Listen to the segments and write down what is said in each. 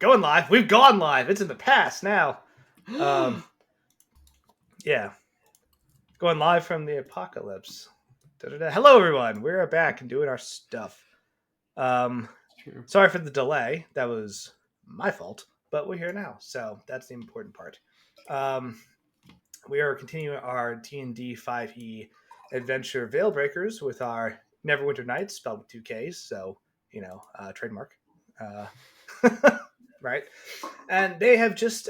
going live. We've gone live. It's in the past now. Yeah. Going live from the apocalypse. Da-da-da. Hello, everyone. We're back and doing our stuff. Sorry for the delay. That was my fault, but we're here now, so that's the important part. We are continuing our D&D 5e adventure Veilbreakers with our Neverwinter Nights, spelled with 2 Ks, so, trademark. Right? And they have just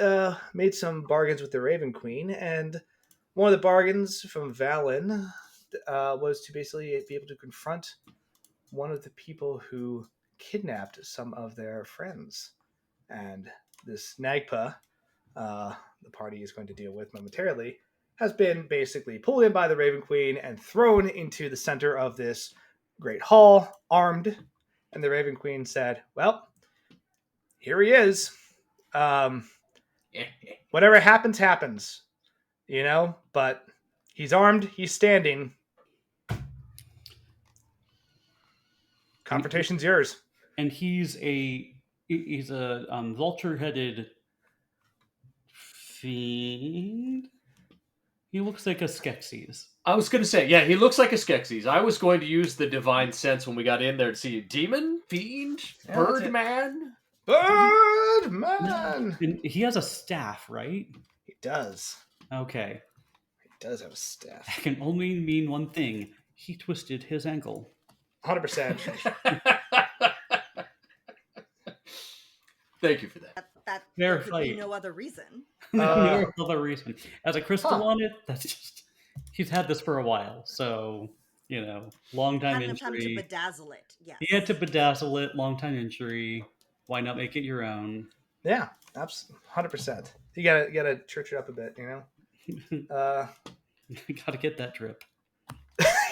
made some bargains with the Raven Queen, and one of the bargains from Valen was to basically be able to confront one of the people who kidnapped some of their friends. And this Nagpa, the party is going to deal with momentarily, has been basically pulled in by the Raven Queen and thrown into the center of this great hall, armed. And the Raven Queen said, well, here he is. Whatever happens, happens. But he's armed, he's standing. Confrontation's yours. And he's a vulture-headed fiend. He looks like a Skeksis. I was going to say, yeah, he looks like a Skeksis. I was going to use the divine sense when we got in there to see demon, fiend, Birdman. Birdman! And he has a staff, right? He does. Okay. He does have a staff. That can only mean one thing. He twisted his ankle. 100%. Thank you for that. That Fair could fight. be no other reason. No other reason. As a crystal on it, that's just... He's had this for a while, so, long time Had enough time injury. to bedazzle it, yes. He had to bedazzle it, long time injury. Why not make it your own? Yeah, absolutely, 100%. You gotta church it up a bit, You gotta get that drip.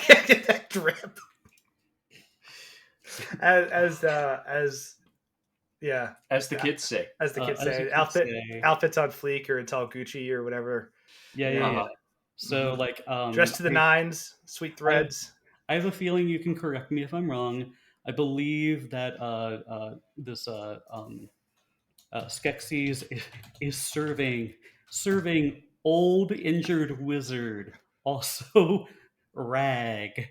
Get that drip. As the kids say. As the kids say, outfits on fleek, or it's all Gucci or whatever. Yeah. So dressed to the nines, sweet threads. I have a feeling you can correct me if I'm wrong. I believe that this Skeksis is serving old injured wizard, also Rag,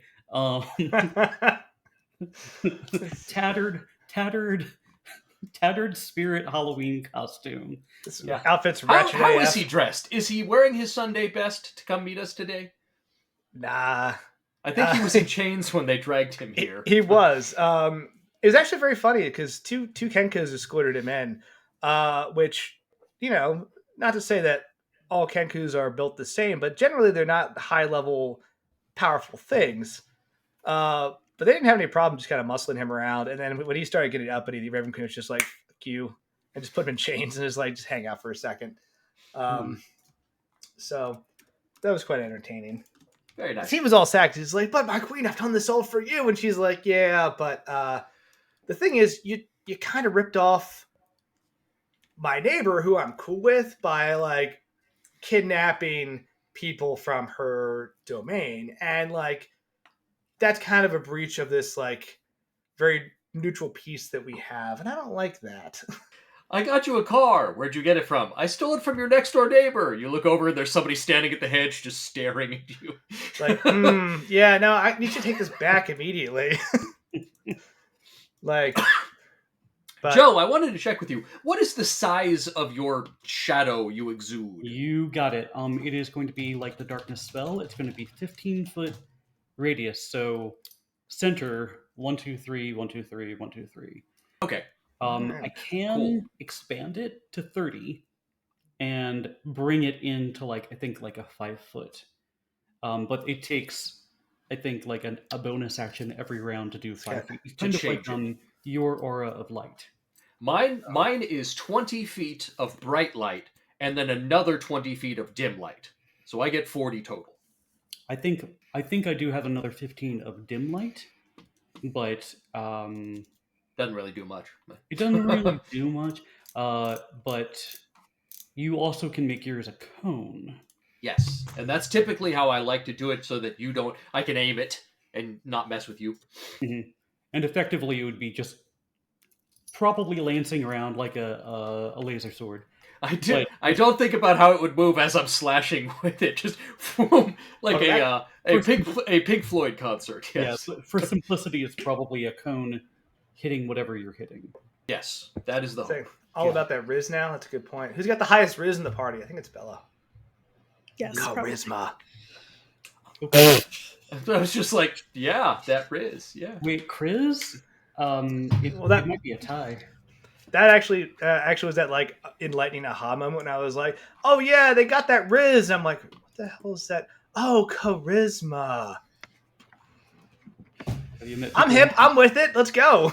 tattered spirit Halloween costume. Outfit's ratchet. How is he dressed? Is he wearing his Sunday best to come meet us today? Nah. I think he was in chains when they dragged him here. He was. It was actually very funny because two Kenkas escorted him in, which, not to say that all Kenkus are built the same, but generally they're not high-level, powerful things. But they didn't have any problem just kind of muscling him around. And then when he started getting uppity, the Raven Queen was just like, fuck you, and just put him in chains and just hang out for a second. So that was quite entertaining. Very nice. He was all sacked. He's like, but my queen, I've done this all for you. And she's like, yeah, but the thing is, you kind of ripped off my neighbor, who I'm cool with, by kidnapping people from her domain. And that's kind of a breach of this very neutral peace that we have. And I don't like that. I got you a car. Where'd you get it from? I stole it from your next door neighbor. You look over and there's somebody standing at the hedge just staring at you. Yeah, no, I need to take this back immediately. But, Joe, I wanted to check with you. What is the size of your shadow you exude? You got it. It is going to be like the darkness spell. It's going to be 15-foot radius. So center 1, 2, 3, 1, 2, 3, 1, 2, 3. Okay. I can expand it to 30 and bring it into I think a 5-foot. But it takes, I think, a bonus action every round to do 5 feet. It's kind of like your aura of light. Mine is 20 feet of bright light and then another 20 feet of dim light. So I get 40 total. I think I do have another 15 of dim light, but doesn't really do much. It doesn't really do much, but you also can make yours a cone. Yes, and that's typically how I like to do it, so that I can aim it and not mess with you. Mm-hmm. And effectively, it would be just probably lancing around like a laser sword. But I don't think about how it would move as I'm slashing with it. Just boom, like Okay. a Pink Floyd concert. yeah, Yes. but for simplicity, it's probably a cone hitting whatever you're hitting. Yes, that is the So, hope. all Yeah. about that Riz now. That's a good point. Who's got the highest Riz in the party? I think it's Bella. Yes, probably. Charisma. Okay. I was just like, yeah, that Riz. Yeah. Wait, Chris? It Well, that might be a tie. that actually was that like enlightening aha moment when I was like, oh yeah, they got that Riz. And I'm like, what the hell is that? Oh, charisma. Have you met I'm people- hip. I'm with it. Let's go.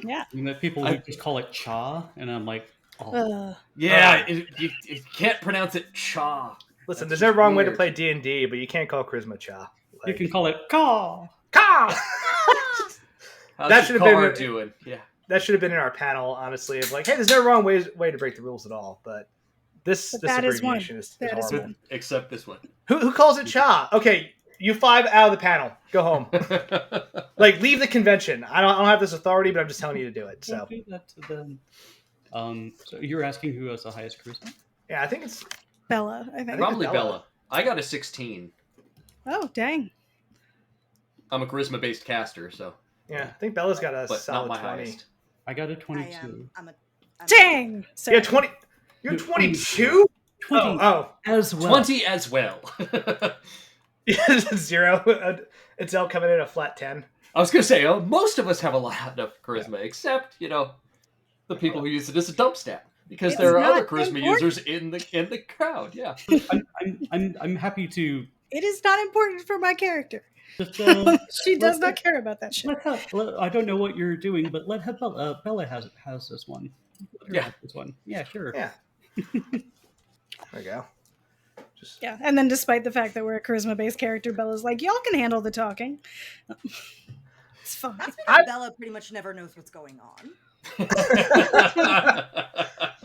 Yeah. You met people who just call it cha, and I'm like, oh, Yeah, you can't pronounce it cha. Listen, That's there's no just wrong way to weird. play D&D, but you can't call charisma cha. you can call it ka. Ka! How's That your should have car been- doing? Yeah. That should have been in our panel, honestly, of like, hey, there's no wrong way to break the rules at all. But this that is one. abbreviation is That is horrible. one. Except this one. Who calls it cha? Okay, you 5 out of the panel. Go home. Like, leave the convention. I don't have this authority, but I'm just telling you to do it. So Don't do that to them. So you're asking who has the highest charisma? yeah, I think it's Bella, I think. Probably Bella. Bella. I got a 16. Oh, dang. I'm a charisma-based caster, so I think Bella's got a but solid not my 20. highest. I got a I 22. am. I'm Dang! So, You're 20. You're 22. 20 Oh, as well. 20 as well. oh. 0. Itzel coming in a flat 10. I was gonna say, most of us have a lot of charisma, except the people who use it as a dump stat, because It's there are not other charisma important. users in the crowd. Yeah. I'm happy to it is not important for my character. just She does not care about that shit. I don't know what you're doing, but let her, Bella has this one. Let her Yeah. have this one. Yeah, sure. Yeah. There we go. Just Yeah, and then despite the fact that we're a charisma-based character, Bella's like, y'all can handle the talking. It's fine. That's because Bella pretty much never knows what's going on.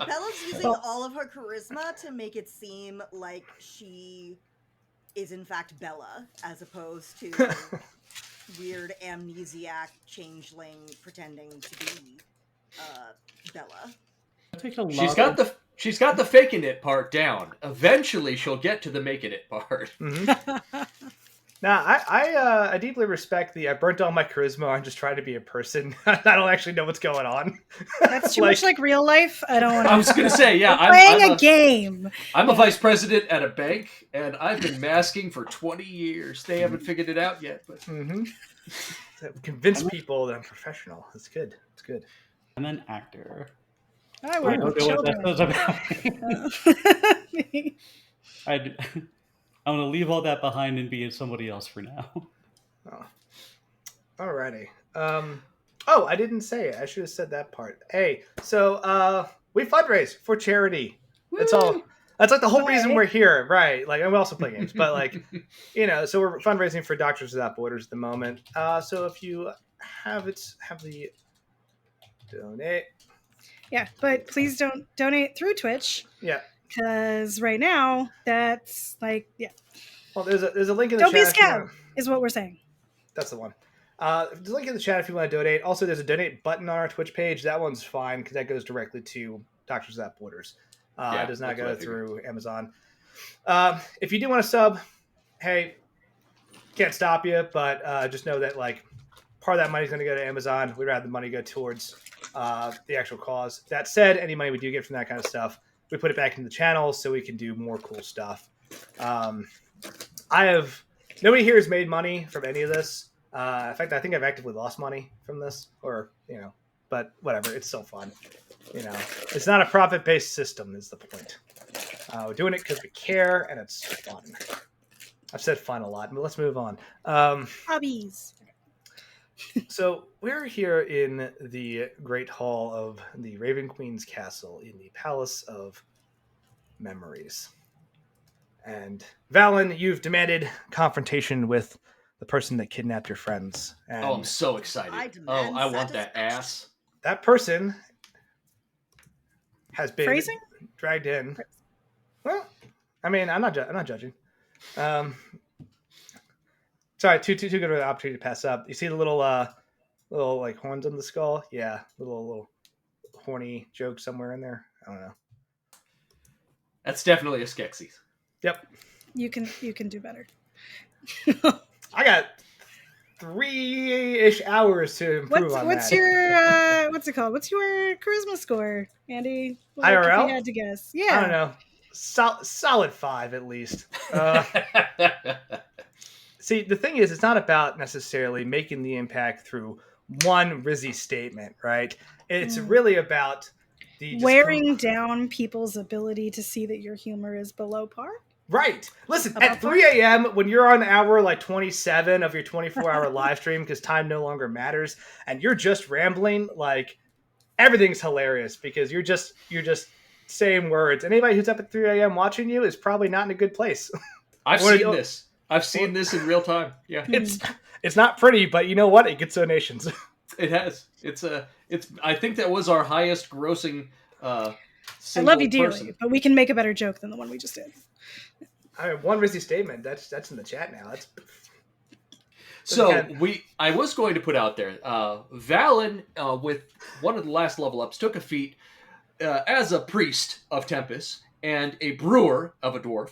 Bella's using all of her charisma to make it seem like she is in fact Bella, as opposed to weird amnesiac changeling pretending to be Bella. It takes a lot. She's got the faking it part down. Eventually, she'll get to the making it part. Mm-hmm. Now, I deeply respect I burnt all my charisma. I'm just trying to be a person. I don't actually know what's going on. That's too much like real life. I don't want to. I was gonna say, yeah, Playing a game. I'm a vice president at a bank, and I've been masking for 20 years. They haven't figured it out yet, but Convince people that I'm professional. It's good. It's good. I'm an actor. I I work don't with know what that children. says about me. I'm gonna leave all that behind and be somebody else for now. Oh. Alrighty. Oh, I didn't say it. I should have said that part. Hey, so we fundraise for charity. That's all. That's like the whole reason we're here, right? Like, and we also play games, but like, so we're fundraising for Doctors Without Borders at the moment. So if you have the donate. Yeah, but please don't donate through Twitch. Yeah. Because right now, that's like, yeah. Well, there's a link in the Don't chat. be a scout, is what we're saying. That's the one. There's a link in the chat if you want to donate. Also, there's a donate button on our Twitch page. That one's fine because that goes directly to Doctors Without Borders. It does not go through Amazon. If you do want to sub, hey, can't stop you, but just know that like part of that money is going to go to Amazon. We'd rather the money go towards the actual cause. That said, any money we do get from that kind of stuff, we put it back into the channel so we can do more cool stuff. Nobody here has made money from any of this. In fact, I think I've actively lost money from this, but whatever. It's still fun. It's not a profit-based system is the point. We're doing it because we care and it's fun. I've said fun a lot, but let's move on. Hobbies. So we're here in the Great Hall of the Raven Queen's Castle in the Palace of Memories. And Valen, you've demanded confrontation with the person that kidnapped your friends. And I'm so excited. I want that ass. that person has been Phrasing? dragged in. Well, I mean, I'm not judging. Sorry, too good of an opportunity to pass up. You see the little like horns on the skull? Yeah, little corny joke somewhere in there. I don't know. That's definitely a Skeksis. Yep. You can do better. I got 3-ish hours to improve on What's that. your what's it called? What's your charisma score, Andy? Like, if IRL? you had to guess. I Yeah. don't know. Solid 5 at least. See, the thing is, it's not about necessarily making the impact through one Rizzy statement, right? It's really about the Wearing down people's ability to see that your humor is below par. Right. Listen, Above at 3 a.m., when you're on hour like 27 of your 24-hour live stream because time no longer matters, and you're just rambling, like everything's hilarious because you're just saying words. Anybody who's up at 3 a.m. watching you is probably not in a good place. I've Or- seen this. I've seen this in real time. Yeah, It's not pretty, but you know what? It gets donations. it has. It's I think that was our highest grossing. I Single love you dearly, person. but we can make a better joke than the one we just did. I mean, one Rizzy statement. That's in the chat now. That's So I was going to put out there, Valen, with one of the last level ups, took a feat as a priest of Tempest and a brewer of a dwarf,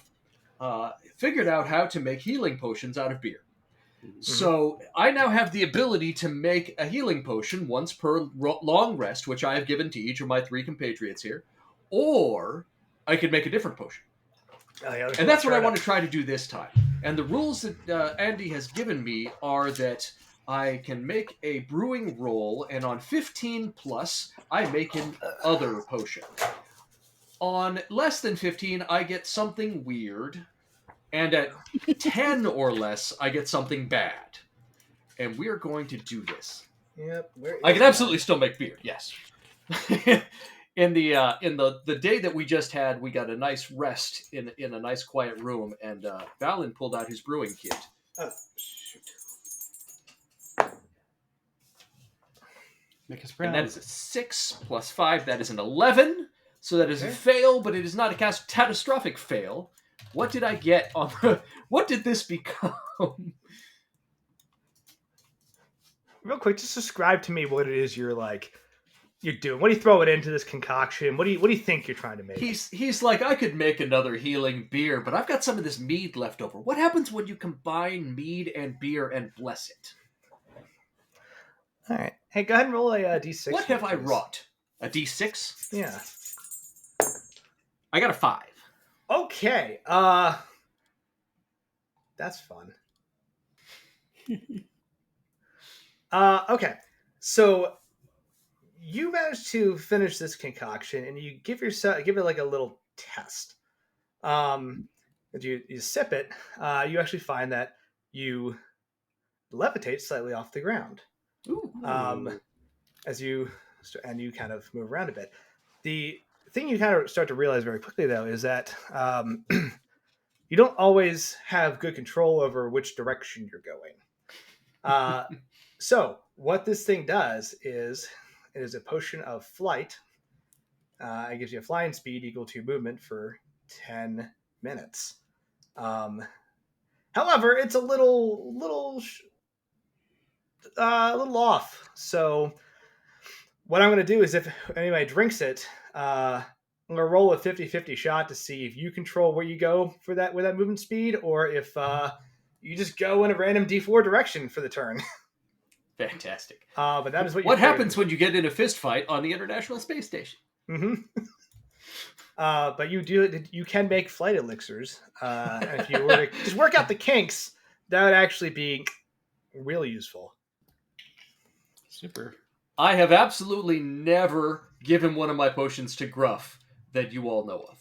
figured out how to make healing potions out of beer. Mm-hmm. So I now have the ability to make a healing potion once per long rest, which I have given to each of my 3 compatriots here, or I could make a different potion. Oh, yeah, and that's what I want to try to do this time. And the rules that Andy has given me are that I can make a brewing roll, and on 15 plus, I make an other potion. On less than 15, I get something weird. And at 10 or less, I get something bad. And we're going to do this. Yep. I can absolutely still make beer, yes. In the day that we just had, we got a nice rest in a nice quiet room, and Valen pulled out his brewing kit. Oh, shoot. Make us proud. And that is a 6 plus 5. That is an 11. So that is a fail, but it is not a catastrophic fail. What did I get on the... What did this become? Real quick, just describe to me what it is you're doing. What do you throw it into this concoction? What do you think you're trying to make? He's like, I could make another healing beer, but I've got some of this mead left over. What happens when you combine mead and beer and bless it? All right. Hey, go ahead and roll a d6. What have I wrought? A d6? Yeah. I got a 5. Okay. That's fun. Okay. So you managed to finish this concoction, and you give it like a little test. As you sip it, you actually find that you levitate slightly off the ground. Ooh. As you kind of move around a bit. The thing you kind of start to realize very quickly, though, is that you don't always have good control over which direction you're going. So what this thing does is it is a potion of flight. It gives you a flying speed equal to movement for 10 minutes. However, it's a little off. So what I'm going to do is if anybody drinks it, I'm going to roll a 50-50 shot to see if you control where you go with that movement speed, or if you just go in a random D4 direction for the turn. Fantastic. But that is what happens when you get in a fist fight on the International Space Station. Mm-hmm. But you can make flight elixirs. And if you were to just work out the kinks, that would actually be really useful. Super. I have absolutely never given one of my potions to Gruff that you all know of.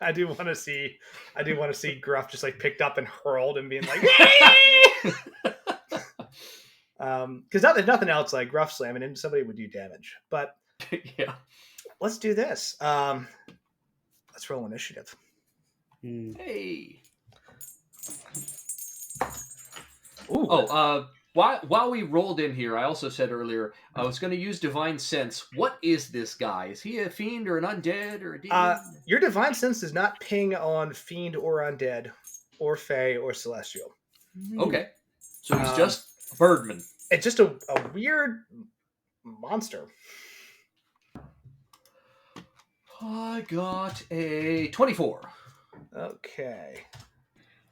I do want to see Gruff just like picked up and hurled and being like, because there's nothing else like Gruff slamming into somebody would do damage. But yeah, let's do this. Let's roll initiative. Hey. Ooh. Oh, while we rolled in here, I also said earlier I was going to use Divine Sense. What is this guy? Is he a fiend or an undead or a demon? Your Divine Sense does not ping on fiend or undead or fae or celestial. Okay. So he's just a birdman. It's just a weird monster. I got a 24. Okay.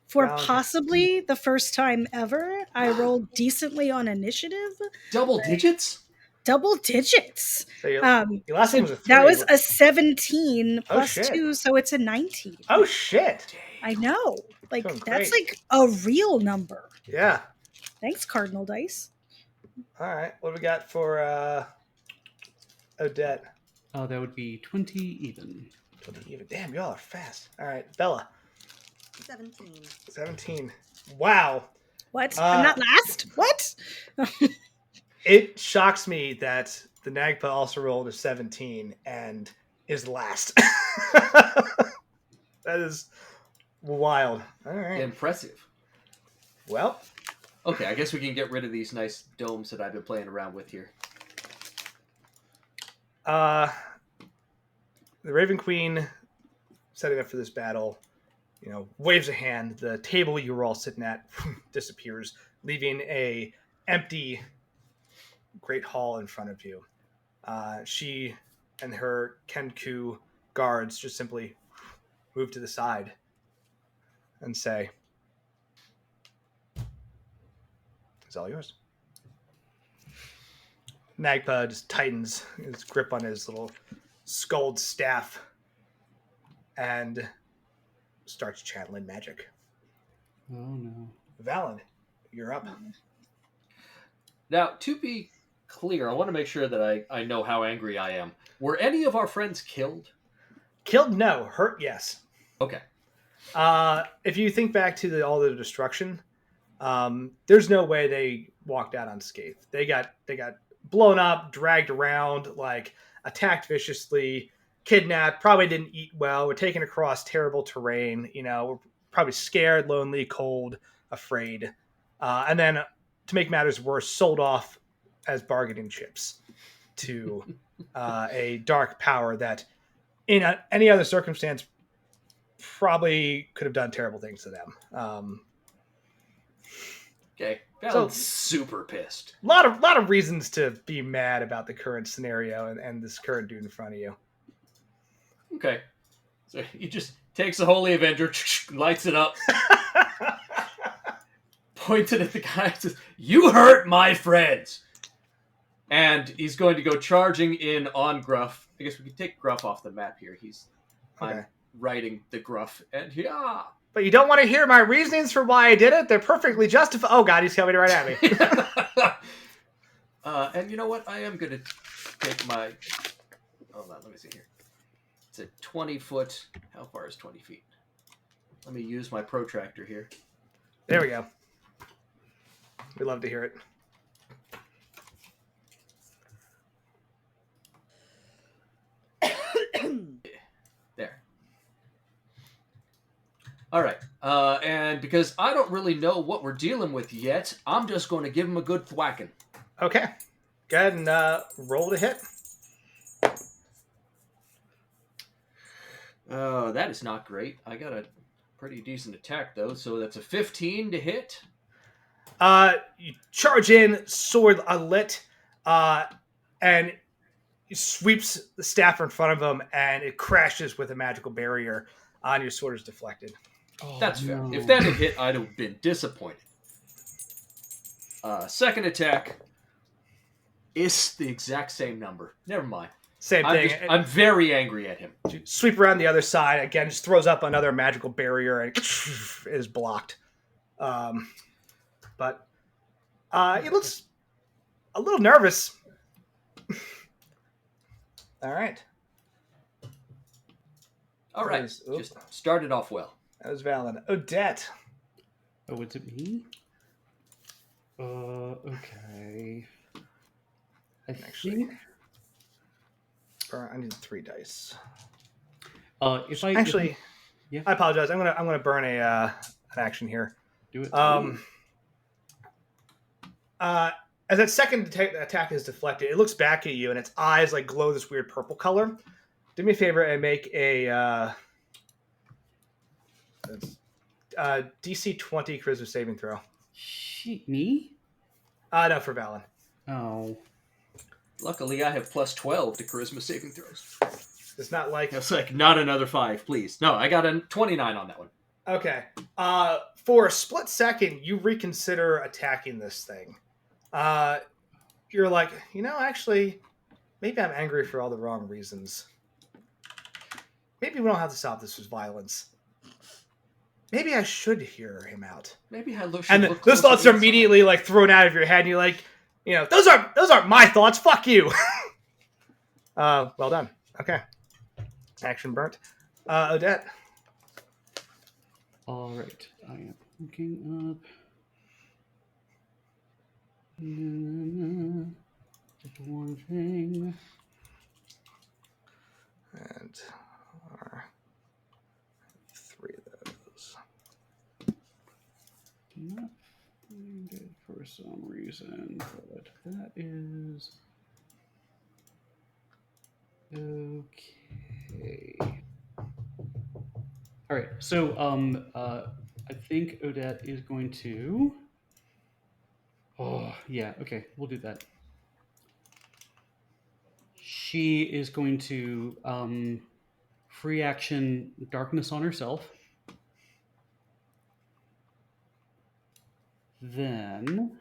For Round. possibly the first time ever, I rolled decently on initiative. Double digits? Double digits. So your last So one was a 3. that was a 17 Oh, plus shit. 2, so it's a 19. Oh, shit. I know. Like, Doing that's great. like a real number. Yeah. Thanks, Cardinal Dice. All right. What do we got for Odette? That would be 20 even. 20 even. Damn, y'all are fast. All right. Bella. 17. 17. Wow. What? I'm not last? What? It shocks me that the Nagpa also rolled a 17 and is last. That is wild. All right. Impressive. Well, Okay, I guess we can get rid of these nice domes that I've been playing around with here. the Raven Queen, setting up for this battle, waves a hand. The table you were all sitting at disappears, leaving a empty great hall in front of you. She and her Kenku guards just simply move to the side and say, "It's all yours." Nagpa just tightens his grip on his little skulled staff and starts channeling magic. Oh no. Valen, you're up. Now, to be clear, I want to make sure that I know how angry I am. Were any of our friends killed? Killed? No. Hurt? Yes. Okay. If you think back to all the destruction, there's no way they walked out unscathed. They got blown up, dragged around, like attacked viciously, kidnapped. Probably didn't eat well. Were taken across terrible terrain. Were probably scared, lonely, cold, afraid, and then to make matters worse, sold off as bargaining chips to a dark power that, in any other circumstance, probably could have done terrible things to them. Okay. So- Valen's super pissed. A lot of reasons to be mad about the current scenario and this current dude in front of you. Okay. So he just takes the Holy Avenger, lights it up, points it at the guy, and says, "You hurt my friends!" And he's going to go charging in on Gruff. I guess we can take Gruff off the map here. Okay. I'm riding the Gruff, and yeah. But you don't want to hear my reasonings for why I did it? They're perfectly justified. Oh, God, he's coming right at me. And you know what? I am going to take my... Hold on, let me see here. It's a 20-foot... How far is 20 feet? Let me use my protractor here. There we go. We love to hear it. There. All right. And because I don't really know what we're dealing with yet, I'm just going to give him a good thwacking. Okay. Go ahead and roll to hit. That is not great. I got a pretty decent attack, though, so that's a 15 to hit. You charge in, sword lit, and he sweeps the staff in front of him, and it crashes with a magical barrier, and your sword is deflected. Oh, That's fair. no. If that had hit, I'd have been disappointed. Second attack is the exact same number. Never mind. Same thing. I'm very angry at him. You sweep around the other side, again, just throws up another magical barrier, and is blocked. But he looks a little nervous. All right. All right. Oops. Just started off well. That was Valen. Odette. Oh, is it me? Okay. Actually, I need 3 dice. If I Actually, yeah. I apologize. I'm gonna burn an action here. do it. As that second attack is deflected, it looks back at you, and its eyes like glow this weird purple color. Do me a favor and make a DC 20 charisma saving throw. Me? No, for Valen. Oh. Luckily, I have plus 12 to charisma saving throws. It's not like It's like, not another 5, please. No, I got a 29 on that one. okay. For a split second, you reconsider attacking this thing. You're like, actually, maybe I'm angry for all the wrong reasons. Maybe we don't have to stop this with violence. Maybe I should hear him out. Maybe I look. And those thoughts are immediately like thrown out of your head, and you're like, those aren't my thoughts. Fuck you. Well done. Okay. Action burnt. Odette. All right, I am looking up. Just one thing. And three of those. Not find it for some reason, but that is okay. All right, so I think Odette is going to. Oh yeah, okay, we'll do that. She is going to free action darkness on herself. Then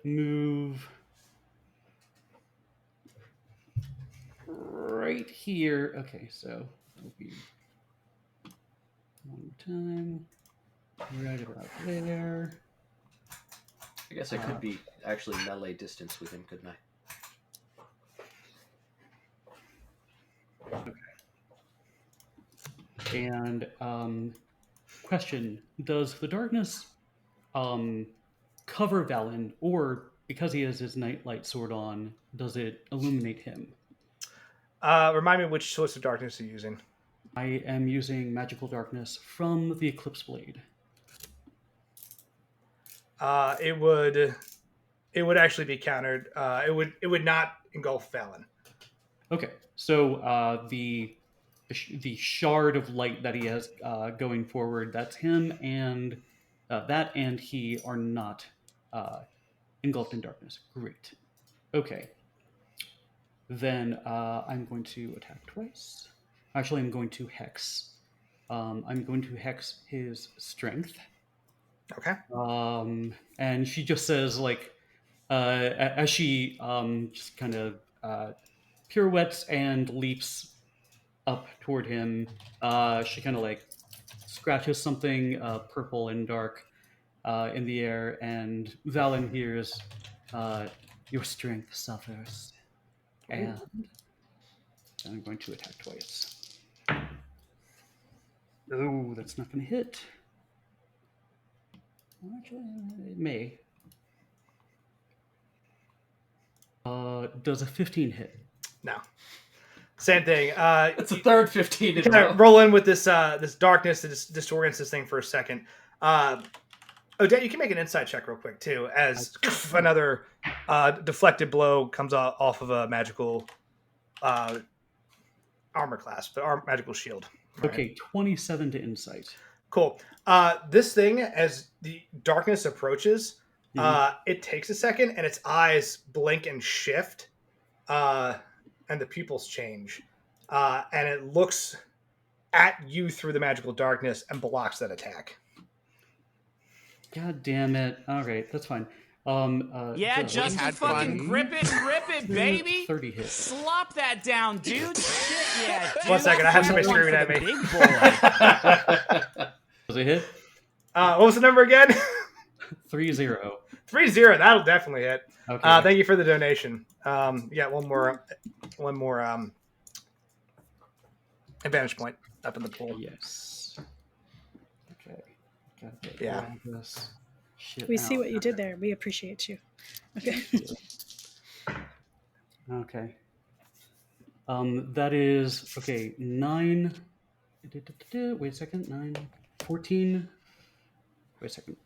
move right here. Okay, so it'll be one time right about there. I guess I could be actually melee distance with him, couldn't I? Okay. And question: does the darkness cover Valen, or because he has his nightlight sword on, does it illuminate him? Remind me which source of darkness you're using. I am using magical darkness from the Eclipse Blade. It would actually be countered. It would not engulf Valen. Okay, so the shard of light that he has going forward, that's him, and that and he are not engulfed in darkness. Great. Okay. Then I'm going to attack twice. Actually, I'm going to hex. I'm going to hex his strength. Okay. And she just says, like, as she just kind of pirouettes and leaps up toward him, she kind of like scratches something purple and dark in the air, and Valen hears, "Your strength suffers." And I'm going to attack twice. Oh, that's not going to hit. Well, actually, it may. Does a 15 hit? No. Same thing. That's a third 15 in a kind row. of roll in with this this darkness that disorients this thing for a second. Odette, you can make an insight check real quick too, as another deflected blow comes off of a magical armor class, but magical shield. Okay, 27 to insight. Cool. This thing, as the darkness approaches, it takes a second, and its eyes blink and shift, and the pupils change, and it looks at you through the magical darkness and blocks that attack. God damn it. All right, that's fine. Yeah, just fucking grip it and rip it, baby. 30 hits. Slop that down, dude. Shit, yeah, dude. 1 second, I have somebody screaming at me. Big boy. Does it hit? What was the number again? 3-0. 3-0. That'll definitely hit. Okay. Thank you for the donation. Yeah, one more advantage point up in the pool. Yes. Okay. Gotta get Yeah. all this shit We see out. what you did there. We appreciate you. Okay. Okay. That is okay. 9. Wait a second. 9, 14. Wait a second.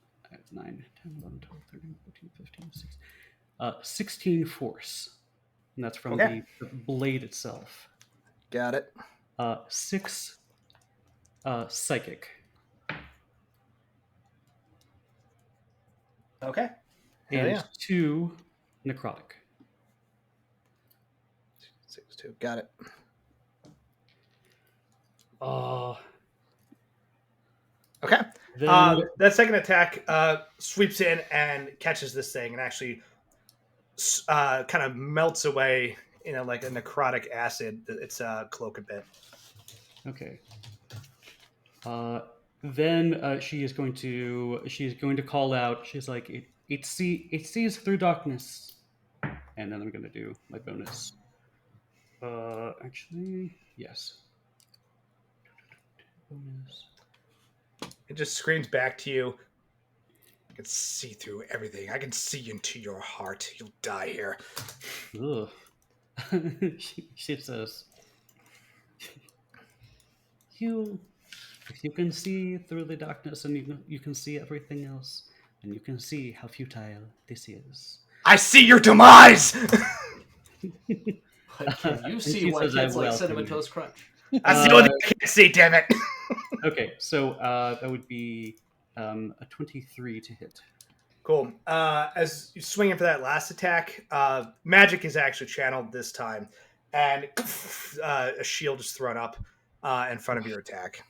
9, 10, 11, 12, 13, 14, 15, 16. 16 force. And that's from Okay. the blade itself. Got it. 6 psychic. Okay. Hell And yeah. 2 necrotic. 6-2. Got it. Okay. Then That second attack sweeps in and catches this thing and actually kind of melts away, like a necrotic acid. Its cloak a bit. okay. Then she's going to call out. She's like, it sees through darkness, and then I'm going to do my bonus. Actually, yes. Bonus. It just screams back to you. I can see through everything. I can see into your heart. You'll die here. Ugh. she says, if you can see through the darkness and you can see everything else, and you can see how futile this is. I see your demise! Can you And see she why says, "I kids like welcome Cinnamon you." Toast Crunch? I see what I can't see, damn it! Okay, so that would be a 23 to hit. Cool. As you swing in for that last attack, magic is actually channeled this time, and a shield is thrown up in front of your attack.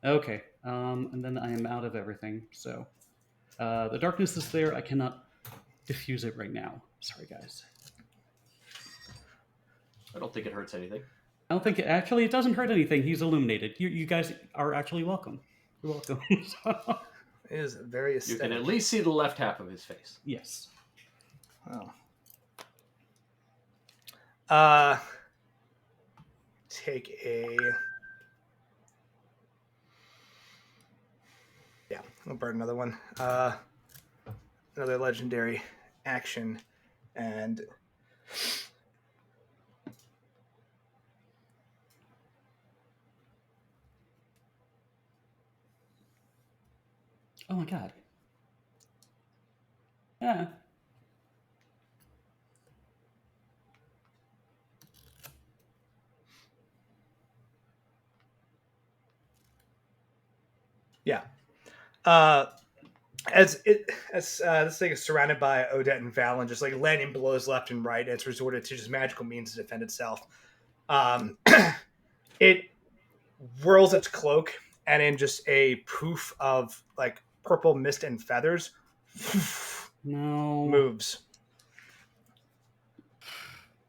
Okay, and then I am out of everything. So the darkness is there. I cannot diffuse it right now. Sorry, guys. I don't think it hurts anything. I don't think it doesn't hurt anything. He's illuminated. You guys are actually welcome. You're welcome. It is very You aesthetic. can at least see the left half of his face. Yes. Oh. Take a... Yeah, I'll burn another one. Another legendary action, and... Oh my god. Yeah. Yeah. As this thing is surrounded by Odette and Valen, just like landing blows left and right, it's resorted to just magical means to defend itself. It whirls its cloak, and in just a poof of like purple mist and feathers, No. moves.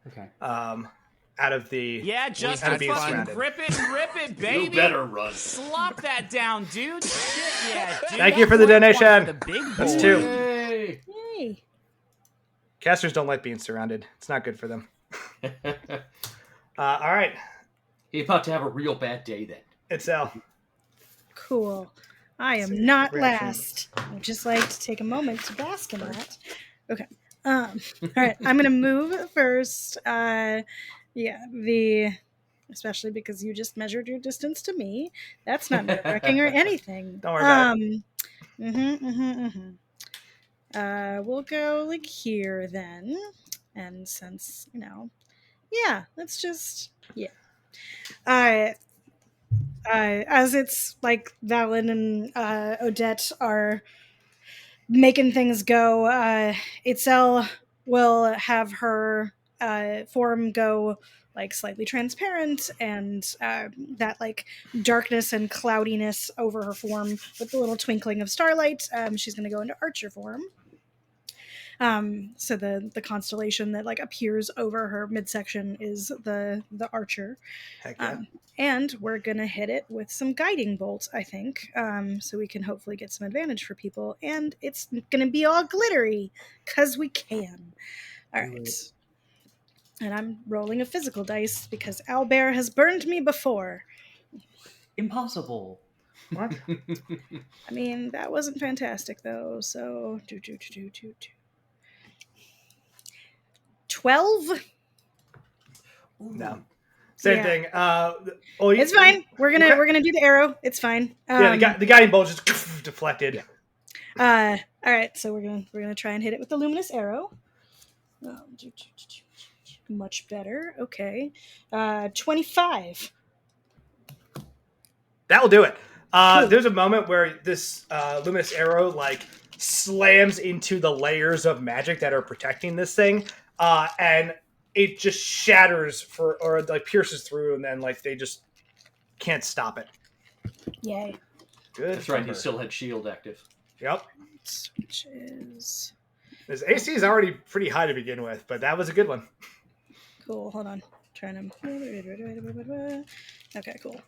Okay. Out of the Yeah, just out of being fucking surrounded. grip it, baby. You better run. Slop that down, dude. Shit, yeah, dude. Thank you for the That's one donation. for the big That's boy. 2. Yay! Yay. Casters don't like being surrounded. It's not good for them. All right, He's about to have a real bad day then. Itzel. Cool. I am So, not reaction. last. I'd just like to take a moment to bask in that. Okay. All right. I'm gonna move first. Especially because you just measured your distance to me. That's not nerve-wracking or anything. Don't worry about We'll go like here then, and since yeah, let's just as it's like Valen and Odette are making things go, Itzel will have her form go like slightly transparent, and that like darkness and cloudiness over her form with the little twinkling of starlight. She's going to go into archer form. So the constellation that like appears over her midsection is the archer. Heck yeah. And we're gonna hit it with some guiding bolt, I think, so we can hopefully get some advantage for people. And it's gonna be all glittery, cause we can. All right. And I'm rolling a physical dice because Owlbear has burned me before. Impossible. What? I mean, that wasn't fantastic though. So 12. No. Same Yeah. thing. It's fine. We're gonna do the arrow. It's fine. Yeah, the guiding bolt just deflected. All right, so we're gonna try and hit it with the luminous arrow. Much better. Okay, 25. That'll do it. There's a moment where this luminous arrow like slams into the layers of magic that are protecting this thing, and it just shatters or like pierces through, and then like they just can't stop it. Yay. Good. That's right. He number. still had shield active. Yep. Which is His AC is already pretty high to begin with, but that was a good one. cool. Hold on. Trying to. Okay, cool.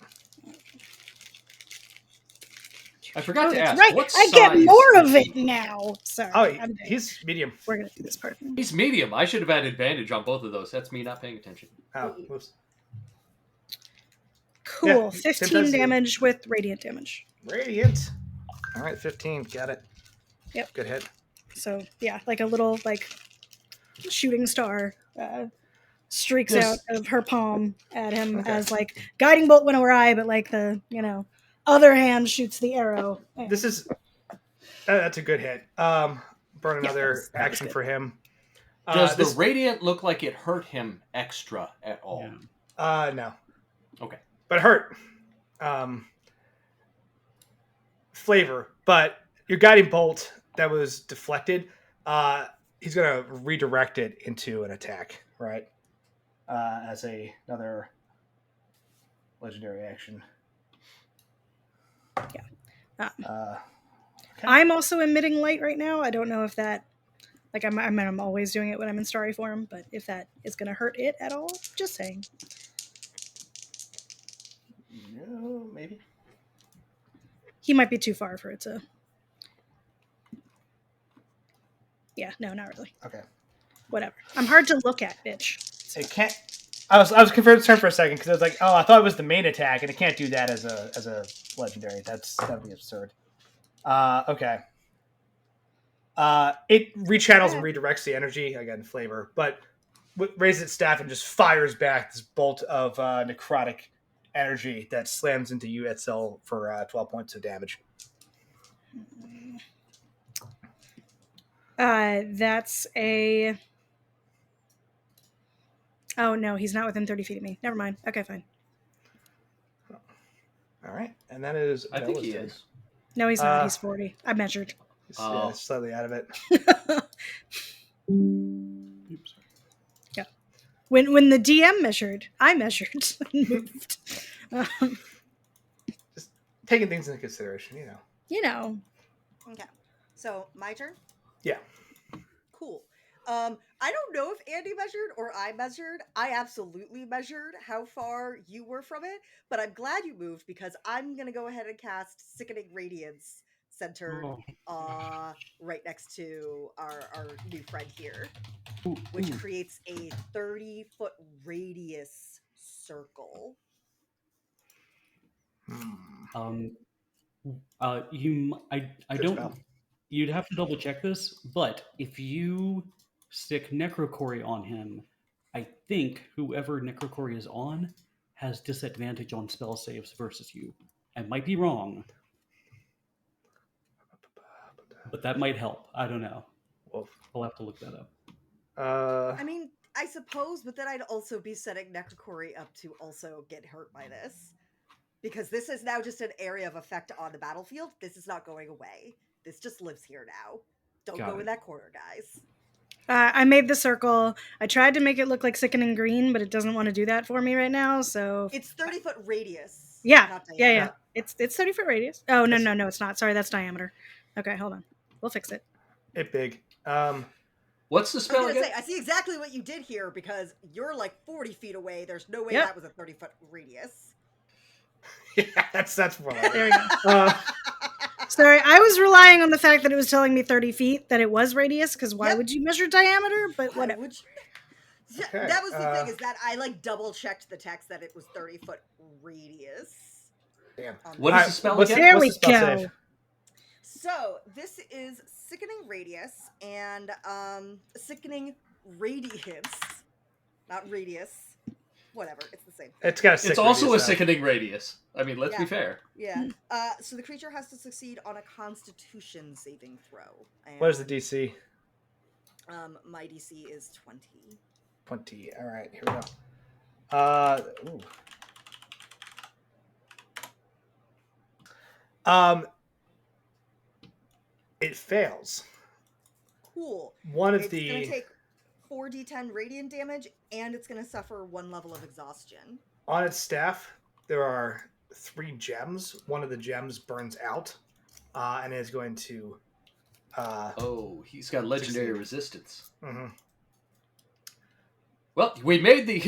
I forgot to That's ask. right. What I size get more is of he? it now. Sorry. Oh, I'm he's medium. We're gonna do this part. He's medium. I should have had advantage on both of those. That's me not paying attention. Oh, whoops. Cool. Yeah, 15 damage with radiant damage. Radiant. All right, 15. Got it. Yep. Good hit. So yeah, like a little like shooting star streaks out of her palm at him as like guiding bolt went over eye, but like the other hand shoots the arrow. This is that's a good hit. Burn another that was action good. for him. Does the radiant look like it hurt him extra at all? No. Okay. But it hurt. Flavor. But your guiding bolt that was deflected, he's gonna redirect it into an attack, right? As another legendary action. Yeah. Okay. I'm also emitting light right now. I don't know if that, like, I'm always doing it when I'm in starry form, but if that is going to hurt it at all, just saying. No, maybe. He might be too far for it to. Yeah, no, not really. Okay. Whatever. I'm hard to look at, bitch. It can't. I was concerned for a second because I was like, oh, I thought it was the main attack, and it can't do that as a legendary. That'd be absurd. Okay. It rechannels and redirects the energy again, flavor, but raises its staff and just fires back this bolt of necrotic energy that slams into you, Itzel, for 12 points of damage. That's a. Oh no, he's not within 30 feet of me. Never mind. Okay, fine. All right, and that is. I think he is. No, he's not. He's 40. I measured. He's slightly out of it. Oops. Yeah. When the DM measured, I measured and moved. Just taking things into consideration, You know. Okay. So my turn? Yeah. Cool. I don't know if Andy measured or I measured. I absolutely measured how far you were from it, but I'm glad you moved because I'm gonna go ahead and cast Sickening Radiance centered right next to our new friend here, which creates a 30-foot radius circle. I don't. spell. You'd have to double check this, but if you stick Necrocory on him, I think whoever Necrocory is on has disadvantage on spell saves versus you. I might be wrong, but that might help. I don't know. I'll have to look that up. I mean, I suppose, but then I'd also be setting Necrocory up to also get hurt by this. Because this is now just an area of effect on the battlefield. This is not going away. This just lives here now. Don't go in that corner, guys. I made the circle. I tried to make it look like Sickening Green, but it doesn't want to do that for me right now, so... It's 30-foot radius. Yeah. It's 30-foot radius. Oh, no, it's not. Sorry, that's diameter. Okay, hold on. We'll fix it. It big. What's the spell again? I see exactly what you did here, because you're like 40 feet away. There's no way Yep. that was a 30-foot radius. Yeah, that's more like There we go. Sorry, I was relying on the fact that it was telling me 30 feet, that it was radius, because why would you measure diameter? But whatever. Okay, That was the thing, is that I double checked the text that it was 30-foot radius. Damn. What is the spell again? There we What's the spell go. save? So this is Sickening Radius and Sickening Radiance, not Radius. Whatever, it's the same thing. It's got a It's also a sickening radius. I mean, let's be fair. Yeah. So the creature has to succeed on a Constitution saving throw. And, What is the DC? My DC is 20. 20. All right, here we go. It fails. Cool. One of It's the gonna take 4d10 radiant damage, and it's going to suffer 1 level of exhaustion. On its staff, there are 3 gems. One of the gems burns out, and is going to. He's got legendary Succeed. resistance. Mm-hmm. Well, we made the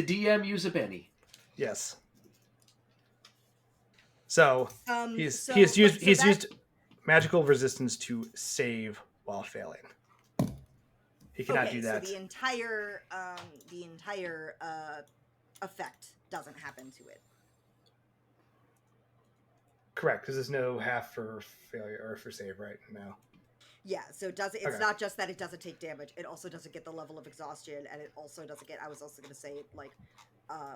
DM use a penny. Yes. So he's so used magical resistance to save while failing. He cannot do that. So the entire effect doesn't happen to it. Correct, because there's no half for failure or for save, right? No. Yeah, so it's Okay. not just that it doesn't take damage, it also doesn't get the level of exhaustion, and it also doesn't get, I was also going to say, like,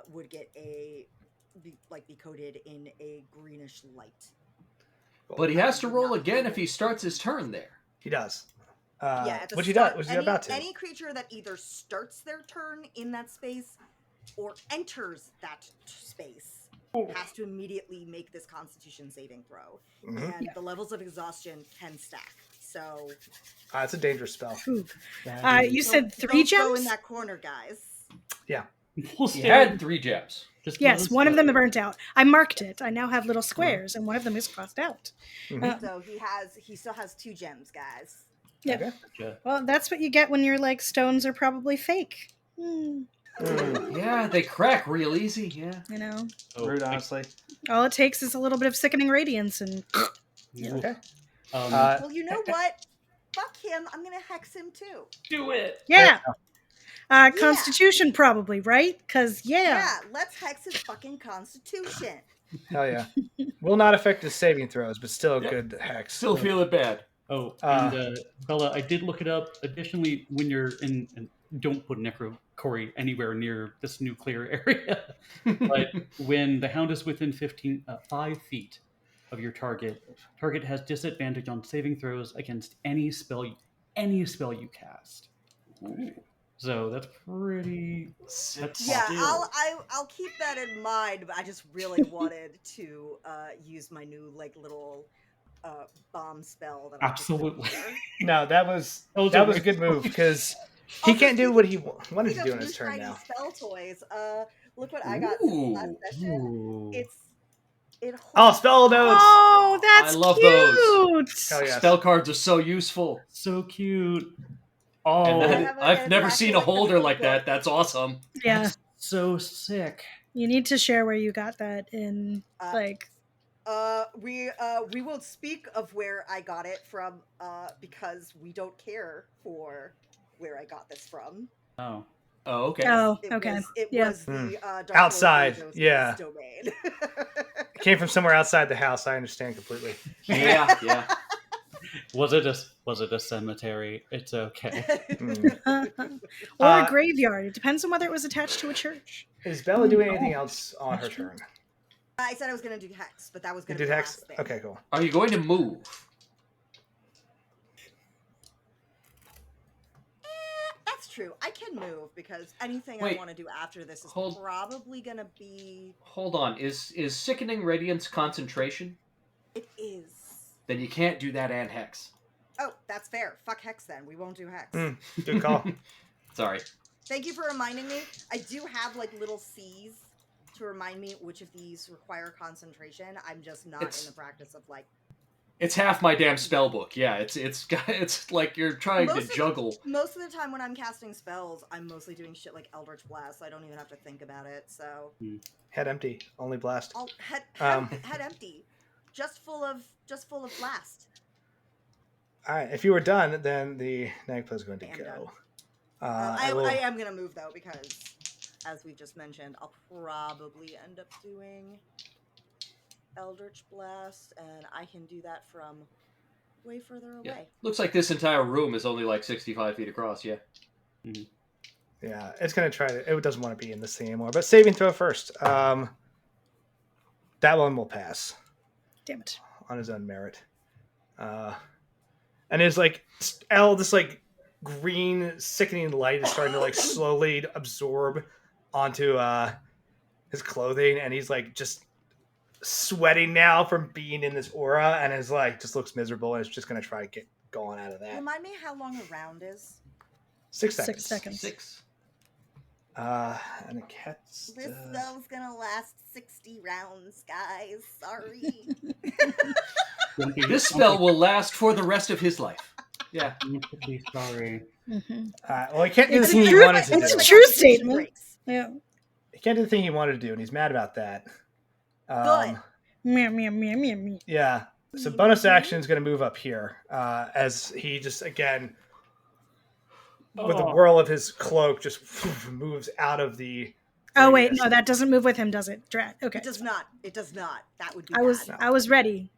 would get be coated in a greenish light. But he has to roll again if he starts his turn there. He does. At the which he start, does. Which he's about to. Any creature that either starts their turn in that space or enters that space has to immediately make this Constitution saving throw. Mm-hmm. And the levels of exhaustion can stack. So It's a dangerous spell. You said 3 don't gems? go in that corner, guys. Yeah. He had 3 gems. Yes, one of them burnt out. I marked it. I now have little squares, and one of them is crossed out. Mm-hmm. So he still has 2 gems, guys. Yeah. Okay. Well, that's what you get when you're like, stones are probably fake. Yeah, they crack real easy. Yeah. You know? Rude, honestly. All it takes is a little bit of sickening radiance and... Okay. Well, you know what? Fuck him. I'm going to hex him too. Do it. Yeah. Constitution probably, right? Because, Yeah, let's hex his fucking Constitution. Hell yeah. Will not affect his saving throws, but still a good hex. Still feel it bad. Oh, and Bella, I did look it up. Additionally, when you're in, and don't put necrocory anywhere near this nuclear area, but when the hound is within 5 feet of your target has disadvantage on saving throws against any spell you cast. Ooh. So that's pretty. I'll keep that in mind. But I just really wanted to use my new little bomb spell. That Absolutely. No, that was a good move because he can't do what he wanted to do in his turn now. Spell toys. Look what I got since last session. Spell notes. Oh, that's I love cute. those. Hell yes. Spell cards are so useful. So cute. Oh, And I've never seen a holder like that. That's awesome. Yeah. That's so sick. You need to share where you got that in, we won't speak of where I got it from, because we don't care for where I got this from. Oh. Oh, okay. Oh, It okay. was the Dark Outside, Lord yeah. domain. It came from somewhere outside the house. I understand completely. Yeah. Was it a cemetery? It's okay. Or a graveyard. It depends on whether it was attached to a church. Is Bella doing anything else on her turn? I said I was going to do hex, but that was going to You be did the hex? last thing. Okay, cool. Are you going to move? That's true. I can move because anything Wait. I want to do after this is probably going to be... Hold on. Is Sickening Radiance concentration? It is. Then you can't do that and hex. Oh, that's fair. Fuck hex then. We won't do hex. Good call. Sorry. Thank you for reminding me. I do have little C's to remind me which of these require concentration. I'm just not in the practice of It's half my damn spell book. Yeah, it's like you're trying to juggle. Most of the time when I'm casting spells, I'm mostly doing shit like Eldritch Blast, so I don't even have to think about it. So Head empty, only blast. Head empty, just full of blast. All right, if you were done, then the Nagpla is going to I'm go. done. I am gonna move though because, as we just mentioned, I'll probably end up doing Eldritch Blast, and I can do that from way further away. Yeah. Looks like this entire room is only 65 feet across. Yeah. Mm-hmm. Yeah, it's going to try to... It doesn't want to be in this thing anymore. But saving throw first. That one will pass. Damn it. On his own merit. And it's this green sickening light is starting to slowly absorb onto his clothing, and he's just sweating now from being in this aura, and is just looks miserable, and is just going to try to get going out of that. Remind me how long a round is. 6 seconds. 6 seconds. 6. And the cat's... This spell's gonna last 60 rounds, guys. Sorry. This spell will last for the rest of his life. Yeah. Sorry. Mm-hmm. Well, he can't do the It's thing a he true- wanted to do. it's a true statement. Yeah. He can't do the thing he wanted to do, and he's mad about that. Good. Meow, meow, meow, meow, meow. Yeah. So bonus action is going to move up here as he just, again, with the whirl of his cloak, just moves out of the... Oh wait, radius. no, that doesn't move with him, does it? Drat. Okay. It does not. It does not. That would be I was ready.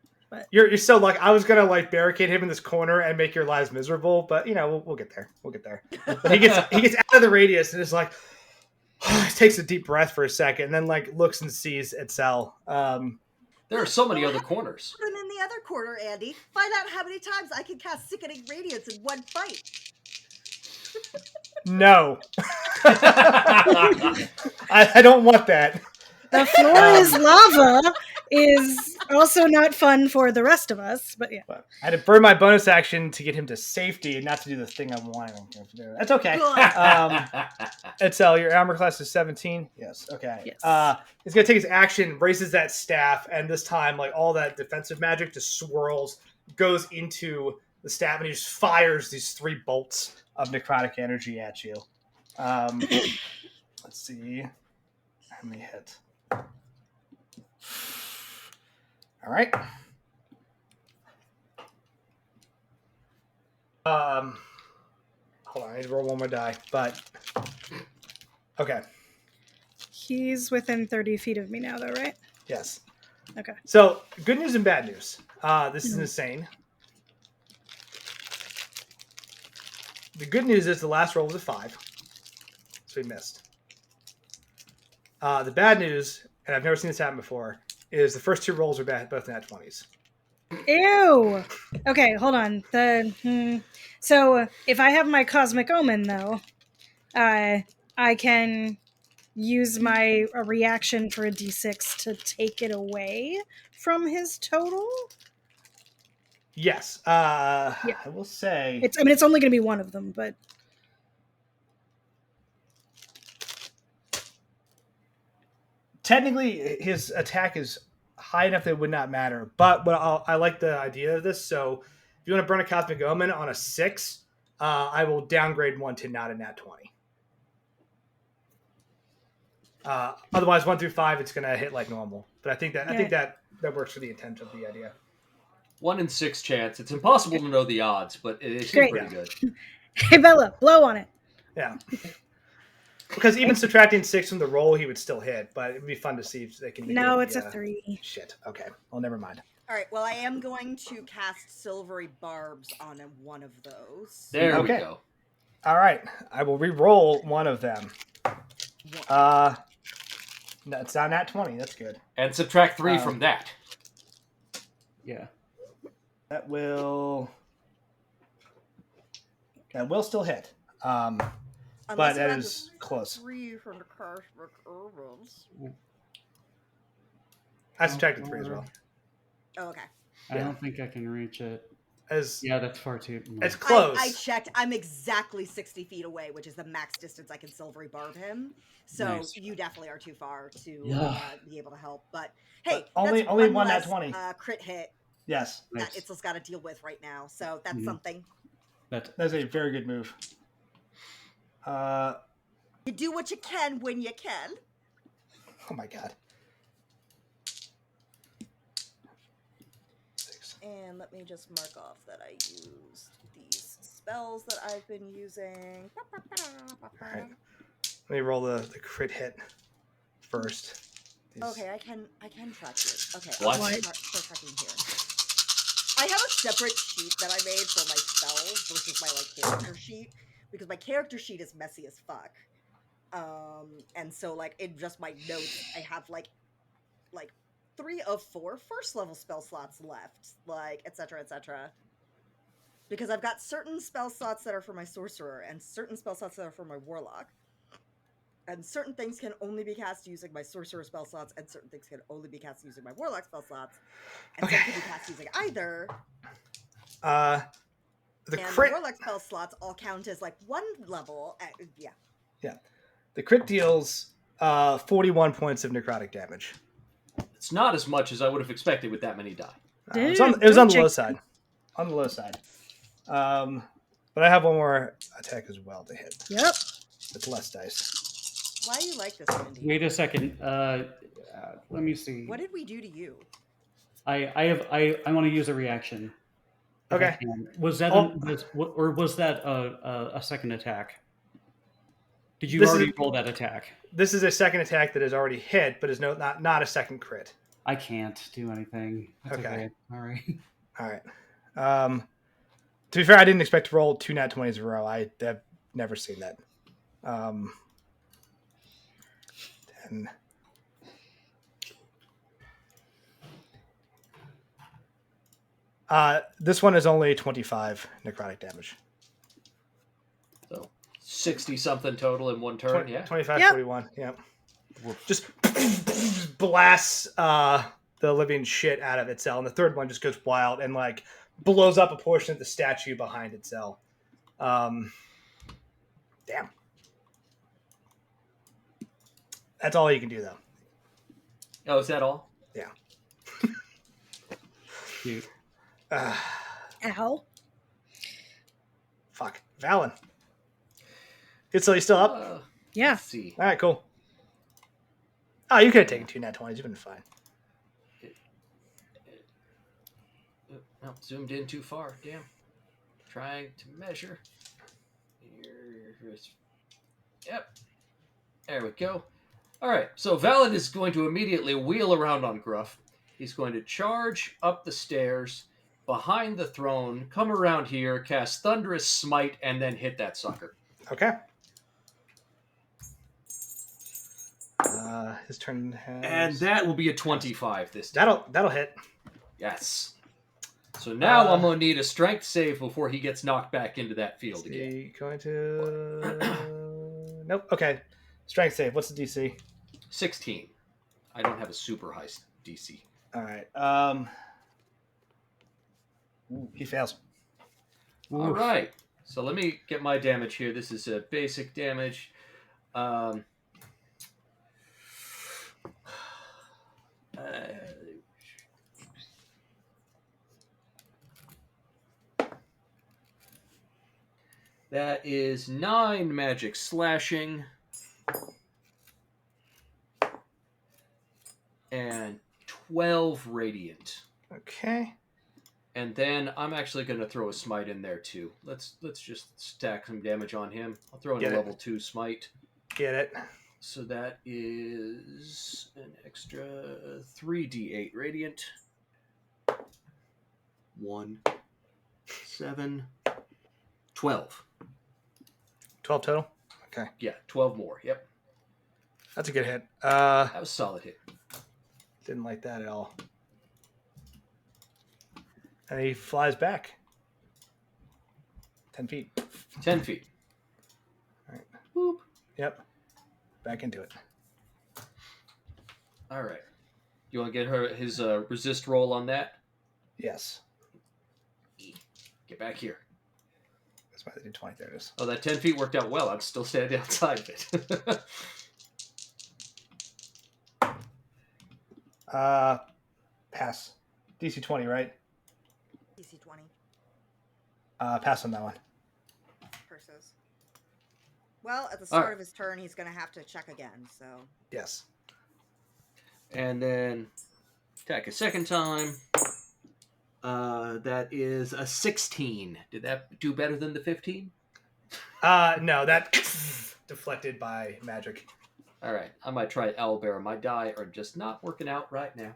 You're so lucky. I was gonna like barricade him in this corner and make your lives miserable, but you know we'll get there. We'll get there. But he gets out of the radius and is like takes a deep breath for a second, and then like looks and sees Itzel. There are so many other corners. Put him in the other corner, Andy. Find out how many times I can cast Sickening Radiance in one fight. No, I don't want that. The floor is lava is also not fun for the rest of us, but yeah. But I had to burn my bonus action to get him to safety and not to do the thing I wanted him to do. That's okay. Itzel, your armor class is 17? Yes. Okay. Yes. He's going to take his action, raises that staff, and this time, like, all that defensive magic just swirls, goes into the staff, and he just fires these 3 bolts of necrotic energy at you. Let's see. How many hit? All right. Hold on, I need to roll one more die, but okay. He's within 30 feet of me now, though, right? Yes. Okay. So, good news and bad news. This is insane. The good news is the last roll was a 5, so we missed. The bad news, and I've never seen this happen before, is the first 2 rolls are both nat 20s. Ew. Okay, hold on. So if I have my Cosmic Omen, though, I can use my reaction for a d6 to take it away from his total. Yes. I will say... It's only going to be one of them, but... Technically, his attack is high enough that it would not matter. But I like the idea of this. So if you want to burn a Cosmic Omen on a 6, I will downgrade 1 to not a nat 20. Otherwise, 1 through 5, it's going to hit like normal. But I think that works for the intent of the idea. 1 in 6 chance. It's impossible to know the odds, but it's Great. pretty good. Hey, Bella, blow on it. Yeah. Because even subtracting 6 from the roll, he would still hit. But it would be fun to see if they can... No, it's a 3. Shit. Okay. Well, never mind. All right. Well, I am going to cast Silvery Barbs on one of those. There we Okay. go. All right. I will re-roll one of them. No, it's not nat 20. That's good. And subtract 3 from that. Yeah. That will still hit. But that is close. 3 from the Cosmic Omens. I subtracted 3 as well. Oh, okay. I don't think I can reach it. Yeah, that's far too... It's close. I checked. I'm exactly 60 feet away, which is the max distance I can Silvery Barb him. So Nice. You definitely are too far to be able to help. But hey, But only that's one one nat less, 20. Crit hit Yes. Nice. that Itzel's got to deal with right now. So that's Mhm. something. That's a very good move. You do what you can when you can. Oh my god. 6. And let me just mark off that I used these spells that I've been using. Alright. Let me roll the crit hit first. Okay, I can track it. Okay, What? I'll start tracking here. I have a separate sheet that I made for my spells versus my character sheet because my character sheet is messy as fuck. And so in just my notes, I have like 3 of 4 first level spell slots left, etc., etc. Because I've got certain spell slots that are for my sorcerer and certain spell slots that are for my warlock. And certain things can only be cast using my sorcerer spell slots, and certain things can only be cast using my warlock spell slots. And some can be cast using either. The and crit. the warlock spell slots all count as like 1 level. Yeah. Yeah. The crit deals 41 points of necrotic damage. It's not as much as I would have expected with that many die. It was on the Don't low check- side. On the low side. But I have one more attack as well to hit. Yep. It's less dice. Why do you like this, Mindy? Wait a second. Let me see. What did we do to you? I want to use a reaction. if I Okay. can. Was that Oh. was that a second attack? Did you This already is- roll that attack? This is a second attack that is already hit, but is not a second crit. I can't do anything. That's Okay. All right. All right. To be fair, I didn't expect to roll 2 nat 20s in a row. I have never seen that. 10. This one is only 25 necrotic damage. So 60 something total in one turn. Yeah. 25, Yep. 41. Yep. Just blasts the living shit out of Itzel, and the third one just goes wild and like blows up a portion of the statue behind Itzel. Damn. That's all you can do, though. Oh, is that all? Yeah. Cute. Ow. Fuck. Valen. Itzel, you still up? Yeah. Let's see. All right, cool. Oh, you could have taken 2 nat 20s. You've been fine. No, zoomed in too far. Damn. Trying to measure. Yep. There we go. All right. So Valen is going to immediately wheel around on Gruff. He's going to charge up the stairs behind the throne, come around here, cast Thunderous Smite, and then hit that sucker. Okay. His turn has... And that will be a 25 this time. That'll hit. Yes. So now I'm going to need a strength save before he gets knocked back into that field Is again. he going to... Nope. Okay. Strength save. What's the DC? 16. I don't have a super high DC. All right. He fails. All right. So let me get my damage here. This is a basic damage. That is 9 magic slashing and 12 radiant. Okay. And then I'm actually going to throw a smite in there too. Let's just stack some damage on him. I'll throw in Get a it. level 2 smite. Get it. So that is an extra 3d8 radiant. 1, 7, 12. 12 total? Okay. Yeah, 12 more. Yep. That's a good hit. That was a solid hit. Didn't like that at all. And he flies back. 10 feet. 10 feet. All right. Boop. Yep. Back into it. All right. You want to get his resist roll on that? Yes. Get back here. That's why they did 20. There it is. Oh, that 10 feet worked out well. I'm still standing outside of it. Pass. DC 20, right? DC 20. Pass on that one. Curses. Well, at the start Alright. of his turn, he's going to have to check again, so... Yes. And then attack a second time. That is a 16. Did that do better than the 15? No, that deflected by magic. All right. I might try owlbear. My die are just not working out right now.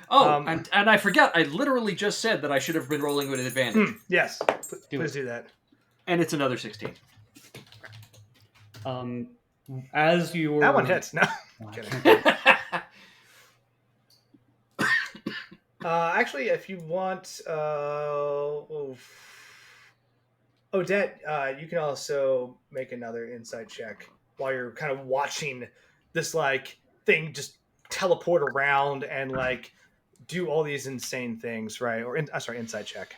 And I forgot. I literally just said that I should have been rolling with an advantage. Yes. Do Please it. do that. And it's another 16. As you were That one hits. No. Oh, I Kidding. can't- Actually, if you want, Odette, you can also make another insight check while you're kind of watching this like thing just teleport around and like do all these insane things, right? Or insight check.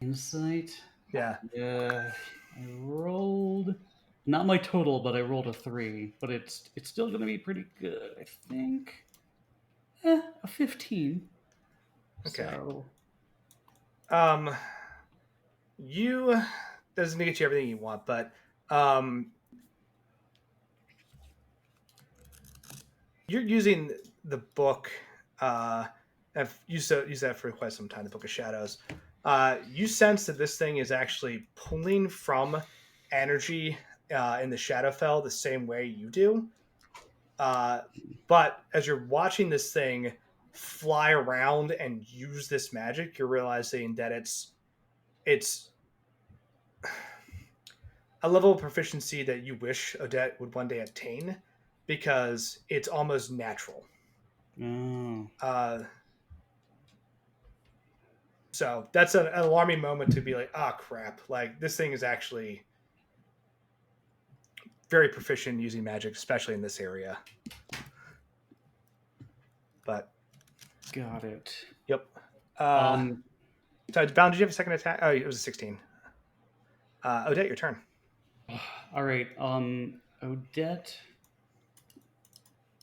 Insight. Yeah. Yeah, I rolled not my total, but I rolled a 3. But it's still going to be pretty good, I think. A 15. Okay. So You doesn't get you everything you want, but you're using the book. I've used that for quite some time. The Book of Shadows. You sense that this thing is actually pulling from energy in the Shadowfell the same way you do. But as you're watching this thing fly around and use this magic, you're realizing that it's a level of proficiency that you wish Odette would one day attain, because it's almost natural. oh. So that's an alarming moment to be like, ah, crap! Like this thing is actually very proficient using magic, especially in this area. But Got it. yep. So, Bound, did you have a second attack? Oh, it was a 16. Odette, your turn. All right. Odette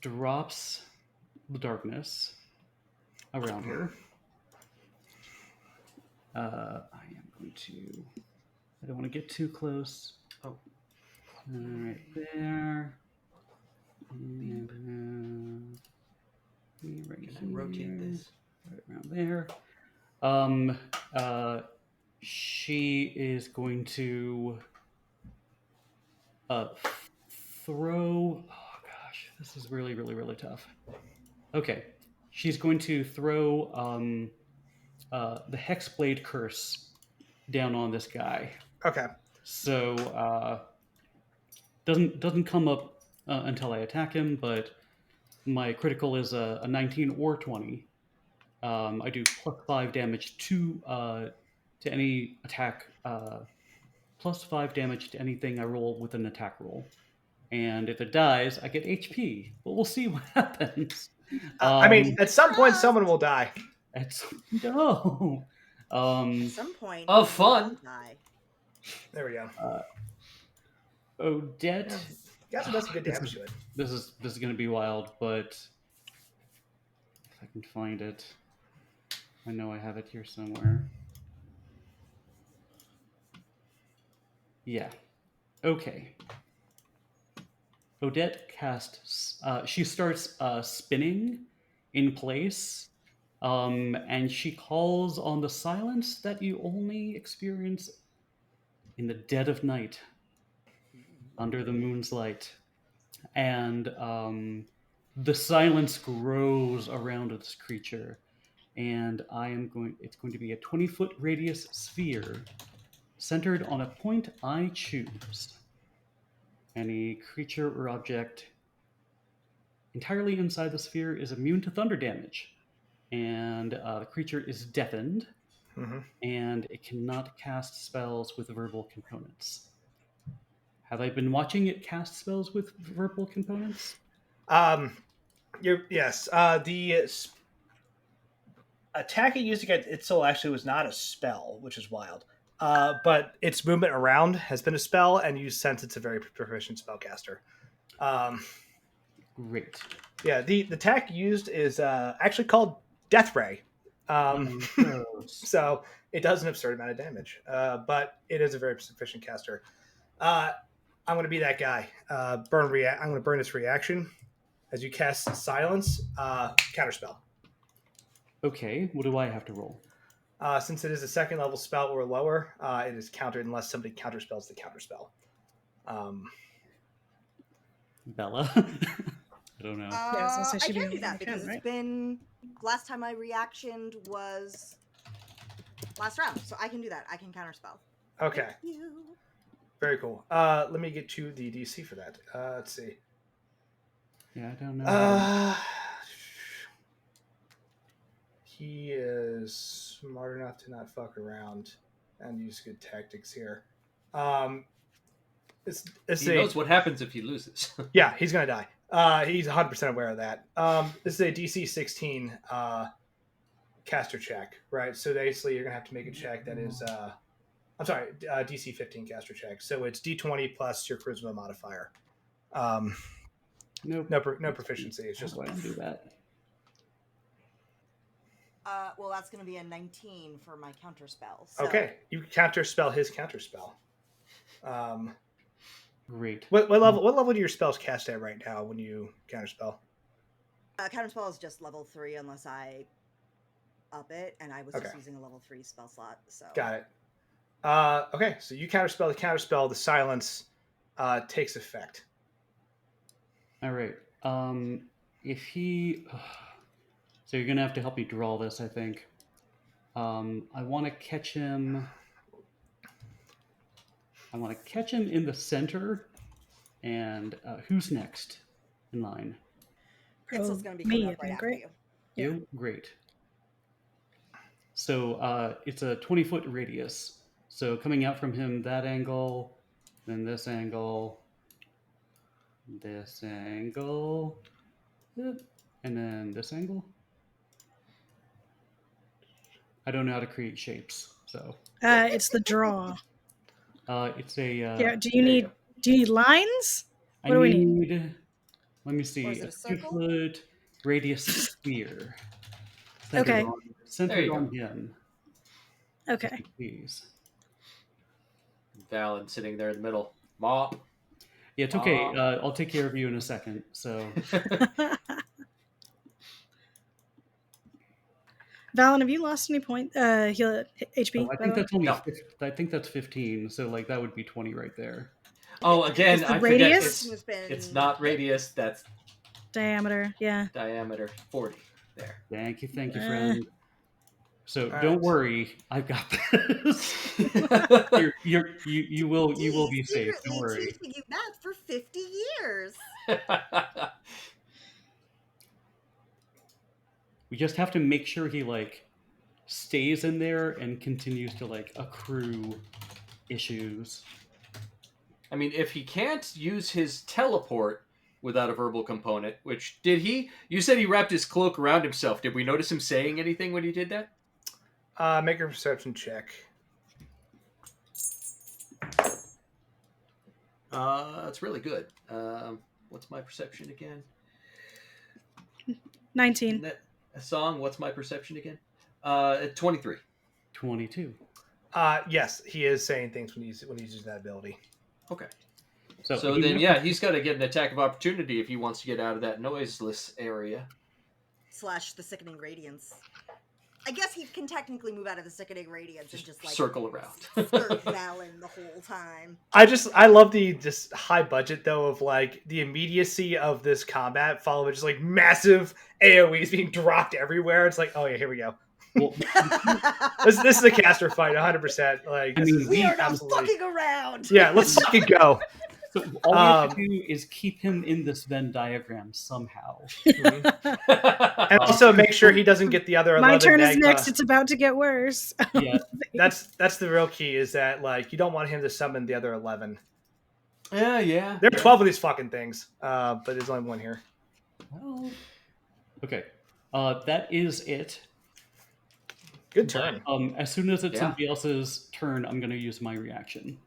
drops the darkness around her. I am going to. I don't want to get too close. Oh. Right there. And right Can I rotate this? Right around there. She is going to throw. Oh gosh, this is really, really, really tough. Okay, she's going to throw the Hexblade Curse down on this guy. Okay. So doesn't come up until I attack him, but my critical is a 19 or 20. I do +5 damage to any attack, +5 damage to anything I roll with an attack roll. And if it dies, I get HP. But we'll see what happens. I mean, at some point, someone will die. No. At some point, Of fun. Die. There we go. Odette. You got some good damage to it. This is going to be wild, but if I can find it, I know I have it here somewhere. Yeah. Okay. Odette casts. She starts spinning in place, and she calls on the silence that you only experience in the dead of night, under the moon's light, and the silence grows around this creature. And it's going to be a 20-foot radius sphere centered on a point I choose. Any creature or object entirely inside the sphere is immune to thunder damage. And the creature is deafened, and it cannot cast spells with verbal components. Have I been watching it cast spells with verbal components? Yes. The attack it used against Itzel actually was not a spell, which is wild. But its movement around has been a spell, and you sense it's a very proficient spellcaster. Great. Yeah, the attack used is actually called Death Ray. So it does an absurd amount of damage, but it is a very proficient caster. I'm going to be that guy. I'm going to burn this reaction as you cast Silence. Counterspell. Okay, what do I have to roll? Since it is a second level spell or lower, it is countered unless somebody counterspells the counterspell. Bella? I don't know. I can do that because it's been last time I reactioned was last round, so I can do that. I can counterspell. Okay. Very cool. Let me get you the DC for that. Let's see. Yeah, I don't know. He is smart enough to not fuck around and use good tactics here. He knows what happens if he loses. Yeah, he's gonna die. He's 100% aware of that. This is a DC 16 caster check, right? So basically, you're gonna have to make a check that is, I'm sorry, DC 15 caster check. So it's D20 plus your charisma modifier. Nope. No proficiency. It's just How do I undo that? Well, that's going to be a 19 for my counter spell. So. okay. You counterspell his counterspell. Great. What level do your spells cast at right now when you counterspell? Counterspell is just level 3 unless I up it, and I was just using a level 3 spell slot. So got it. Okay, so you counterspell the counterspell. The silence takes effect. All right. If he, so you're gonna have to help me draw this, I think. I want to catch him. I want to catch him in the center. And who's next in line? Itzel's going to be coming up right after you. You? Great. So it's a 20-foot radius. So coming out from him, that angle, then this angle, and then this angle. I don't know how to create shapes, so. It's the draw. It's a. Yeah. Do you need lines? What do we need? Let me see. Or is it a circle? 2-foot radius sphere. Okay. Centered on him. Okay. Please. Valen sitting there in the middle. Mop. Yeah, it's okay. I'll take care of you in a second. So. Valen, have you lost any point? Heal HP. I think that's only. I think that's 15. So like that would be 20 right there. Oh, again, I radius? forget. It's not radius. That's diameter. Yeah. diameter. 40. There. Thank you, friend. So don't worry, I've got this. you will be safe. Don't worry. Teaching you math for 50 years. We just have to make sure he like stays in there and continues to like accrue issues. I mean, if he can't use his teleport without a verbal component, which did he? You said he wrapped his cloak around himself. Did we notice him saying anything when he did that? Make a perception check. That's really good. What's my perception again? 19. A song. What's my perception again? 23. 22. Yes, he is saying things when he's using that ability. Okay. So then, yeah, he's got to get an attack of opportunity if he wants to get out of that noiseless area. / the sickening radiance. I guess he can technically move out of the sickening radiance and just like circle around. skirt Valen the whole time. I love the just high budget though of like the immediacy of this combat followed by just like massive AoEs being dropped everywhere. It's like, oh yeah, here we go. Well, this is a caster fight, 100%. Like, we are not fucking around. Yeah, let's fucking go. So all we have to do is keep him in this Venn diagram somehow. Mm-hmm. And also make sure he doesn't get the other 11. My turn is next. It's about to get worse. Yeah, that's the real key. Is that like you don't want him to summon the other 11. Yeah. There are 12 of these fucking things, but there's only one here. Well, okay, that is it. Good turn. As soon as it's somebody else's turn, I'm going to use my reaction.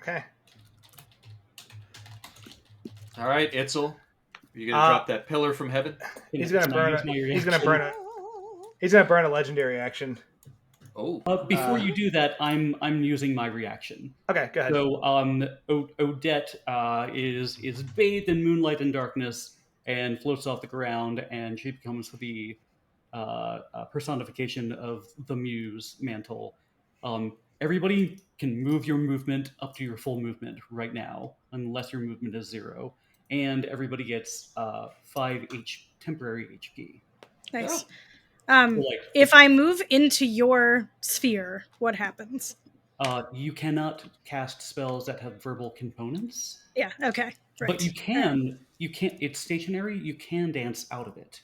Okay. All right, Itzel, you gonna drop that pillar from heaven? He's gonna burn it. He's gonna burn it. He's gonna burn a legendary action. Oh. Before you do that, I'm using my reaction. Okay, go ahead. So Odette is bathed in moonlight and darkness and floats off the ground, and she becomes the personification of the Muse mantle. Everybody can move your movement up to your full movement right now, unless your movement is 0. And everybody gets 5 temporary HP. Nice. So, if I move into your sphere, what happens? You cannot cast spells that have verbal components. Yeah, okay. Right. But you can't, it's stationary, you can dance out of it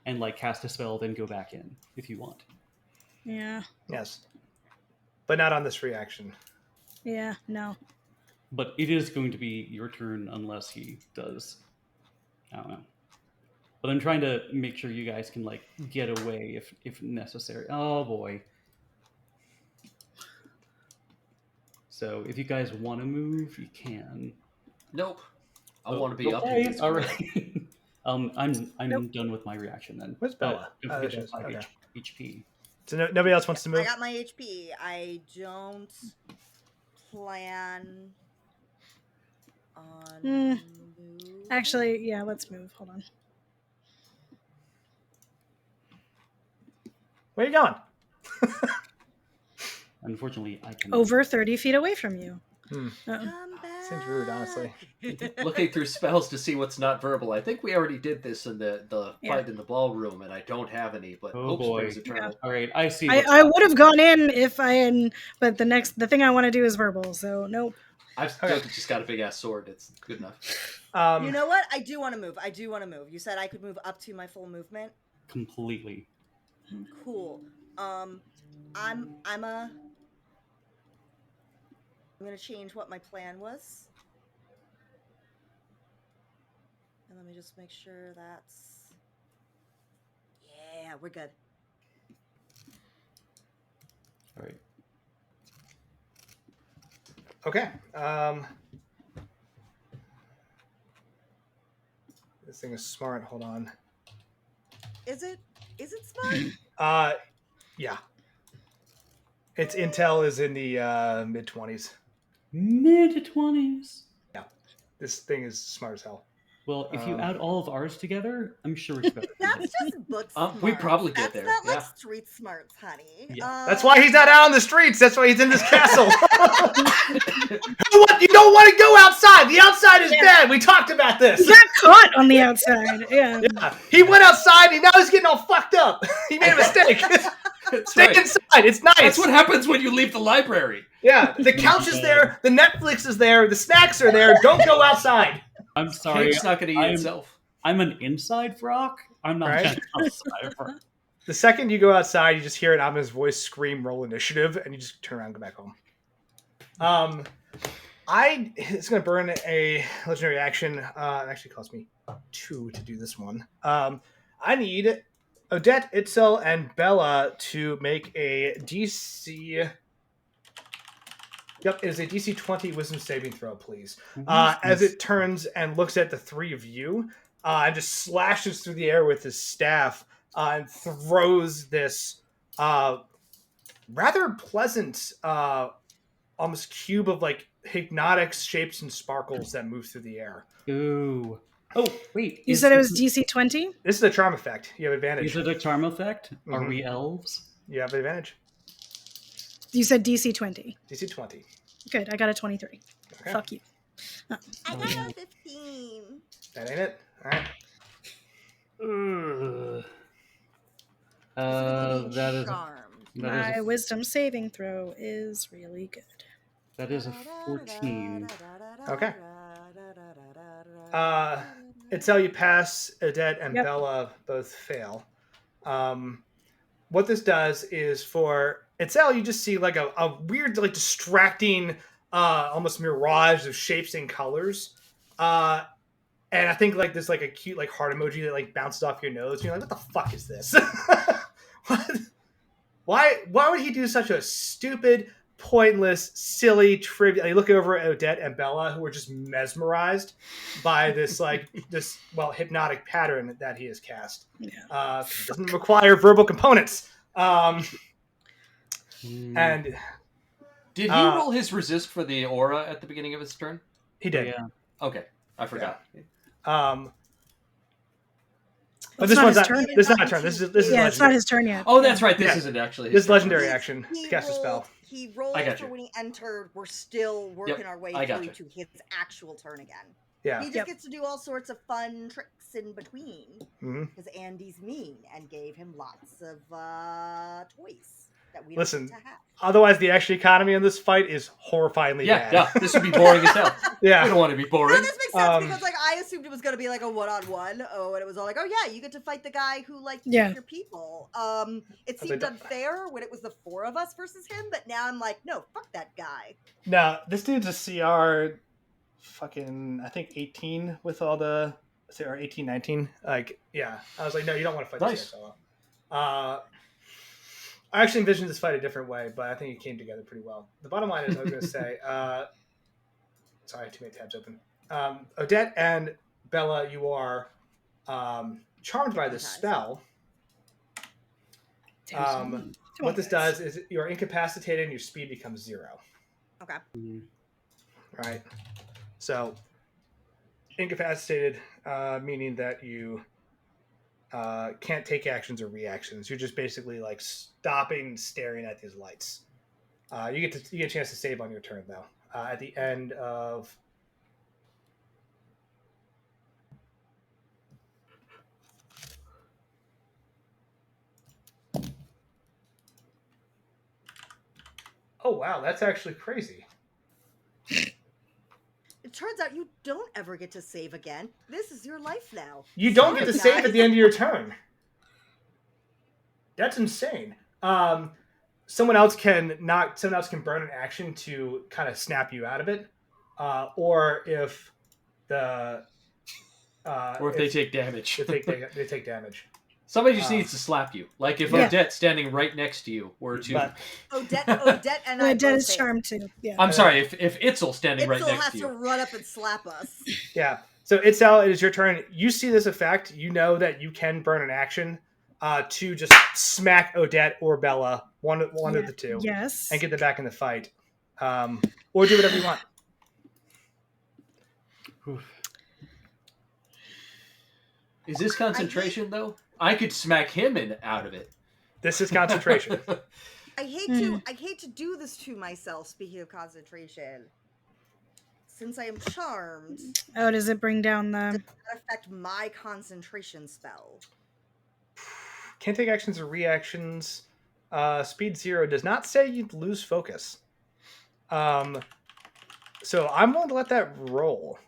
and like cast a spell, then go back in if you want. Yeah. Yes. But not on this reaction. Yeah, no. But it is going to be your turn unless he does I don't know. But I'm trying to make sure you guys can like get away if necessary. Oh boy. So if you guys want to move, you can. Nope. I want to be up in Okay, this. all right. I'm Nope. done with my reaction then. Where's Bella? Don't Oh, there forget she that is. 5 Okay. HP. So nobody else wants to I move? got my HP. I don't plan on moving. Actually, yeah, let's move. Hold on. Where are you going? Unfortunately, I can Over 30 feet away from you. Hmm. Uh-oh. Come back. Seems rude, honestly. Looking through spells to see what's not verbal. I think we already did this in the Yeah. fight in the ballroom, and I don't have any. But Oh hope boy. springs eternal. All right, I see. I would have gone in if I had, but the thing I want to do is verbal, so nope. I've Okay. just got a big ass sword. It's good enough. You know what? I do want to move. You said I could move up to my full movement. Completely. Cool. I'm gonna change what my plan was. And let me just make sure that's... Yeah, we're good. All right. Okay. This thing is smart. Hold on. Is it smart? Yeah. Its intel is in the mid-20s. Mid-20s. Yeah. This thing is smart as hell. Well, if you add all of ours together, I'm sure it's better. That's just book smarts. We probably get there, That's not like yeah. street smarts, honey. Yeah. That's why he's not out on the streets. That's why he's in this castle. You don't want to go outside. The outside is bad. We talked about this. He got caught on the outside. Yeah. Yeah. He went outside and now he's getting all fucked up. He made a mistake. That's Stay right. inside. It's nice. That's what happens when you leave the library. Yeah. The couch is there. The Netflix is there. The snacks are there. Don't go outside. I'm sorry. Cake's not going to eat itself. I'm an inside frog. I'm not Right? an outside frog. The second you go outside, you just hear an ominous voice scream, "Roll initiative," and you just turn around and go back home. It's going to burn a legendary action. It actually cost me 2 to do this one. I need Odette, Itzel, and Bella to make a DC. Yep, it is a DC 20 Wisdom saving throw, please. As it turns and looks at the three of you, and just slashes through the air with his staff and throws this rather pleasant, almost cube of like hypnotic shapes and sparkles that move through the air. Ooh. Oh, wait. You said it was DC 20? This is a charm effect. You have advantage. Is it a charm effect? Are Mhm. we elves? You have advantage. You said DC 20. DC 20. Good, I got a 23. Okay. Fuck you. I got a 15. That ain't it. All right. That is Charmed. My wisdom saving throw is really good. that is a 14. Okay. Itzel, you pass. Odette and Yep. Bella both fail. What this does is for Itzel, you just see like a weird, like distracting, almost mirage of shapes and colors. And I think like there's like a cute like heart emoji that like bounces off your nose. And you're like, what the fuck is this? What? Why would he do such a stupid, pointless, silly trivia? You look over at Odette and Bella, who are just mesmerized by this hypnotic pattern that he has cast. Yeah. It doesn't require verbal components. And Did he roll his resist for the aura at the beginning of his turn? he did. Yeah. Okay, I forgot. But It's this not one's his not. turn. This is not a turn. This is Yeah, it's not legendary. his turn yet. Oh, that's right. This Yeah. isn't actually. This is His turn. legendary action to cast a spell. He rolled I got for you. when he entered. We're still working our way I got through you. to his actual turn again. Yeah. He just Yep. gets to do all sorts of fun tricks in between hmm because Andy's mean and gave him lots of toys that we don't Listen, get to have. Otherwise, the action economy in this fight is horrifyingly Yeah, bad. yeah. This would be boring as hell. We Yeah. don't want to be No, boring. this makes sense Um, because like I assumed it was gonna be like a one-on-one. Oh, and it was all like, oh yeah, you get to fight the guy who like Yeah. your people. It like, seemed don't- unfair when it was the 4 of us versus him, but now I'm like, no, fuck that guy. No, this dude's a CR fucking, I think 18 with all the or 18, 19. Like, yeah. I was like, no, you don't want to fight Nice. this fellow. I actually envisioned this fight a different way, but I think it came together pretty well. The bottom line is, I was going to say, sorry, I have too many tabs open. Odette and Bella, you are charmed by this spell. What this does is you're incapacitated and your speed becomes 0. Okay. Right. So, incapacitated, meaning that you can't take actions or reactions. You're just basically like stopping, staring at these lights. You get a chance to save on your turn though. At the end of Oh wow, that's actually crazy. It turns out you don't ever get to save again. This is your life now. You don't Sorry, get to save guys. at the end of your turn. That's insane. Someone else can burn an action to kind of snap you out of it, or if the or if they take damage. they take damage. Somebody just needs to slap you. Like if Odette standing right next to you were to... But Odette and I Odette both is fail. charmed too. Yeah. I'm sorry, if Itzel standing right Itzel next has to to you. run up and slap us. Yeah. So Itzel, it is your turn. You see this effect. You know that you can burn an action to just smack Odette or Bella, one of the two, Yes. and get them back in the fight, or do whatever you want. Is this concentration, though? I could smack him out of it. This is concentration. I hate to do this to myself, speaking of concentration. Since I am charmed, Oh, does it bring down the... does that affect my concentration spell? Can't take actions or reactions. Speed 0 does not say you'd lose focus. So I'm willing to let that roll.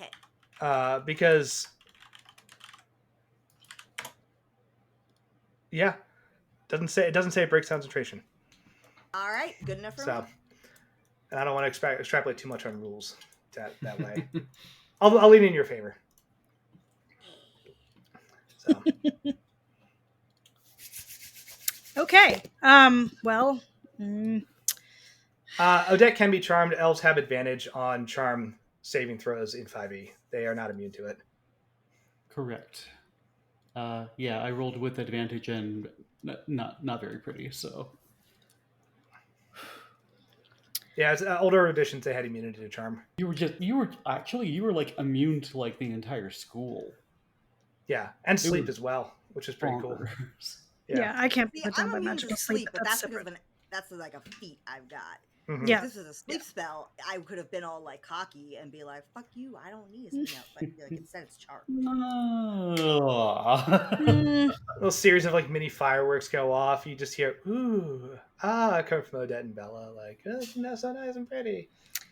Okay. Because... Yeah. It doesn't say it breaks concentration. All right, good enough for So, me. and I don't want to extrapolate too much on rules that way. I'll lean in your favor. So, Okay. Well... Odette can be charmed. Elves have advantage on charm saving throws in 5e. They are not immune to it. Correct. Yeah, I rolled with advantage and not very pretty. So Yeah, it's older editions. They had immunity to charm. you were like immune to like the entire school. Yeah, and sleep was as well, which is pretty cool. Bonkers. Yeah, I can't be See, put down I'm by immune magical to sleep, sleep, but but that's that's because separate. that's like a feat I've got. Mhm. Yeah. If this was a sleep spell, I could have been all like cocky and be like, "Fuck you, I don't need a sleep out." But like, instead, it's charmed. Mm, A little series of like mini fireworks go off. You just hear "ooh, coming from Odette and Bella." Like, oh, so nice and pretty.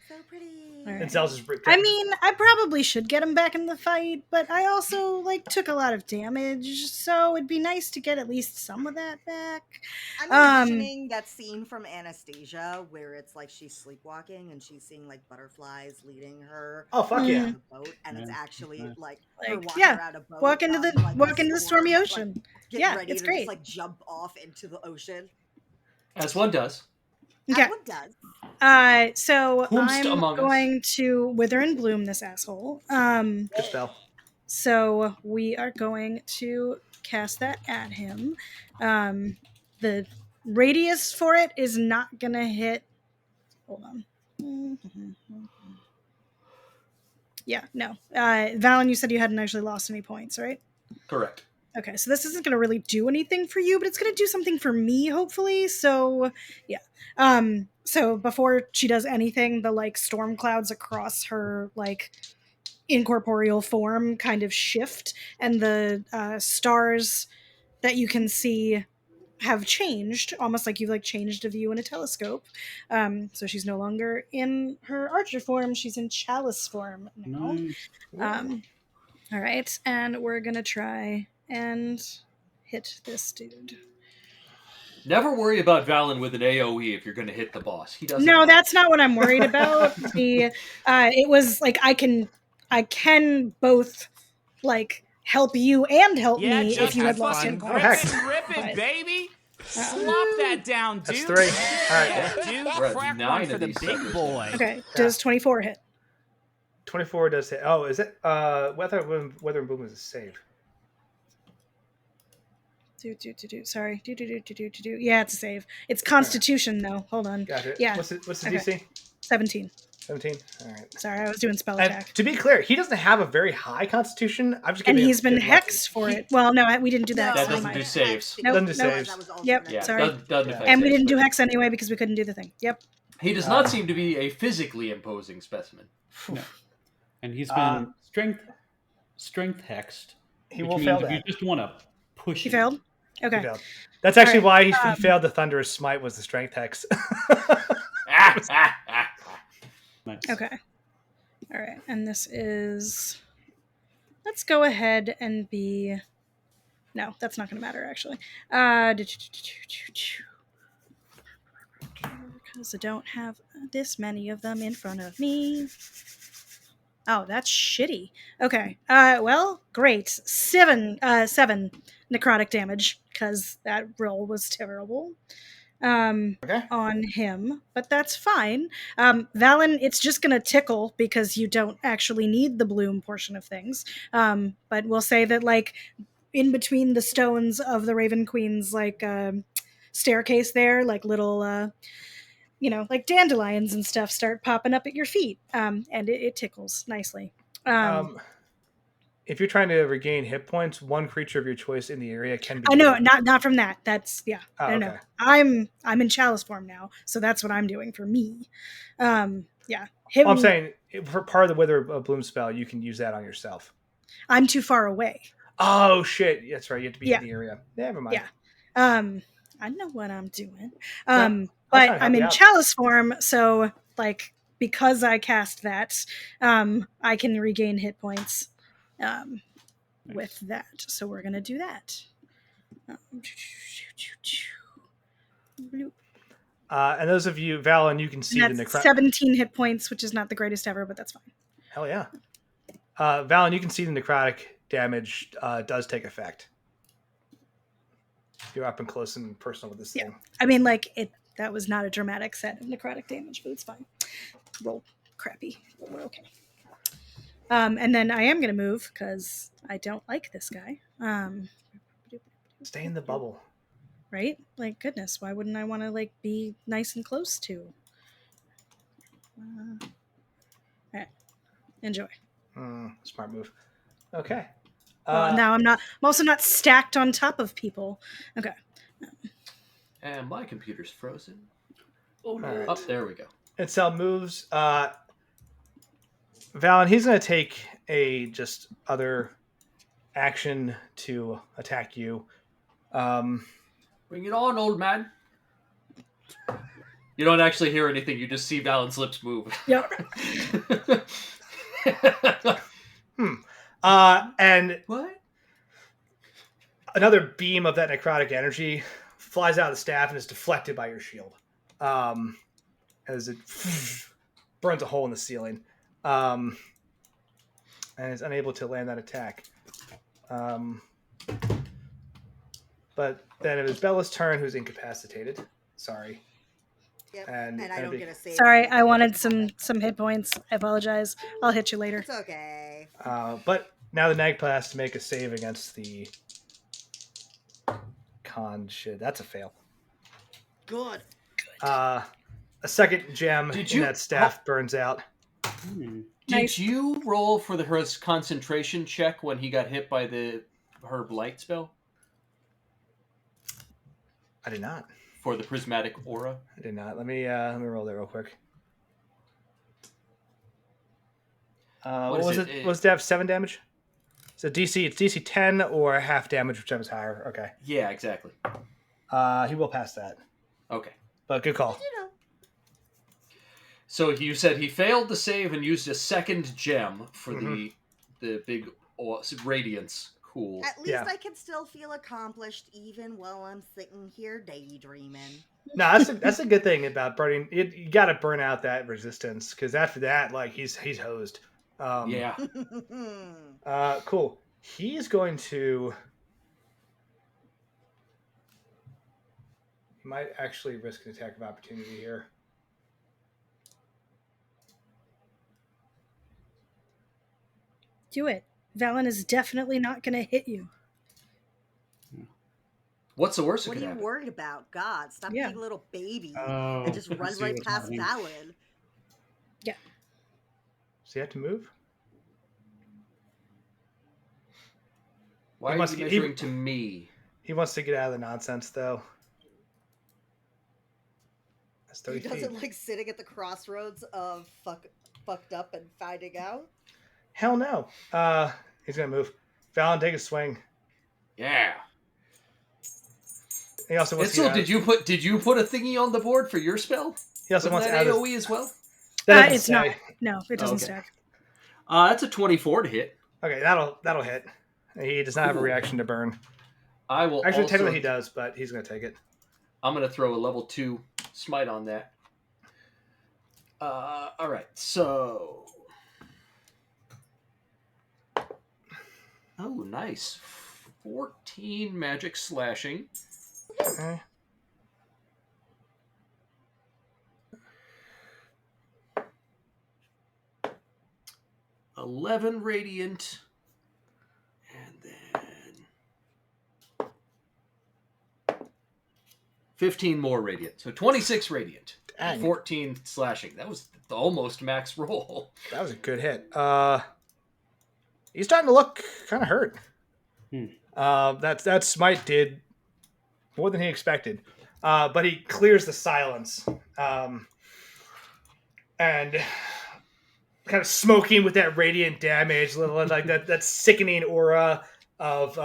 So pretty. All right. And Zell's just I mean, I probably should get him back in the fight, but I also like took a lot of damage, so it'd be nice to get at least some of that back. I'm envisioning that scene from Anastasia where it's like she's sleepwalking and she's seeing like butterflies leading her. Oh fuck yeah! on a boat, and it's actually like her Like, walking yeah, around a boat. walk into the stormy ocean. Getting Yeah, ready it's to great. just like jump off into the ocean. As one does. Okay. As one does. So Whomst I'm among us? going to wither and bloom this asshole. Good spell. So we are going to cast that at him. The radius for it is not gonna hit. Hold on. Yeah, no. Valen, you said you hadn't actually lost any points, right? Correct. Okay, so this isn't going to really do anything for you, but it's going to do something for me, hopefully. So, yeah. So before she does anything, the like storm clouds across her like incorporeal form kind of shift, and the stars that you can see have changed, almost like you've like changed a view in a telescope. So she's no longer in her archer form; she's in chalice form now. Nice. All right, and we're gonna try and hit this dude. Never worry about Valen with an AoE if you're going to hit the boss. He doesn't. No, that's not what I'm worried about. It was like I can both like help you and help Yeah, me if just you had fucking lost hit grip points. it and rip it, But- baby. Slop that down, dude. That's 3. All right. Yeah, dude. We're at Crack 9 one of for the these big suckers boy. now. Okay, does 24 hit? 24 does hit. Oh, is it? Weather and Boom is a save. Sorry. Yeah, it's a save. It's Constitution though. Hold on. Gotcha. Yeah. What's the Okay. DC? 17. 17. All right. Sorry, I was doing spell And attack. to be clear, he doesn't have a very high Constitution. I'm just And giving he's been getting lucky. hexed for it. Well, no, we didn't do that. That so doesn't I do might- saves. Nope, Doesn't do nope. saves. That was Yep. alternate. Yeah, Sorry. doesn't Yeah. affect And we saves, didn't do but hex anyway because we couldn't do the thing. Yep. He does not seem to be a physically imposing specimen. No. And he's been strength hexed. He which will means fail if you that. just want to push He him. failed. He Okay. failed. That's actually All why he failed the Thunderous Smite was the Strength Hex. Nice. Okay. All right. And this is. Let's go ahead and be. No, that's not going to matter actually. Because I don't have this many of them in front of me. Oh, that's shitty. Okay. Well, great. Seven necrotic damage because that roll was terrible. Okay. On him, but that's fine. Valen, it's just gonna tickle because you don't actually need the bloom portion of things. But we'll say that like in between the stones of the Raven Queen's like staircase there, like little like dandelions and stuff start popping up at your feet. And it tickles nicely. If you're trying to regain hit points, one creature of your choice in the area can be. I know, healed. not from that. That's Oh, no. okay. I'm in chalice form now, so that's what I'm doing for me. Yeah. Him, Well, I'm saying for part of the Wither of Bloom spell, you can use that on yourself. I'm too far away. Oh shit! That's right. You have to be Yeah. in the area. Never mind. Yeah. I know what I'm doing. I'll try But and help I'm you in out. chalice form, so like because I cast that, I can regain hit points with that. So we're gonna do that. And those of you, Valen, you can see And the that's necrotic. 17 hit points, which is not the greatest ever, but that's fine. Hell yeah. Valen, you can see the necrotic damage does take effect. You're up and close and personal with this Yeah. thing. I mean, that was not a dramatic set of necrotic damage, but it's fine. Roll crappy, but we're okay. And then I am going to move because I don't like this guy. Stay in the bubble. Right? Like, goodness, why wouldn't I want to be nice and close to? All right, enjoy. Smart move. Okay. Well, now I'm also not stacked on top of people. Okay. And my computer's frozen. Oh no. Alright. Oh, there we go. Itzel moves. Valen, he's going to take a just other action to attack you. Bring it on, old man. You don't actually hear anything. You just see Valen's lips move. Yep. And What? another beam of that necrotic energy flies out of the staff and is deflected by your shield. As it burns a hole in the ceiling. And is unable to land that attack. But then it is Bella's turn, who's incapacitated. Sorry. Yep. And And I don't get a save. Sorry, I wanted some hit points. I apologize. I'll hit you later. It's okay. But now the Nagpa has to make a save against the con shit. That's a fail. Good. A second gem Did in you- that staff burns out. Did Nice. you roll for her concentration check when he got hit by her blight spell I did not. for the prismatic aura? I did not. Let me roll that real quick. What is was it? it? Was that 7 damage? So DC, it's DC 10 or half damage, whichever's higher. Okay. Yeah, exactly. He will pass that. Okay. But good call. You know. So you said he failed the save and used a second gem for Mhm. the big radiance. Cool. At least Yeah. I can still feel accomplished even while I'm sitting here daydreaming. No, that's a good thing about burning. You got to burn out that resistance because after that, he's hosed. Yeah. Cool. He's going to... He might actually risk an attack of opportunity here. Do it. Valen is definitely not going to hit you. What's the worst? What are you worried about? God, stop being a little baby and just run right past Valen. Yeah. Does he have to move? Why are you measuring to me? He wants to get out of the nonsense, though. That's 30 He doesn't feet. like sitting at the crossroads of fucked up and finding out. Hell no. He's gonna move. Valen, take a swing. Yeah. He also wants Itzel, did you put a thingy on the board for your spell? He also wants that to AoE as well. It's not. No, it doesn't stack. That's a 24 to hit. Okay, that'll hit. He does not have a reaction to burn. I will. Actually, technically he does, but he's gonna take it. I'm gonna throw a level 2 smite on that. All right, so. Oh, nice. 14 magic slashing. Okay. $11 radiant, and then 15 more radiant. So 26 radiant. Dang. 14 slashing. That was the almost max roll. That was a good hit. He's starting to look kind of hurt. That smite did more than he expected. But he clears the silence. And kind of smoking with that radiant damage, little like that sickening aura of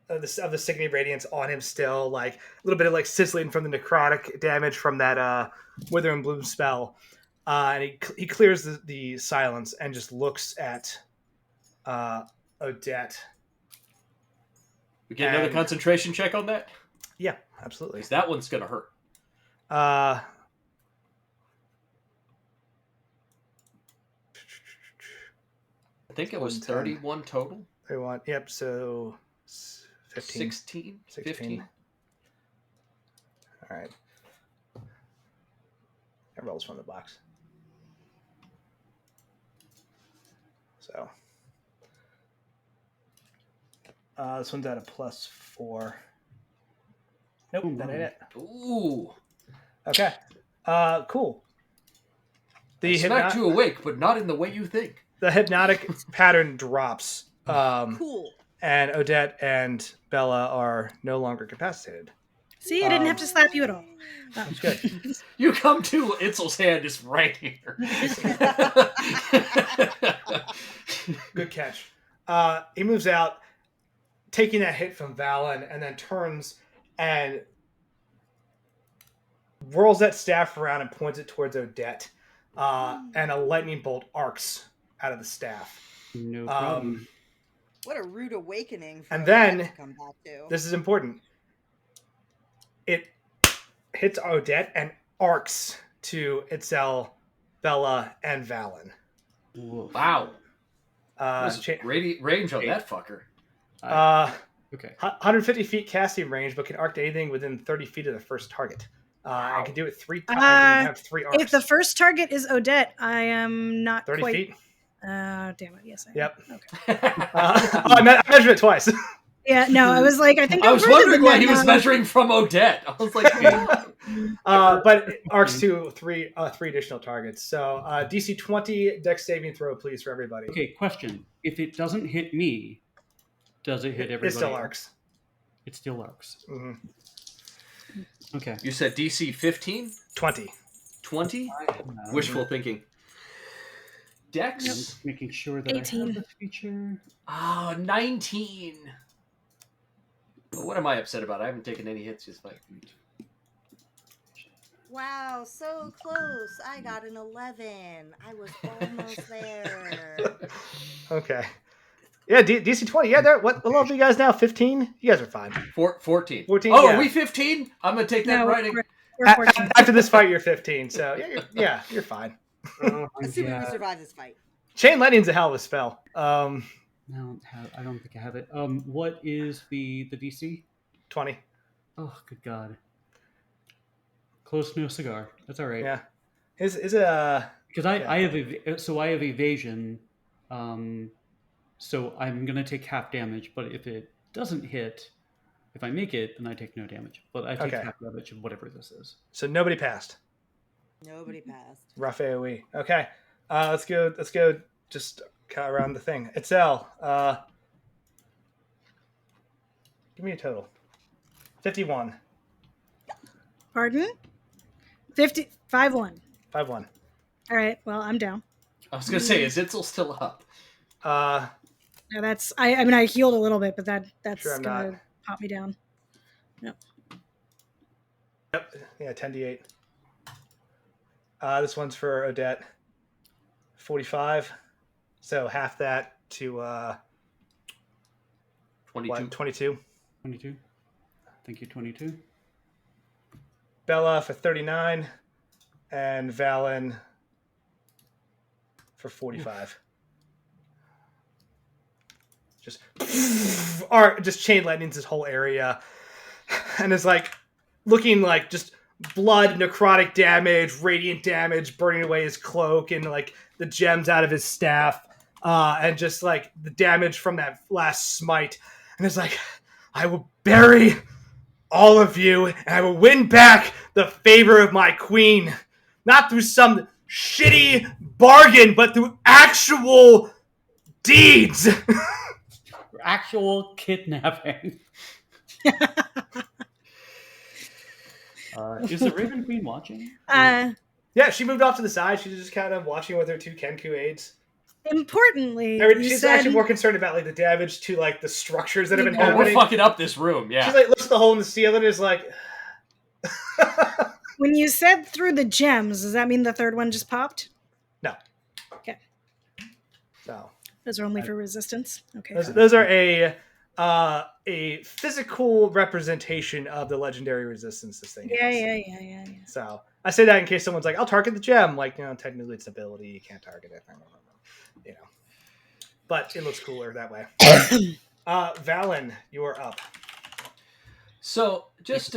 of the sickening radiance on him still, like a little bit of like sizzling from the necrotic damage from that Wither and Bloom spell. And he clears the silence and just looks at Odette. We get another concentration check on that? Yeah, absolutely. Because that one's going to hurt. I think it was 31 total. 31. Yep, so 15. 16? 15? All right. That rolls from the box. So this one's at a +4. Nope, that ain't it. Ooh. Okay. Cool. I smacked you awake, but not in the way you think. The hypnotic pattern drops. Cool. And Odette and Bella are no longer incapacitated. See, I didn't have to slap you at all. That's good. You come to, Itzel's hand is right here. Good catch. He moves out, taking that hit from Valen, and then turns and whirls that staff around and points it towards Odette. And a lightning bolt arcs out of the staff. No problem. What a rude awakening for And Odette then, to come back to. This is important. It hits Odette and arcs to Itzel, Bella, and Valen. Wow. Range on that fucker. Okay. 150 feet casting range, but can arc to anything within 30 feet of the first target. I can do it 3 times. I can have 3 arcs. If the first target is Odette, I am not 30 quite... feet? Damn it, yes I am. Yep. Okay. I measured it twice. Yeah, no, I was like, I think I was wondering why he was measuring from Odette. I was like, but it arcs to three additional targets. So DC 20 Dex saving throw, please, for everybody. Okay, question. If it doesn't hit me, does it hit everybody? It still arcs. It still arcs. Mm-hmm. Okay. You said DC 15? 20. 20? Wishful thinking. Dex? I'm just making sure that 18. I have this feature. 19. Well, what am I upset about? I haven't taken any hits this fight. Wow, so close. I got an 11. I was almost there. Okay. Yeah, DC 20. Yeah, what level are you guys now? 15? You guys are fine. 14. 14? Oh, yeah. Are we 15? I'm going to take that No, writing. we're 14. After this fight, you're 15. So, you're fine. Oh, Assuming we survive this fight. Chain lightning's a hell of a spell. I don't think I have it. What is the DC? 20. Oh, good God. Close to no cigar. That's all right. Yeah. Is it Because I have evasion, so I'm gonna take half damage. But if it doesn't hit, if I make it, then I take no damage. But I take half damage of whatever this is. So nobody passed. Nobody passed. Rough AoE. Okay. Let's go. Just cut around the thing. Itzel. Give me a total. 51. Pardon? 5-1. 5-1. All right. Well, I'm down. I was gonna say, is Itzel still up? No, that's. I mean, I healed a little bit, but that's Sure I'm gonna not. pop me down. Yep. Yeah, 10d8. This one's for Odette. 45. So half that to 22. what? 22. 22. Thank you, 22. Bella for 39. And Valen for 45. Just chain lightnings this whole area. And it's like looking like just blood, necrotic damage, radiant damage, burning away his cloak and like the gems out of his staff. And just like the damage from that last smite. And it's like, I will bury all of you and I will win back the favor of my queen. Not through some shitty bargain, but through actual deeds. Actual kidnapping. Is the Raven Queen watching? Yeah, she moved off to the side. She's just kind of watching with her 2 Kenku aides. Importantly, She's actually more concerned about like the damage to like the structures that have been Oh, we're happening. fucking up this room. Yeah. She's like looks at the hole in the ceiling and is like. When you said through the gems, does that mean the third one just popped? No. Okay. No. Those are only for resistance. Okay. Those are a physical representation of the legendary resistance this thing has. Yeah. So I say that in case someone's like, I'll target the gem. Like, technically it's ability. You can't target it. But it looks cooler that way. Valen, you are up. So, just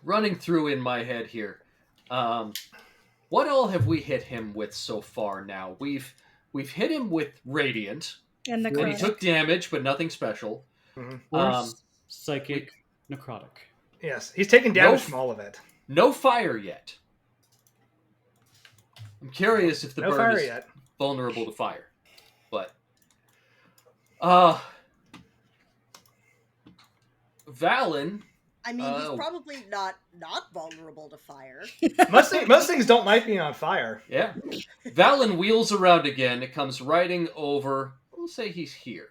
running through in my head here. What all have we hit him with so far now? We've hit him with Radiant. And And he took damage, but nothing special. Mm-hmm. Or psychic, necrotic. Yes, he's taking damage from all of it. No fire yet. I'm curious if the bird is vulnerable to fire. But Valen. I mean, he's probably not vulnerable to fire. Most things don't like being on fire. Yeah. Valen wheels around again. It comes riding over. We'll say he's here.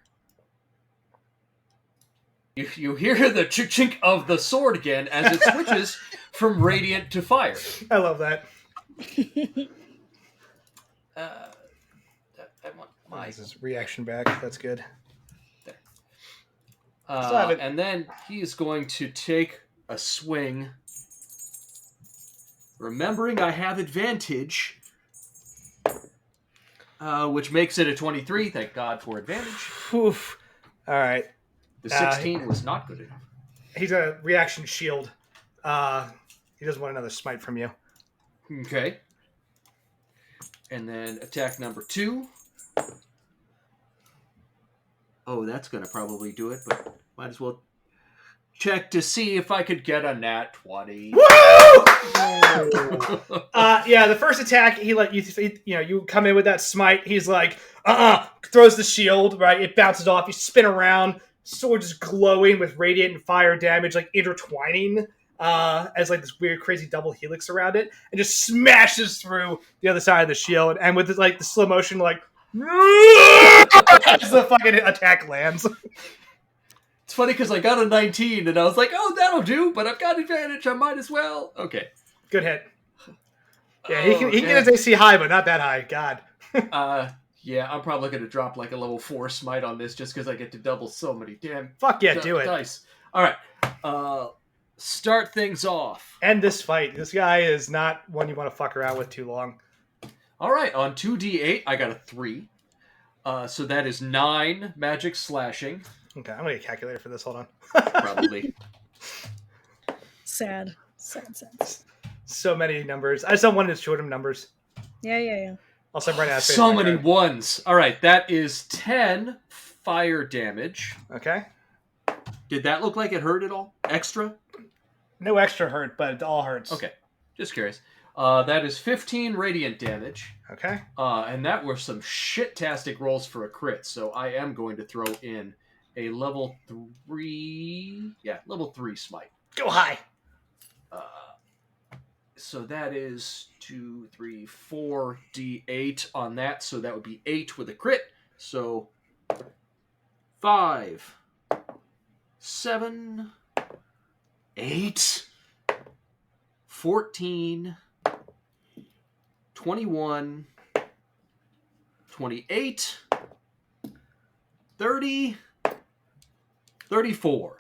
You hear the chink of the sword again as it switches from radiant to fire. I love that. I want my This is reaction back. That's good. there. And then he is going to take a swing. Remembering I have advantage, which makes it a 23. Thank God for advantage. Oof. All right. The 16 was not good enough. He's a reaction shield. He doesn't want another smite from you. Okay. And then attack number 2. Oh, that's going to probably do it, but might as well check to see if I could get a nat 20. Woo! Yeah, the first attack, he like you come in with that smite. He's like, throws the shield, right? It bounces off. You spin around. Sword is glowing with radiant and fire damage, like intertwining as like this weird, crazy double helix around it, and just smashes through the other side of the shield. And with like the slow motion, like as the fucking attack lands. It's funny because I got a 19 and I was like, oh, that'll do, but I've got advantage. I might as well. Okay. Good hit. Yeah, he can get his AC high, but not that high. God. Yeah, I'm probably going to drop like a level 4 smite on this just because I get to double so many damn Fuck yeah, do it. dice. All right. Start things off. End this fight. This guy is not one you want to fuck around with too long. All right, on 2d8, I got a 3. So that is 9 magic slashing. Okay, I'm gonna get a calculator for this. Hold on. Probably. Sad. So many numbers. I just don't want to show them numbers. Yeah. Also, I'm running out of space So on my many card. ones. All right, that is 10 fire damage. Okay. Did that look like it hurt at all? Extra? No extra hurt, but it all hurts. Okay, just curious. That is 15 radiant damage. Okay. And that were some shit-tastic rolls for a crit, so I am going to throw in a level 3... Yeah, level 3 smite. Go high. So that is 2, 3, 4 d8 on that, so that would be 8 with a crit. So 5, 7, 8, 14, 21, 28, 30, 34.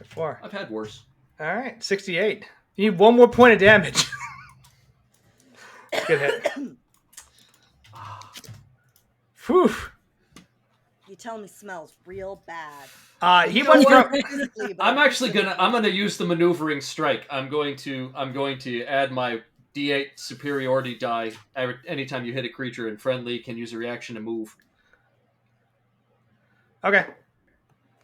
4. I've had worse. All right. 68. You need 1 more point of damage. Good hit. Whew. You tell me smells real bad. He You went know from. what? Physically, but I'm actually gonna use the maneuvering strike. I'm going to add my D8 superiority die. Anytime you hit a creature in friendly, can use a reaction to move, Okay.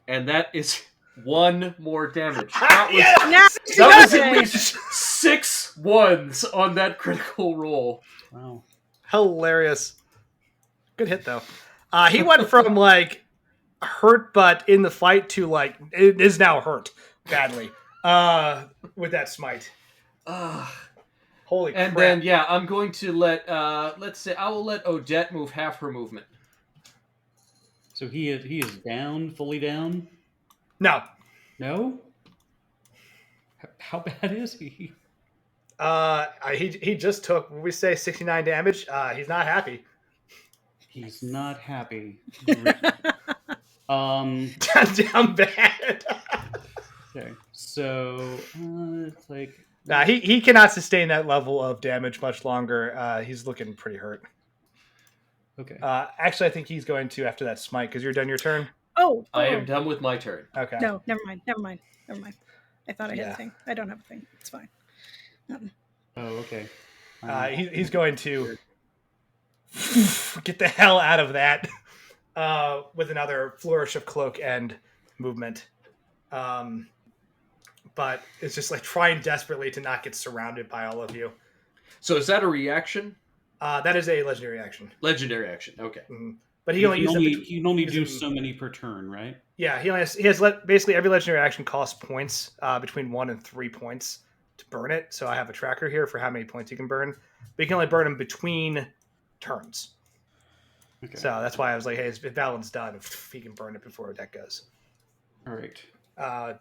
and that is 1 more damage. Now That was at least 6 ones on that critical roll. Wow. Hilarious. Good hit though. He went from like hurt but in the fight to like it is now hurt badly. With that smite. Holy And crap. then yeah, I'm going to let let's say I will let Odette move half her movement. So he is down, fully down. No. No. How bad is he? He just took, what we say, 69 damage. He's not happy. He's not happy. um. Down bad. Okay. So it's like. Nah, he cannot sustain that level of damage much longer. He's looking pretty hurt. Okay. Actually, I think he's going to after that smite because you're done your turn. Oh, I am done with my turn. Okay. No, never mind. I thought I had Yeah. a thing. I don't have a thing. It's fine. Oh, okay. He's going to get the hell out of that with another flourish of cloak and movement. But it's just like trying desperately to not get surrounded by all of you. So is that a reaction? That is a legendary action. Legendary action. Okay. Mm-hmm. But he You only can uses only, them. you can only do so many per turn, right? Yeah, he has basically every legendary action costs points between 1 and 3 points to burn it. So I have a tracker here for how many points you can burn. But you can only burn them between turns. Okay. So that's why I was like, hey, if Valen's done, he can burn it before that goes. All right.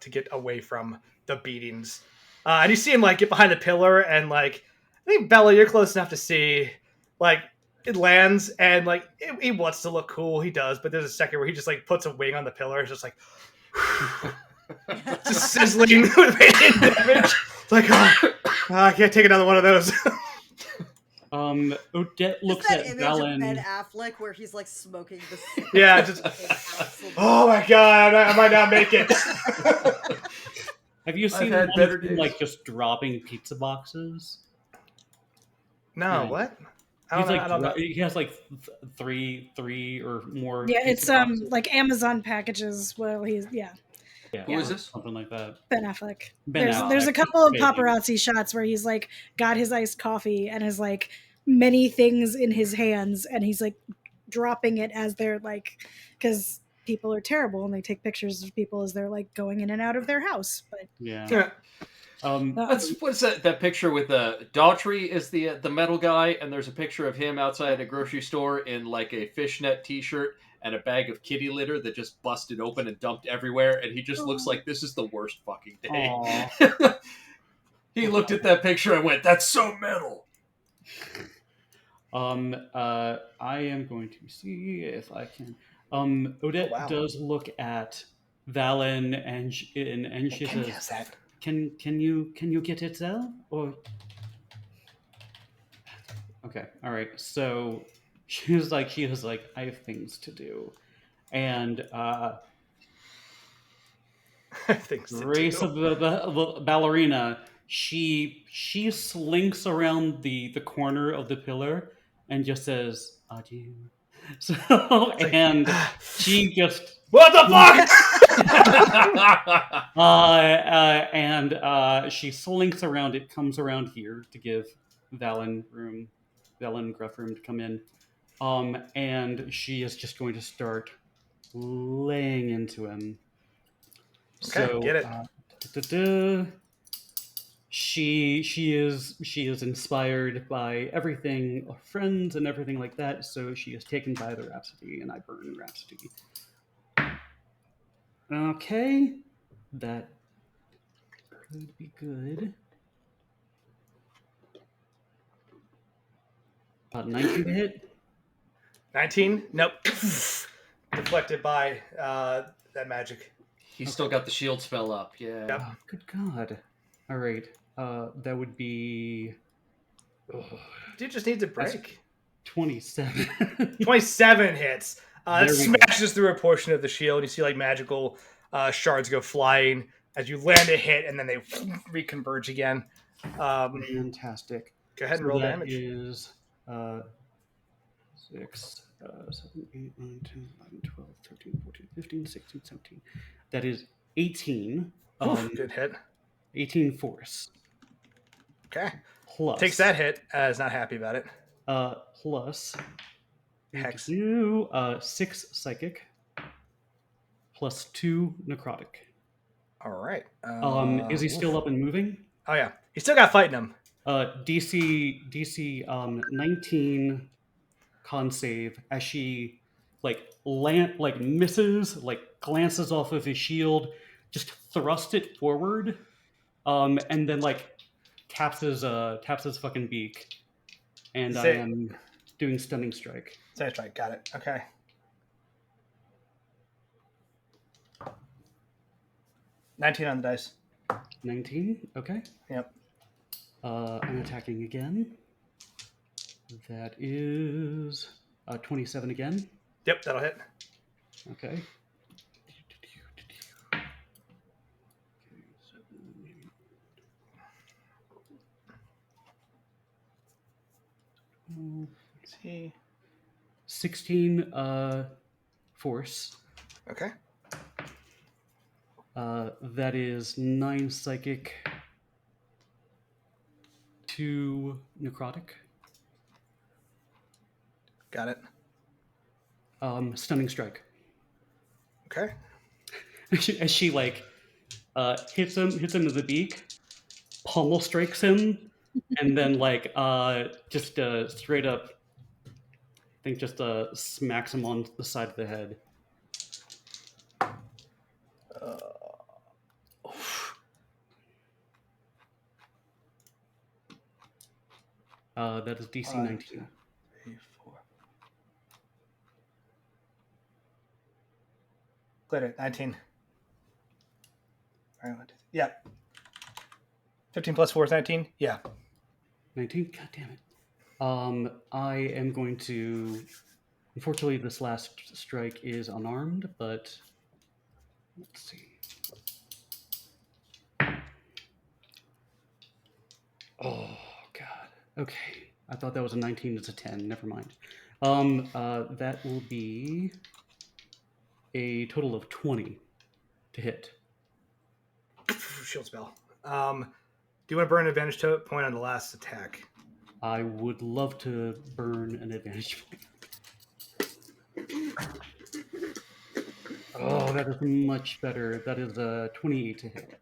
To get away from the beatings. And you see him like get behind the pillar and like, I think Bella, you're close enough to see like it lands and like he wants to look cool. He does, but there's a second where he just like puts a wing on the pillar. It's just like just sizzling with radiant damage. It's like, I can't take another one of those. Odette looks that at image Valen. of Ben Affleck where he's like smoking the cigarette. Yeah, just Absolutely. oh my god, I might not make it. Have you seen had one better of him, days. like just dropping pizza boxes? No, Yeah. what? He's I like don't know. he has like three or more. Yeah, it's pizza boxes. like Amazon packages. Well, he's Yeah, Who is this? something like that. Ben Affleck. Ben There's a Affleck, couple of baby. paparazzi shots where he's like got his iced coffee and has like many things in his hands, and he's like dropping it as they're like, because people are terrible and they take pictures of people as they're like going in and out of their house. But Yeah. That's what's that picture with Daughtry is the metal guy, and there's a picture of him outside a grocery store in like a fishnet t-shirt and a bag of kitty litter that just busted open and dumped everywhere, and he just looks like this is the worst fucking day. Aw. He looked at that picture and went, "That's so metal." I am going to see if I can. Odette Oh, wow. does look at Valen and she says, "Can you get Itzel or?" Okay. All right. So she was like, I have things to do, and Things to Grace do. of the ballerina, she slinks around the corner of the pillar and just says adieu. So Like, and she just what the fuck? she slinks around. It comes around here to give Valen Gruff room to come in. And she is just going to start laying into him. Okay, So, get it. she is inspired by everything, friends and everything like that. So she is taken by the Rhapsody, and I burn Rhapsody. Okay, that could be good. 19 to hit. 19? Nope. Deflected by that magic. He's still got the shield spell up. Yeah. Yep. Oh, good God! All right, that would be Dude just needs a break. 27. 27 hits. That There we go. smashes through a portion of the shield. You see like magical shards go flying as you land a hit, and then they reconverge again. Fantastic. Go ahead and So roll that damage. is 6, 7, 8, 9, 10, 11, 12, 13, 14, 15, 16, 17. That is 18. Oof, good hit. 18 force. Okay. Plus. Takes that hit. Is not happy about it. Plus. Hex. 6 psychic. Plus 2 necrotic. All right. Is he still up and moving? Oh yeah, he's still got fighting him. DC 19 con save as she misses, glances off of his shield, just thrust it forward, and then taps his fucking beak, and I am doing stunning strike. Stunning strike, got it. Okay. $19 on the dice. 19. Okay. Yep. I'm attacking again. That is 27 again. Yep, that'll hit. Okay. Let's see. 16 force. Okay. That is 9 psychic, 2 necrotic. Got it. Stunning strike. Okay. As she hits him in the beak, pommel strikes him, and then just straight up, I think just smacks him on the side of the head. That is DC 19. 3, 4. Cleared it. 19. All right. Yeah. 15 plus 4 is 19? Yeah. 19? God damn it. I am going to... Unfortunately, this last strike is unarmed, but... Let's see. Oh, God. Okay. I thought that was a 19. It's a 10. Never mind. That will be a total of 20 to hit. Shield spell. Do you want to burn an advantage point on the last attack? I would love to burn an advantage point. Oh, that is much better. That is a 28 to hit.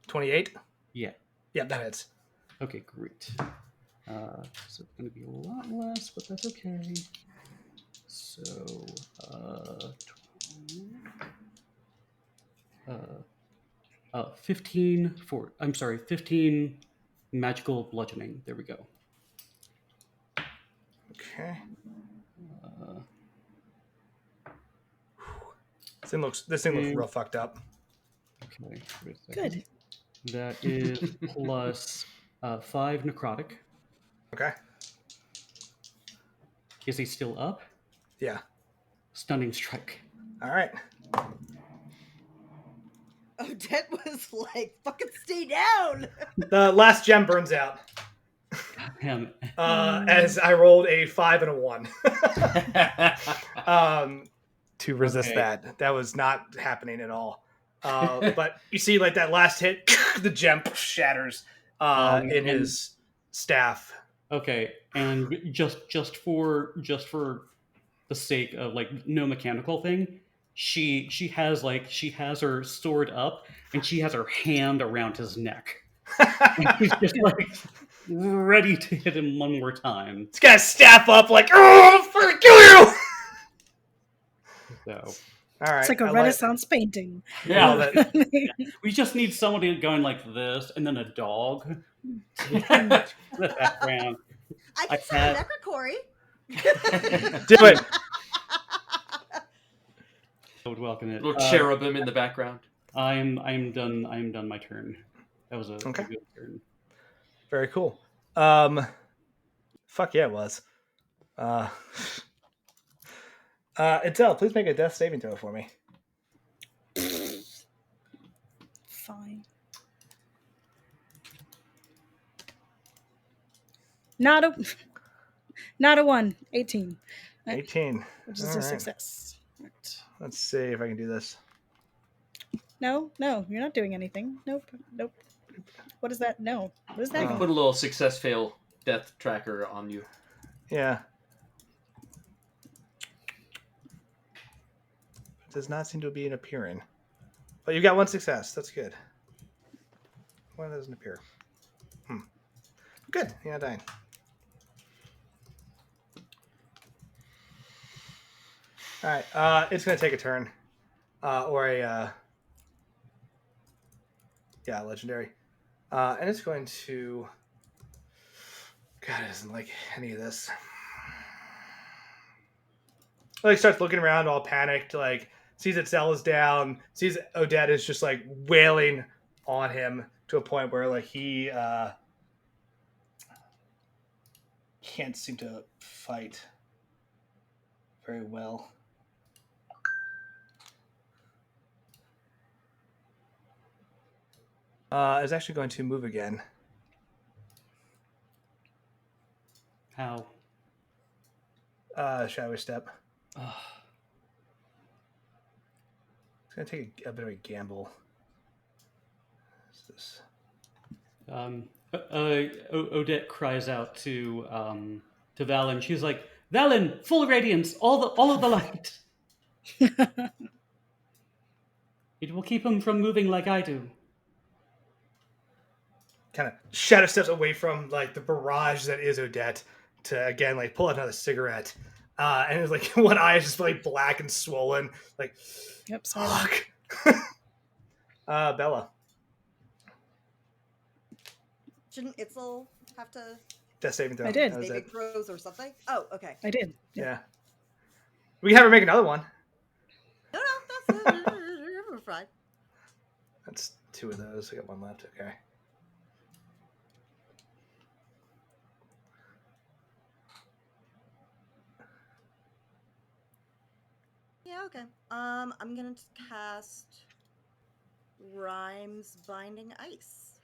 28? Yeah. Yeah, that hits. Okay, great. So it's going to be a lot less, but that's okay. So, 15 magical bludgeoning. There we go. Okay. This thing looks real fucked up. Okay. Wait a second. Good. That is plus 5 necrotic. Okay. Is he still up? Yeah. Stunning strike. All right. Odette was like, "Fucking stay down." The last gem burns out. Him. As I rolled a 5 and a 1. To resist Okay. that. That was not happening at all. But you see, like that last hit, the gem shatters in and- his staff. Okay, and just for the sake of like no mechanical thing, she has her sword up and she has her hand around his neck. And she's just like ready to hit him one more time. He's got his staff up, like, oh, I'm gonna kill you! So All right. It's like a Renaissance painting. Yeah. Love it. we just need somebody going like this, and then a dog. The background. I can I send had- a Necrocory. Do it. I would welcome it. Little cherubim in the background. I'm done. I'm done my turn. That was a Okay. good turn. Very cool. Fuck yeah, it was. Itzel, please make a death saving throw for me. Fine. Not a 1. 18. 18. Which is All a right. success. Right. Let's see if I can do this. No, you're not doing anything. Nope. What is that? No. What is that? I can put a little success fail death tracker on you. Yeah. It does not seem to be appearing. But you got one success. That's good. Why doesn't appear? Good. You're not dying. All right. It's going to take a turn. Or a... yeah, legendary. And it's going to... God, it doesn't like any of this. Like, starts looking around all panicked, like, sees that Zell is down, sees Odette is just, like, wailing on him to a point where, like, he can't seem to fight very well. Is actually going to move again. How? Shadowy step. Ugh. It's going to take a bit of a gamble. What's this? Odette cries out to Valen. She's like, "Valen, full radiance, all of the light. It will keep him from moving like I do." Kind of shadow steps away from, like, the barrage that is Odette to, again, like, pull out another cigarette. And it's like, one eye is just, like, black and swollen. Like, Yep, sorry. fuck. Bella. Shouldn't Itzel have to Death saving throw. I did. That was saving it. throws or something? Oh, okay. I did. Yeah. We can have her make another one. No, that's we're fine. That's 2 of those. I got 1 left. Okay. Yeah, okay. I'm gonna cast Rhymes Binding Ice.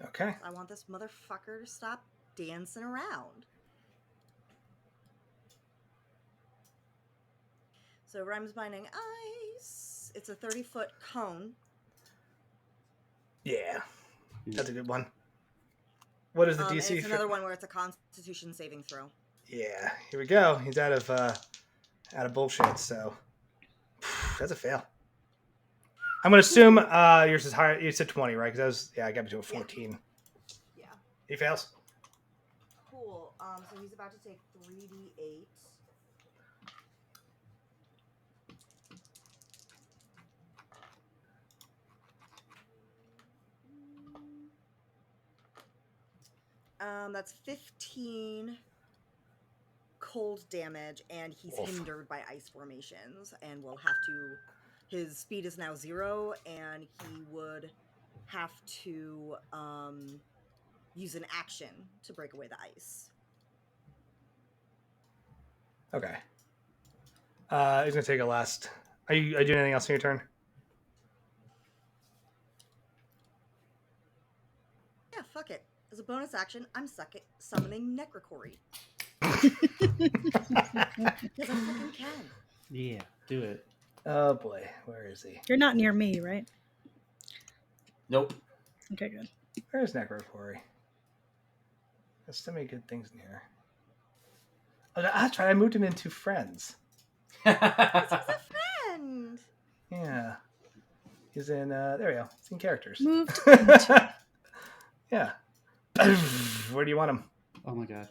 Okay. I want this motherfucker to stop dancing around. So Rhymes Binding Ice. It's a 30-foot cone. Yeah. That's a good one. What is the And DC? it's another one where it's a Constitution saving throw. Yeah. Here we go. He's out of bullshit, so that's a fail. I'm gonna assume yours is higher. You said 20, right? Because I got me to a 14. Yeah. He fails. Cool. So he's about to take 3d8. That's 15 cold damage, and he's Oof. hindered by ice formations, and will have to. His speed is now 0, and he would have to use an action to break away the ice. Okay. He's gonna take a last. Are you doing anything else on your turn? Yeah, fuck it. As a bonus action, I'm summoning Necrocory. Because I fucking can. Yeah, do it. Oh boy, where is he? You're not near me, right? Nope. Okay, good. Where's Necropory? There's so many good things in here. Oh, that's right. I moved him into friends. He's a friend. Yeah. He's in. There we go. He's in characters. Moved. Yeah. Where do you want him? Oh my god.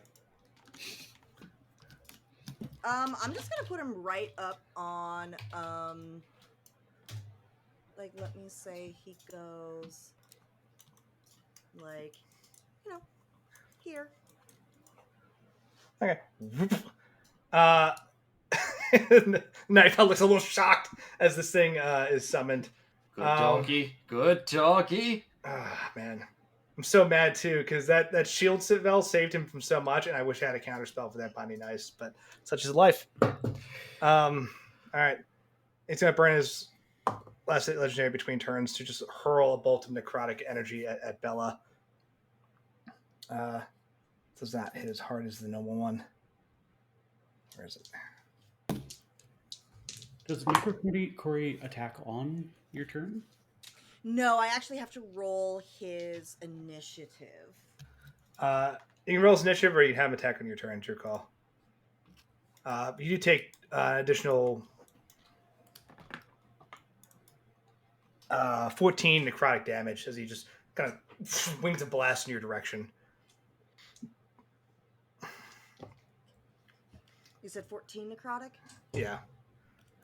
I'm just gonna put him right up on like, let me say he goes like, here. Okay. Nightfall looks a little shocked as this thing is summoned. Good doggy. Good doggy. Man. I'm so mad too, because that shield spell saved him from so much, and I wish I had a counter spell for that. Bonnie nice, but such is life. Alright. It's gonna burn his last legendary between turns to just hurl a bolt of necrotic energy at Bella. Does not hit as hard as the normal one. Where is it? Does Necrocory attack on your turn? No, I actually have to roll his initiative. You can roll his initiative, or you can have him attack on your turn. It's your call. You do take additional 14 necrotic damage as he just kind of wings a blast in your direction. You said 14 necrotic? Yeah.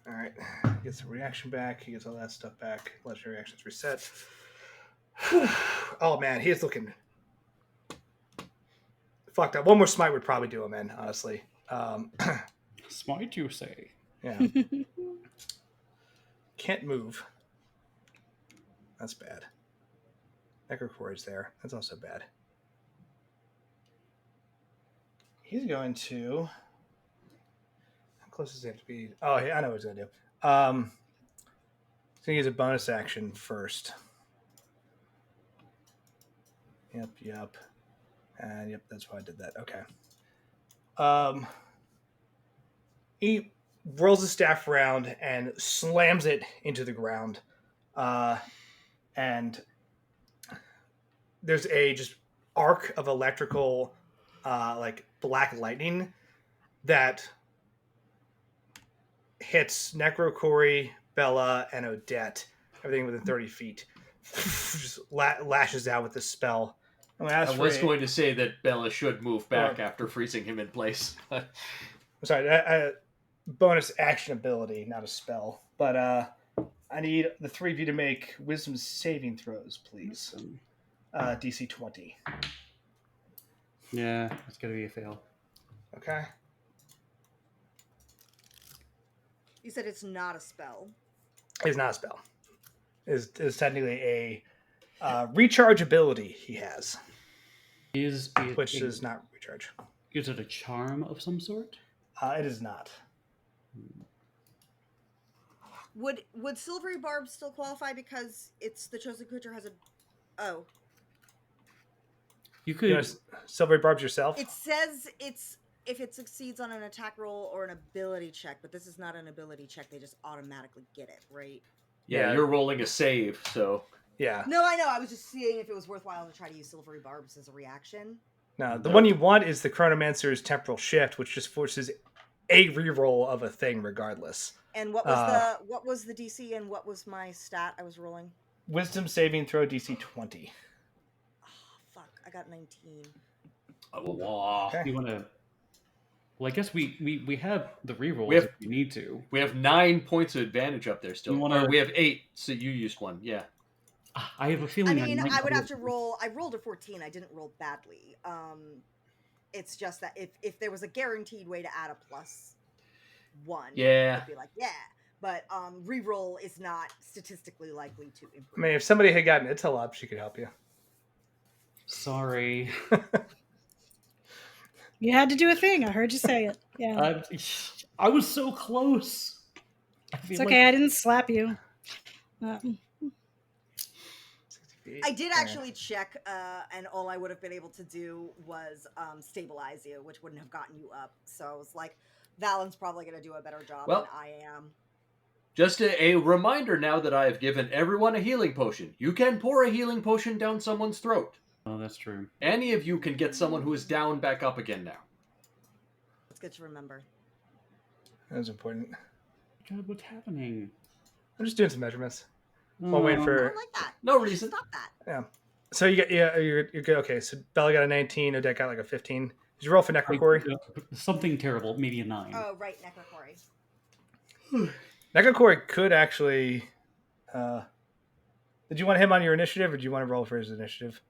All right. Gets a reaction back. He gets all that stuff back. Legendary reactions reset. Oh man, he's looking fucked up. One more smite would probably do him in, honestly. Smite, you say? Yeah. Can't move. That's bad. Necrocory's there. That's also bad. He's going to... How close does he have to be? Oh, yeah, I know what he's going to do. He's going to use a bonus action first. Yep. And yep, that's why I did that. Okay. He rolls his staff around and slams it into the ground. And there's a just arc of electrical, like black lightning that hits Necrocory, Bella, and Odette. Everything within 30 feet. Just lashes out with the spell. I was going to say that Bella should move back after freezing him in place. I'm sorry, bonus action ability, not a spell. But I need the three of you to make wisdom saving throws, please. DC 20. Yeah, it's going to be a fail. Okay. You said it's not a spell. It's not a spell. Is technically a recharge ability he has. Which is not recharge. Is it a charm of some sort? It is not. Would Silvery Barb still qualify because it's the chosen creature has a... Oh. You could... Silvery Barbs yourself? It says it's if it succeeds on an attack roll or an ability check, but this is not an ability check. They just automatically get it, right? Yeah, you're rolling a save, so... Yeah. No, I know. I was just seeing if it was worthwhile to try to use Silvery Barbs as a reaction. No, the one you want is the Chronomancer's Temporal Shift, which just forces a reroll of a thing regardless. And what was the DC and what was my stat I was rolling? Wisdom saving throw DC 20. Oh, fuck. I got 19. Okay. You want to... Well, I guess we have the reroll if you need to. We have 9 points of advantage up there still. We have 8, so you used 1, yeah. I have a feeling... I mean, I would have to roll... I rolled a 14. I didn't roll badly. It's just that if there was a guaranteed way to add a +1, yeah, I'd be like, yeah. But reroll is not statistically likely to improve. I mean, if somebody had gotten Itzel up, she could help you. Sorry. You had to do a thing. I heard you say it. Yeah. I was so close. It's okay. I didn't slap you. 60 feet. I did actually check, and all I would have been able to do was stabilize you, which wouldn't have gotten you up. So I was like, Valen's probably going to do a better job than I am. Just a reminder now that I have given everyone a healing potion. You can pour a healing potion down someone's throat. Oh, that's true. Any of you can get someone who is down back up again now. That's good to remember. That was important. God, what's happening? I'm just doing some measurements. While waiting I for. don't like that. No reason. Stop that. Yeah. So you got you're good. Okay, so Bella got a 19. Odette got like a 15. Did you roll for Necrocory? Something terrible, maybe a 9. Oh, right, Necrocory. Necrocory could actually. Did you want him on your initiative, or do you want to roll for his initiative?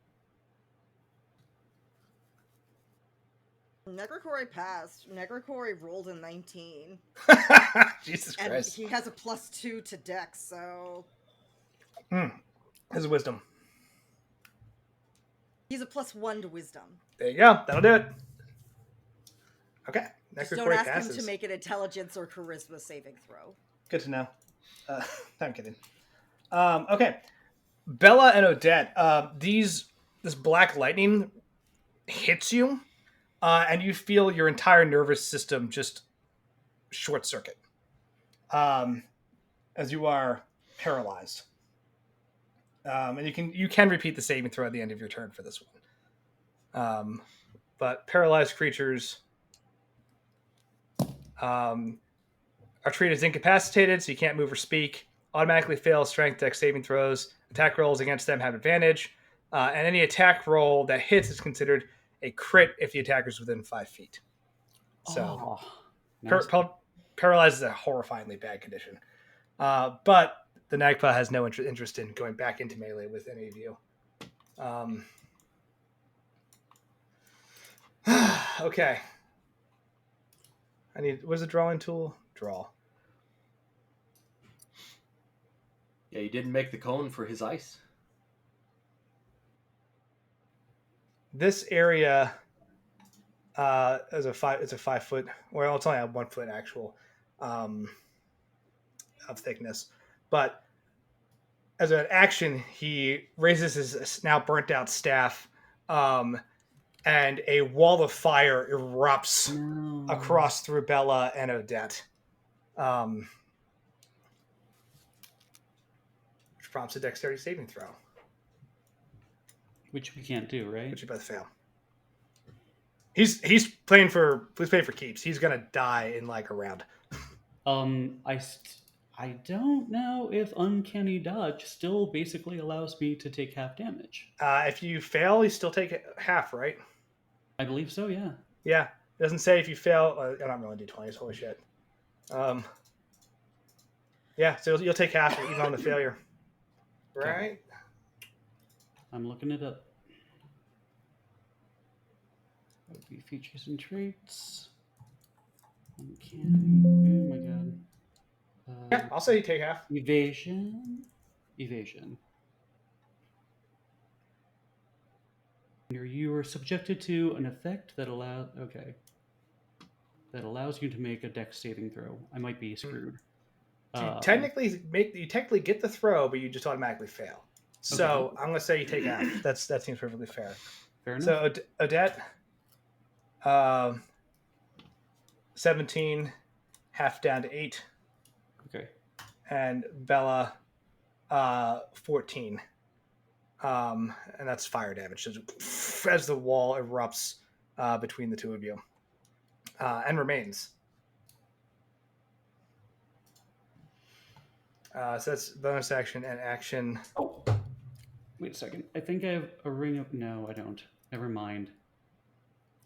Necrocory passed. Necrocory rolled a 19. Jesus and Christ. he has a +2 to Dex, so... His wisdom. He's a +1 to wisdom. There you go. That'll do it. Okay. Just don't Necrocory ask passes. him to make an intelligence or charisma saving throw. Good to know. I'm kidding. Okay. Bella and Odette, this black lightning hits you, and you feel your entire nervous system just short circuit, as you are paralyzed. And you can repeat the saving throw at the end of your turn for this one. But paralyzed creatures are treated as incapacitated, so you can't move or speak. Automatically fail strength dex saving throws. Attack rolls against them have advantage. And any attack roll that hits is considered a crit if the attacker is within 5 feet. So, nice. paralyzed is a horrifyingly bad condition. But the Nagpa has no interest in going back into melee with any of you. Okay. What's the drawing tool? Draw. Yeah, you didn't make the cone for his ice. This area is a 5 foot, well, it's only a 1 foot actual of thickness. But as an action, he raises his now burnt out staff, and a wall of fire erupts across through Bella and Odette. Which prompts a dexterity saving throw. Which we can't do, right? Which you both fail. He's playing for keeps. He's gonna die in like a round. I don't know if Uncanny Dodge still basically allows me to take half damage. If you fail, you still take half, right? I believe so, yeah. Yeah. It doesn't say if you fail. I'm not rolling d20s. Holy shit. Yeah, so you'll take half even on the failure. Okay. Right? I'm looking it up. That would be features and traits. Uncanny. Oh my god. Yeah, I'll say you take half. Evasion. You are subjected to an effect that allows you to make a dex saving throw. I might be screwed. So you technically get the throw, but you just automatically fail. So I'm gonna say you take half. That seems perfectly fair. Fair enough. So Odette, 17, half down to 8. Okay. And Bella, 14. And that's fire damage as the wall erupts between the two of you and remains. So that's bonus action and action. Oh, wait a second. I think I have a ring of... No, I don't. Never mind.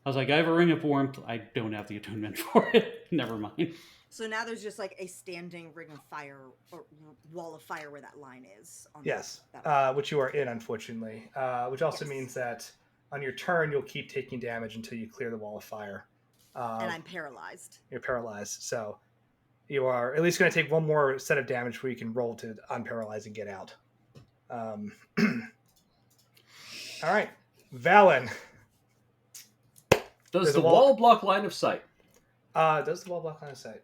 I was like, I have a ring of warmth. I don't have the attunement for it. Never mind. So now there's just like a standing ring of fire or wall of fire where that line is. Yes, which you are in, unfortunately. Which also means that on your turn, you'll keep taking damage until you clear the wall of fire. And I'm paralyzed. You're paralyzed, so you are at least going to take one more set of damage where you can roll to unparalyze and get out. All right, Valen. Does There's the a wall- wall block line of sight? Does the wall block line of sight?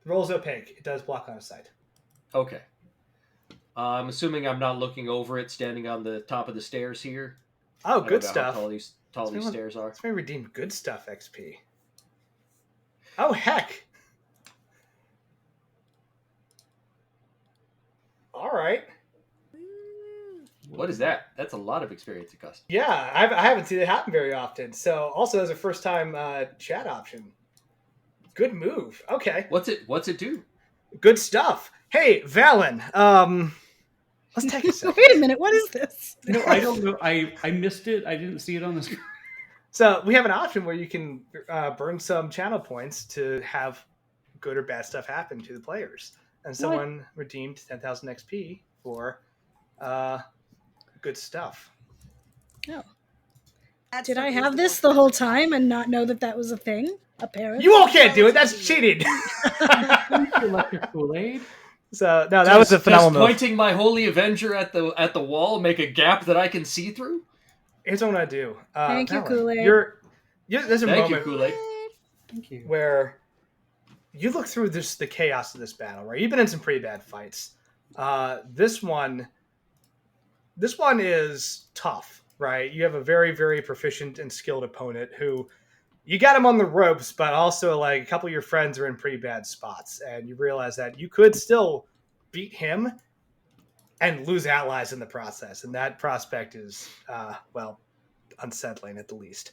The roll's opaque. It does block line of sight. Okay. I'm assuming I'm not looking over it, standing on the top of the stairs here. Oh, I good don't know stuff. How tall these stairs are. Let's maybe redeem good stuff XP. Oh, heck. All right. What is that? That's a lot of experience it costs. Yeah, I haven't seen it happen very often. So also as a first time chat option. Good move. Okay. What's it do? Good stuff. Hey, Valen. Let's take a second. Wait a minute, what is this? No, I don't know. I missed it. I didn't see it on the screen. So we have an option where you can burn some channel points to have good or bad stuff happen to the players. And someone redeemed 10,000 XP for good stuff. Oh. That's Did what I is have the this most the whole effective. time and not know that that was a thing? Apparently. You all can't do it. That's cheating. Electric Kool-Aid. So no, that was a phenomenal Does move. pointing my holy avenger at the wall make a gap that I can see through? Here's what I'm gonna do. Thank you, Valen, Kool-Aid. There's a Thank you, moment Kool-Aid. Thank you. where you look through the chaos of this battle, right? You've been in some pretty bad fights. This one is tough, right? You have a very, very proficient and skilled opponent who you got him on the ropes, but also like a couple of your friends are in pretty bad spots, and you realize that you could still beat him and lose allies in the process, and that prospect is unsettling at the least.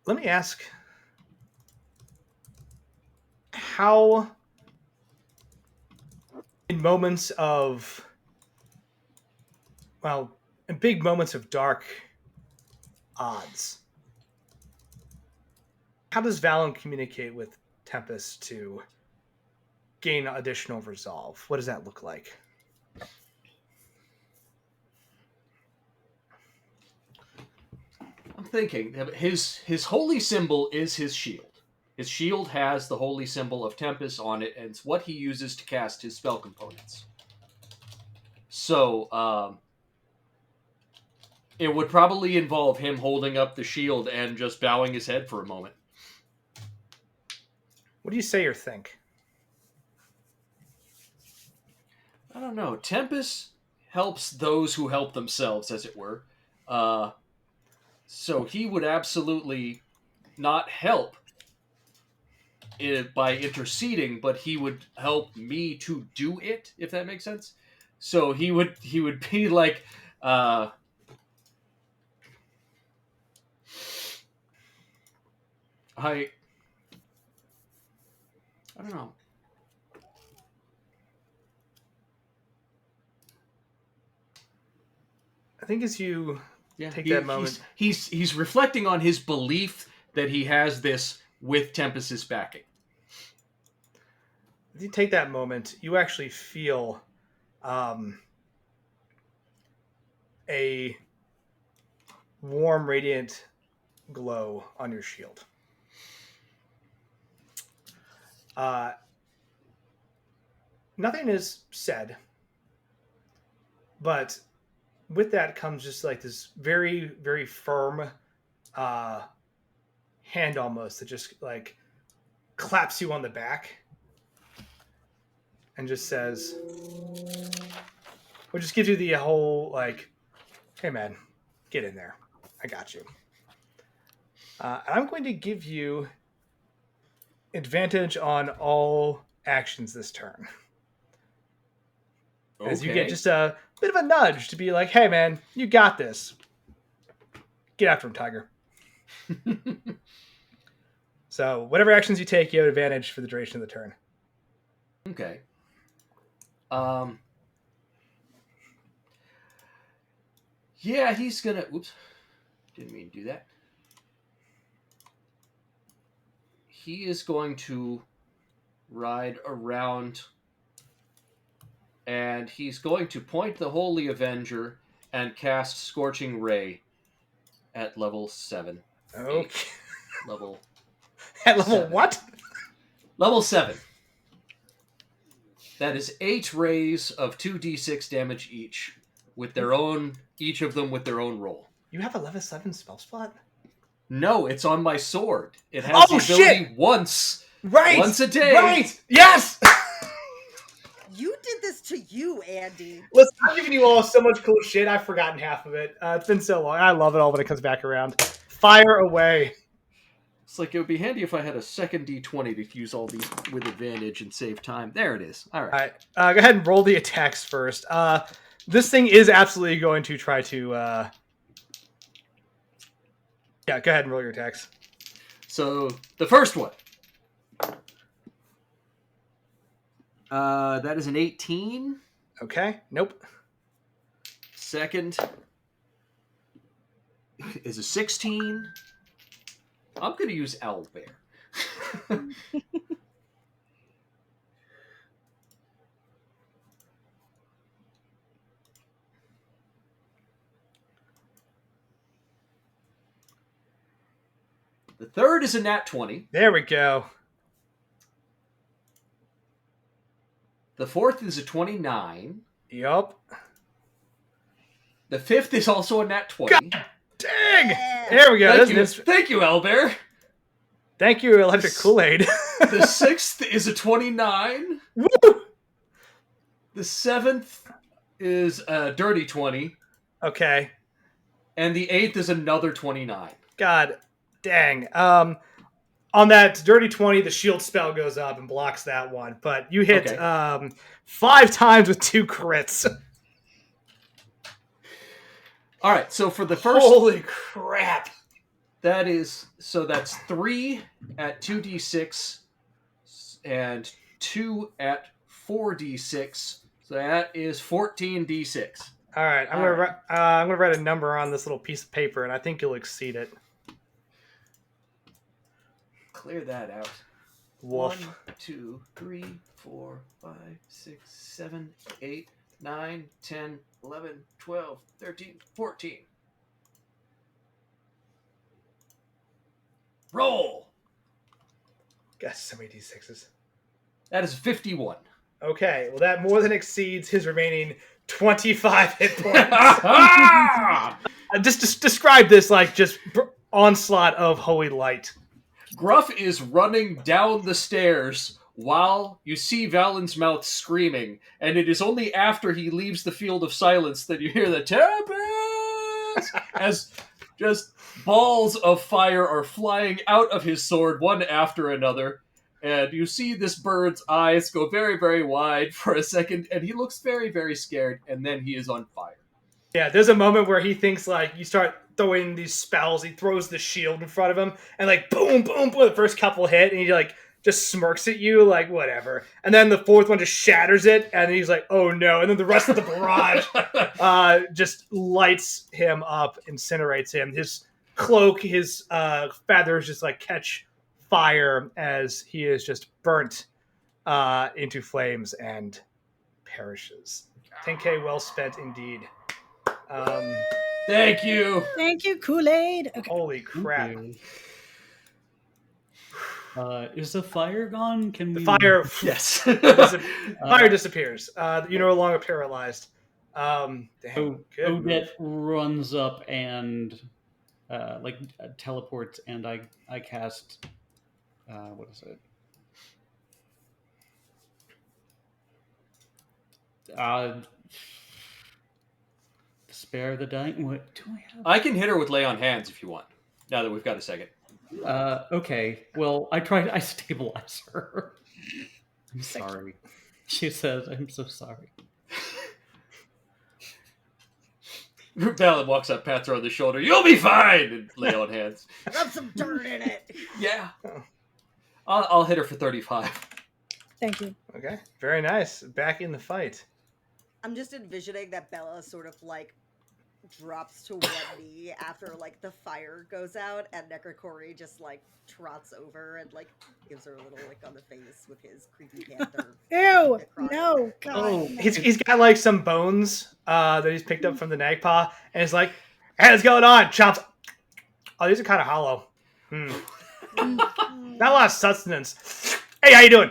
Let me ask, how in moments of, in big moments of dark odds, how does Valen communicate with Tempest to gain additional resolve? What does that look like? I'm thinking his holy symbol is his shield. His shield has the holy symbol of Tempest on it, and it's what he uses to cast his spell components. So, it would probably involve him holding up the shield and just bowing his head for a moment. What do you say or think? I don't know. Tempest helps those who help themselves, as it were. So he would absolutely not help by interceding, but he would help me to do it, if that makes sense. So he would be like, I don't know. I think as you take he- that moment, he's reflecting on his belief that he has this with Tempest's backing. as you take that moment, you actually feel a warm, radiant glow on your shield. Nothing is said, but with that comes just like this very, very firm hand almost that just like claps you on the back and just says, or just gives you the whole like, hey man, get in there. I got you. I'm going to give you advantage on all actions this turn. As you get just a bit of a nudge to be like, hey man, you got this. Get after him, Tiger. So whatever actions you take, you have advantage for the duration of the turn. Okay. Yeah, he's gonna... Oops. Didn't mean to do that. He is going to ride around, and he's going to point the Holy Avenger and cast Scorching Ray at level 7. Okay. Level At level 7. what? Level 7. That is 8 rays of 2d6 damage each, with their own, each of them with their own roll. You have a level 7 spell slot? No, it's on my sword. It has the ability once a day. Right! Yes! You did this to you, Andy. Listen, I'm giving you all so much cool shit. I've forgotten half of it. It's been so long. I love it all when it comes back around. Fire away. It's like it would be handy if I had a second D20 to use all these with advantage and save time. There it is. All right. All right. Go ahead and roll the attacks first. This thing is absolutely going to try to... Yeah, go ahead and roll your attacks. So, the first one. That is an 18. Okay. Nope. Second is a 16. I'm going to use Owlbear. The third is a nat 20. There we go. The fourth is a 29. Yup. The fifth is also a nat 20. God dang! There we go. Thank you, Owlbear. Thank you, Electric Kool-Aid. The sixth is a 29. Woo! The seventh is a dirty 20. Okay. And the eighth is another 29. God dang. On that dirty 20, the shield spell goes up and blocks that one. But you hit 5 times with 2 crits. All right, so for the first... Holy crap. That's 3 at 2d6 and 2 at 4d6. So that is 14d6. All right, I'm gonna write a number on this little piece of paper, and I think you'll exceed it. Clear that out. Woof. 1, 2, 3, 4, 5, 6, 7, 8, 9, 10, 11, 12, 13, 14. Roll! Got so many d6s. That is 51. Okay, well that more than exceeds his remaining 25 hit points. Just describe this like just onslaught of holy light. Gruff is running down the stairs while you see Valen's mouth screaming, and it is only after he leaves the field of silence that you hear the Tempest as just balls of fire are flying out of his sword one after another, and you see this bird's eyes go very, very wide for a second, and he looks very, very scared, and then he is on fire. Yeah, there's a moment where he thinks like you start throwing these spells. He throws the shield in front of him, and like boom, boom, boom. The first couple hit, and he like just smirks at you, like whatever. And then the fourth one just shatters it, and he's like, "Oh no!" And then the rest of the barrage just lights him up, incinerates him. His cloak, his feathers just like catch fire as he is just burnt into flames and perishes. 10k well spent indeed. Thank you. Thank you, Kool-Aid. Okay. Holy crap. Is the fire gone? Can we... Fire, yes. fire disappears. You're no longer paralyzed. Odette runs up and teleports, and I cast what is it? Spare the dying. What do I have? I can hit her with lay on hands if you want. Now that we've got a second. Okay. Well, I stabilize her. I'm sorry. She says, "I'm so sorry." Valen walks up, pats her on the shoulder. "You'll be fine!" And lay on hands. Rub some dirt in it. Yeah. I'll hit her for 35. Thank you. Okay, very nice. Back in the fight. I'm just envisioning that Bella sort of like drops to one knee after like the fire goes out, and Necrocory just like trots over and like gives her a little lick on the face with his creepy panther. Ew! No, God. Oh, he's got like some bones that he's picked up from the Nagpaw, and it's like, "Hey, what's going on?" Chomps. Oh, these are kind of hollow. Not a lot of sustenance. Hey, how you doing?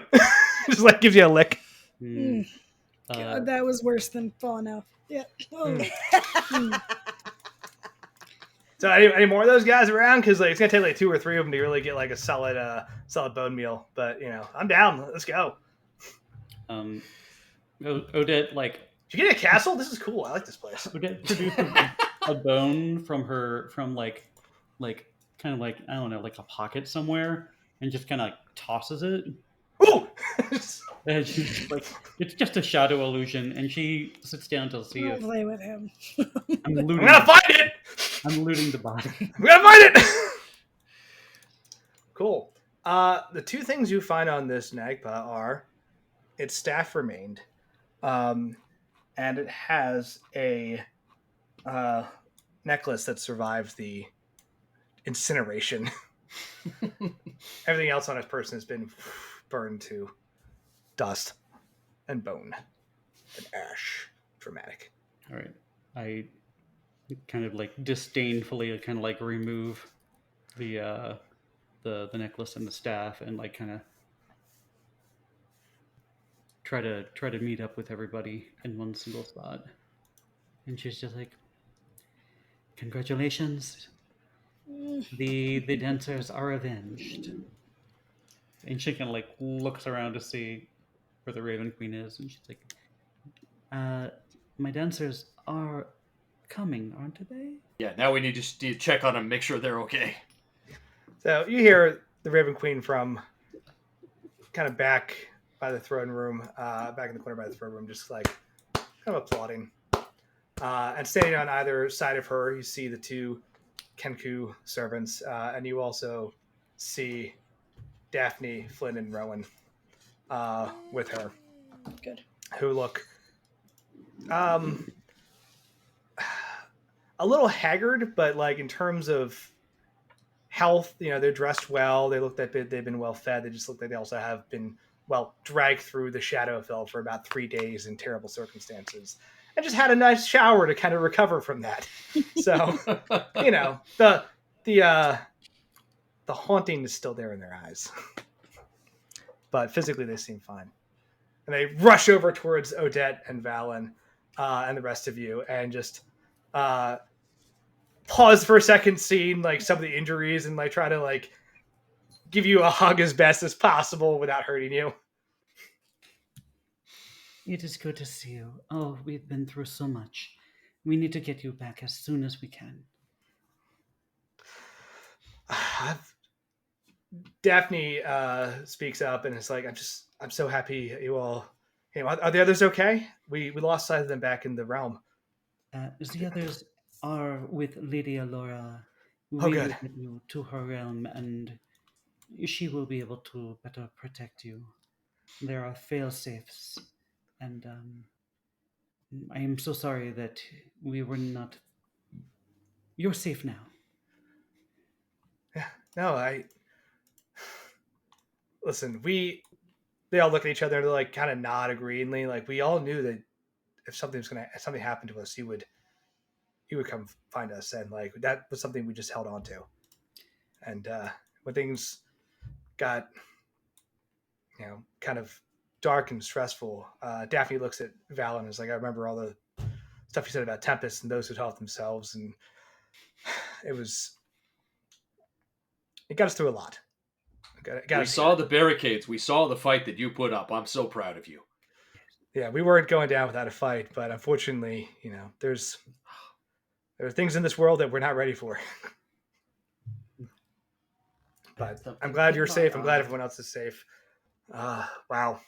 Just like gives you a lick. God, that was worse than falling off. Yeah. Oh. So any more of those guys around? Because like it's gonna take like 2 or 3 of them to really get like a solid bone meal. But I'm down. Let's go. Odette like. Did you get a castle? This is cool. I like this place. Odette produced a bone from like kind of like I don't know, like a pocket somewhere, and just kind of like tosses it. Ooh! And she's like, it's just a shadow illusion, and she sits down to see I'll if play with him. I'm I'm gonna find it. I'm looting the body. I'm gonna find it. Cool. The 2 things you find on this Nagpa are its staff remained, and it has a necklace that survived the incineration. Everything else on its person has been burned to dust and bone and ash. Dramatic. All right, I kind of like disdainfully kind of like remove the necklace and the staff, and like kind of try to meet up with everybody in one single spot. And she's just like, congratulations, the dancers are avenged. And she kind of like looks around to see where the Raven Queen is, and she's like, my dancers are coming, aren't they? Yeah, now we need to check on them, make sure they're okay. So you hear the Raven Queen from kind of back by the throne room, back in the corner by the throne room, just like kind of applauding. And standing on either side of her, you see the 2 Kenku servants, and you also see Daphne, Flynn, and Rowan with her. Good. Who look a little haggard, but like in terms of health, they're dressed well. They look like they've been well fed. They just look like they also have been dragged through the Shadowfell for about 3 days in terrible circumstances, and just had a nice shower to kind of recover from that. So, the haunting is still there in their eyes, but physically they seem fine. And they rush over towards Odette and Valen and the rest of you, and just pause for a second, seeing like some of the injuries, and like try to like give you a hug as best as possible without hurting you. It is good to see you. Oh, we've been through so much. We need to get you back as soon as we can. Daphne speaks up and is like, I'm so happy you all. Are the others okay? We lost sight of them back in the realm. The others are with Lady Alora. Oh, We good. will get you to her realm, and she will be able to better protect you. There are fail-safes, and I am so sorry that we were not... You're safe now. Yeah, no, listen, they all look at each other and they're like kind of nod agreeingly. Like we all knew that if something happened to us, he would come find us, and like that was something we just held on to. And when things got kind of dark and stressful, Daphne looks at Val and is like, I remember all the stuff you said about Tempest and those who taught themselves, and it got us through a lot. We saw the barricades. We saw the fight that you put up. I'm so proud of you. Yeah, we weren't going down without a fight, but unfortunately, there are things in this world that we're not ready for. But I'm glad you're safe. I'm glad everyone else is safe. Wow.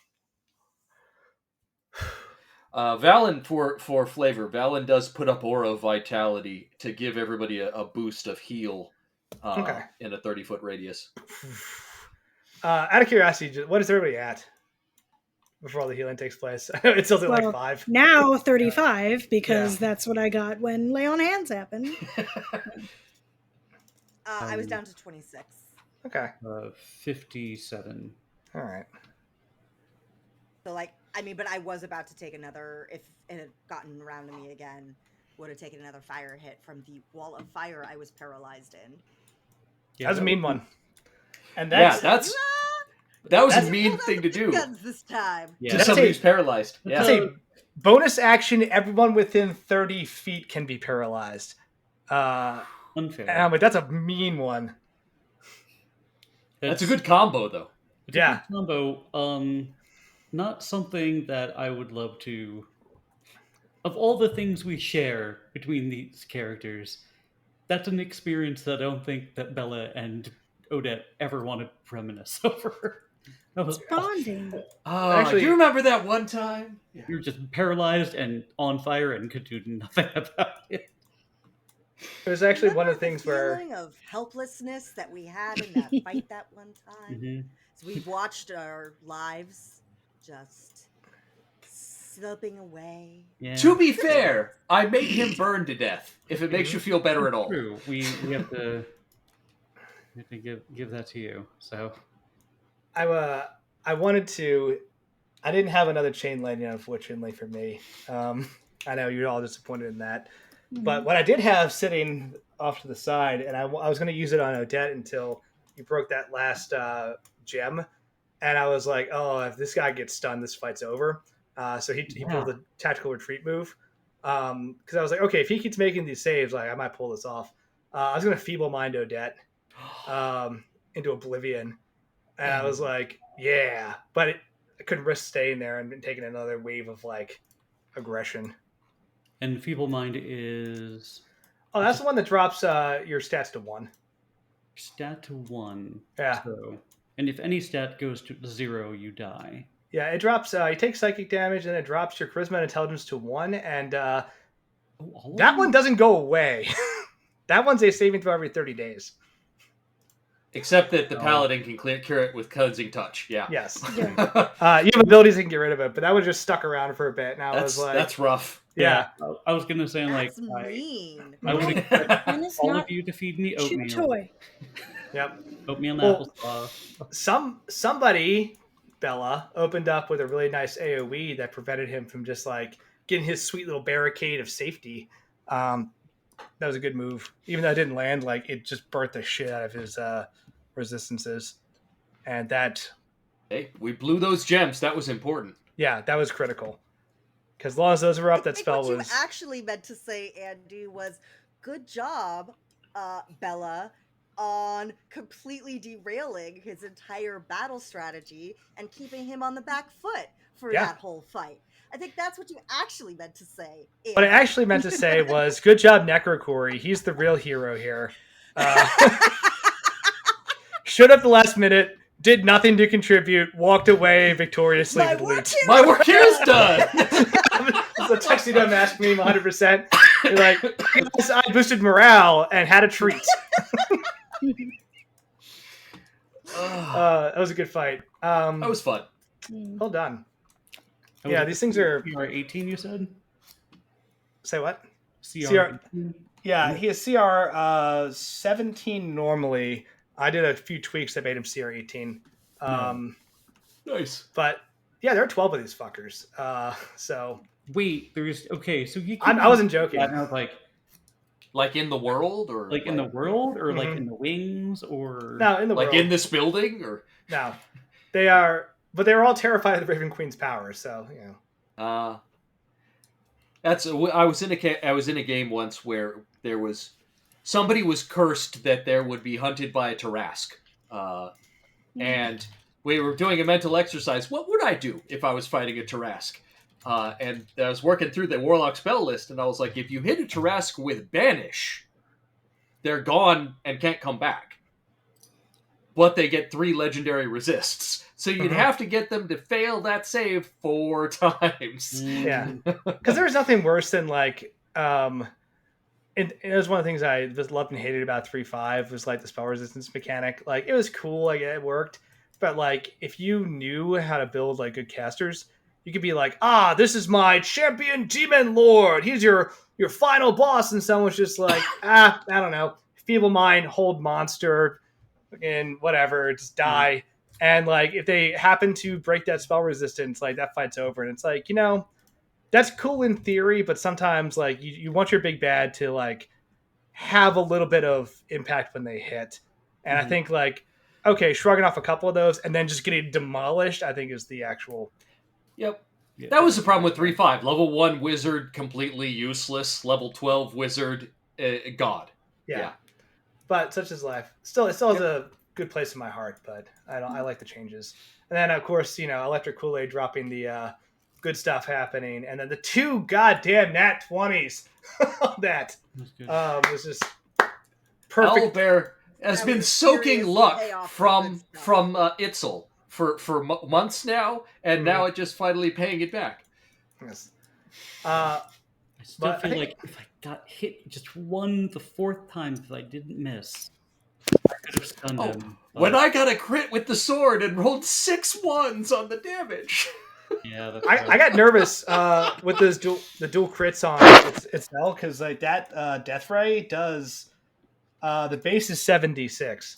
Valen, for flavor, Valen does put up Aura Vitality to give everybody a boost of heal in a 30-foot radius. Out of curiosity, what is everybody at before all the healing takes place? I know it's still like 5. Now 35, because that's what I got when Lay on Hands happened. I was down to 26. Okay. 57. All right. So but I was about to take another, if it had gotten around to me again, would have taken another fire hit from the wall of fire I was paralyzed in. Yeah, that was a mean one. And that was a mean thing to do. Guns this time. Yeah, to somebody who's paralyzed. Yeah. That's a bonus action. Everyone within 30 feet can be paralyzed. Unfair. And I'm like, that's a mean one. That's a good combo, though. It's a good combo. Not something that I would love to. Of all the things we share between these characters, that's an experience that I don't think that Bella and Odette ever want to reminisce over. That was Bonding. Actually, do you remember that one time? Yeah. You were just paralyzed and on fire and could do nothing about it. It was actually one of the things where feeling of helplessness that we had in that fight that one time. Mm-hmm. So we've watched our lives just slipping away. Yeah. To be fair, I made him burn to death. If it makes you feel better at all. True. We have to give that to you. So I wanted to. I didn't have another chain lightning, unfortunately, for me. I know you're all disappointed in that. But what I did have sitting off to the side, and I was going to use it on Odette until you broke that last gem. And I was like, oh, if this guy gets stunned, this fight's over. So he pulled the tactical retreat move. Because I was like, okay, if he keeps making these saves, like I might pull this off. I was going to feeble mind Odette into oblivion. And I was like, yeah. But I couldn't risk staying there and taking another wave of like aggression. And feeble mind is... Oh, that's the one that drops your stats to 1. Stat to 1. Yeah. So, and if any stat goes to 0, you die. Yeah, it drops... you take psychic damage, and it drops your charisma and intelligence to 1, and that one doesn't go away. That one's a saving throw every 30 days. Except that the paladin can cure it with cleansing touch. Yeah. Yes. Yeah. You have abilities that can get rid of it, but that one just stuck around for a bit. And I was like... That's rough. Yeah. I was going to say, that's mean. I would expect all of you to feed me oatmeal. Toy. Yep. Oatmeal and applesauce. Somebody, Bella, opened up with a really nice AoE that prevented him from just like getting his sweet little barricade of safety. That was a good move. Even though it didn't land, like it just burnt the shit out of his resistances. And that... Hey, we blew those gems. That was important. Yeah, that was critical. Because as long as those were up, that spell was... What you actually meant to say, Andy, was good job, Bella, on completely derailing his entire battle strategy and keeping him on the back foot for that whole fight. I think that's what you actually meant to say. What I actually meant to say was, good job, Necrocory. He's the real hero here. Showed up the last minute, did nothing to contribute, walked away victoriously with loot. My work here is done! It's a tuxedo mask meme, 100%. You're like, yes, I boosted morale and had a treat. That was a good fight. That was fun. Well done. Yeah, these things are... CR 18, you said? Say what? CR. Yeah, he is CR 17 normally. I did a few tweaks that made him CR 18. Nice. But yeah, there are 12 of these fuckers. So wait, there's so you. I wasn't joking. I was like in the world, or like in the world, or like in the wings, or no, in the like world. in this building, or no, they are, but they were all terrified of the Raven Queen's power. So you know. I was in a game once where there was somebody was cursed that there would be hunted by a Tarask, and we were doing a mental exercise. What would I do if I was fighting a Tarask? And I was working through the Warlock spell list, and I was like, if you hit a Tarask with Banish, they're gone and can't come back. But they get 3 legendary resists. So you'd have to get them to fail that save 4 times. Yeah. Because there's nothing worse than like... it was one of the things I just loved and hated about 3.5 was like the spell resistance mechanic. Like it was cool, like it worked. But like if you knew how to build like good casters... You could be like, this is my champion demon lord. He's your final boss. And someone's just like, I don't know. Feeble mind, hold monster, and whatever, just die. And like, if they happen to break that spell resistance, like that fight's over. And it's like, that's cool in theory, but sometimes like you want your big bad to like have a little bit of impact when they hit. And I think like, okay, shrugging off a couple of those and then just getting demolished, I think is the actual... Yep. Yeah. That was the problem with 3.5. Level 1 wizard, completely useless. Level 12 wizard, god. Yeah. But such is life. Still, it still has a good place in my heart. But I like the changes. And then of course, Electric Kool-Aid dropping the good stuff happening, and then the 2 goddamn nat 20s. That was just perfect. Owlbear has That been was soaking seriously luck payoff for from good stuff. from Itzel for months now, and now it just finally paying it back. Yes. I still But I feel think- like if I got hit just the 4th time that I didn't miss, I could have stunned him. When but- I got a crit with the sword and rolled 6 1s on the damage. yeah, that's I got nervous with those the dual crits on Itzel, because like that Death Ray does the base is 7d6.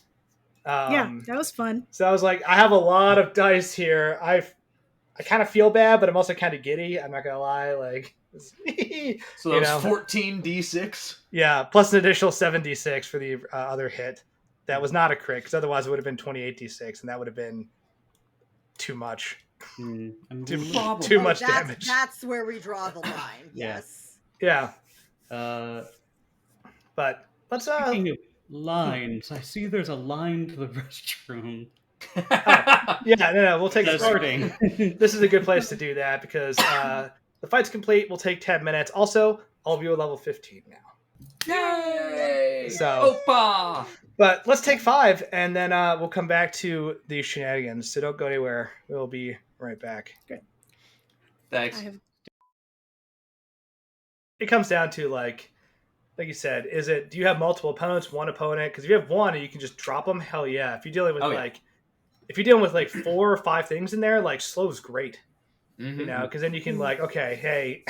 Yeah, that was fun. So I was like, I have a lot of dice here. I kind of feel bad, but I'm also kind of giddy. I'm not gonna lie. Like, So that was 14d6. Yeah, plus an additional 7d6 for the other hit. That was not a crit, because otherwise it would have been 28d6, and that would have been too much. Too much damage. That's where we draw the line. Yeah. Yes. Yeah. But let's speaking of lines, I see there's a line to the restroom. Yeah, no, we'll take starting. This is a good place to do that, because the fight's complete. We'll take 10 minutes. Also, all of you are level 15 now. Yay! So, Opa! But let's take 5, and then we'll come back to the shenanigans. So don't go anywhere. We'll be right back. Great. Thanks. It comes down to like you said, do you have multiple opponents, one opponent? Because if you have one and you can just drop them, hell yeah. If you're dealing with if you're dealing with like 4 or 5 things in there, like slow is great. Mm-hmm. Because then you can like, okay, hey,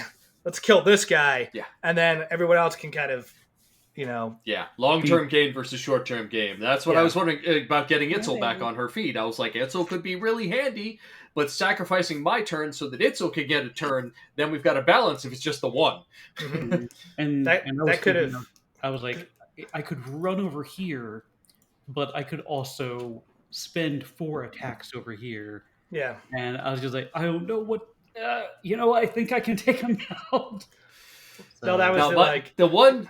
let's kill this guy. Yeah. And then everyone else can kind of, Yeah, long-term game versus short-term game. That's what I was wondering about getting Itzel back on her feet. I was like, Itzel could be really handy, but sacrificing my turn so that Itzel could get a turn, then we've got a balance if it's just the one. And that could have. I was like, I could run over here, but I could also spend 4 attacks over here. Yeah. And I was just like, I don't know what. I think I can take him out. No, that was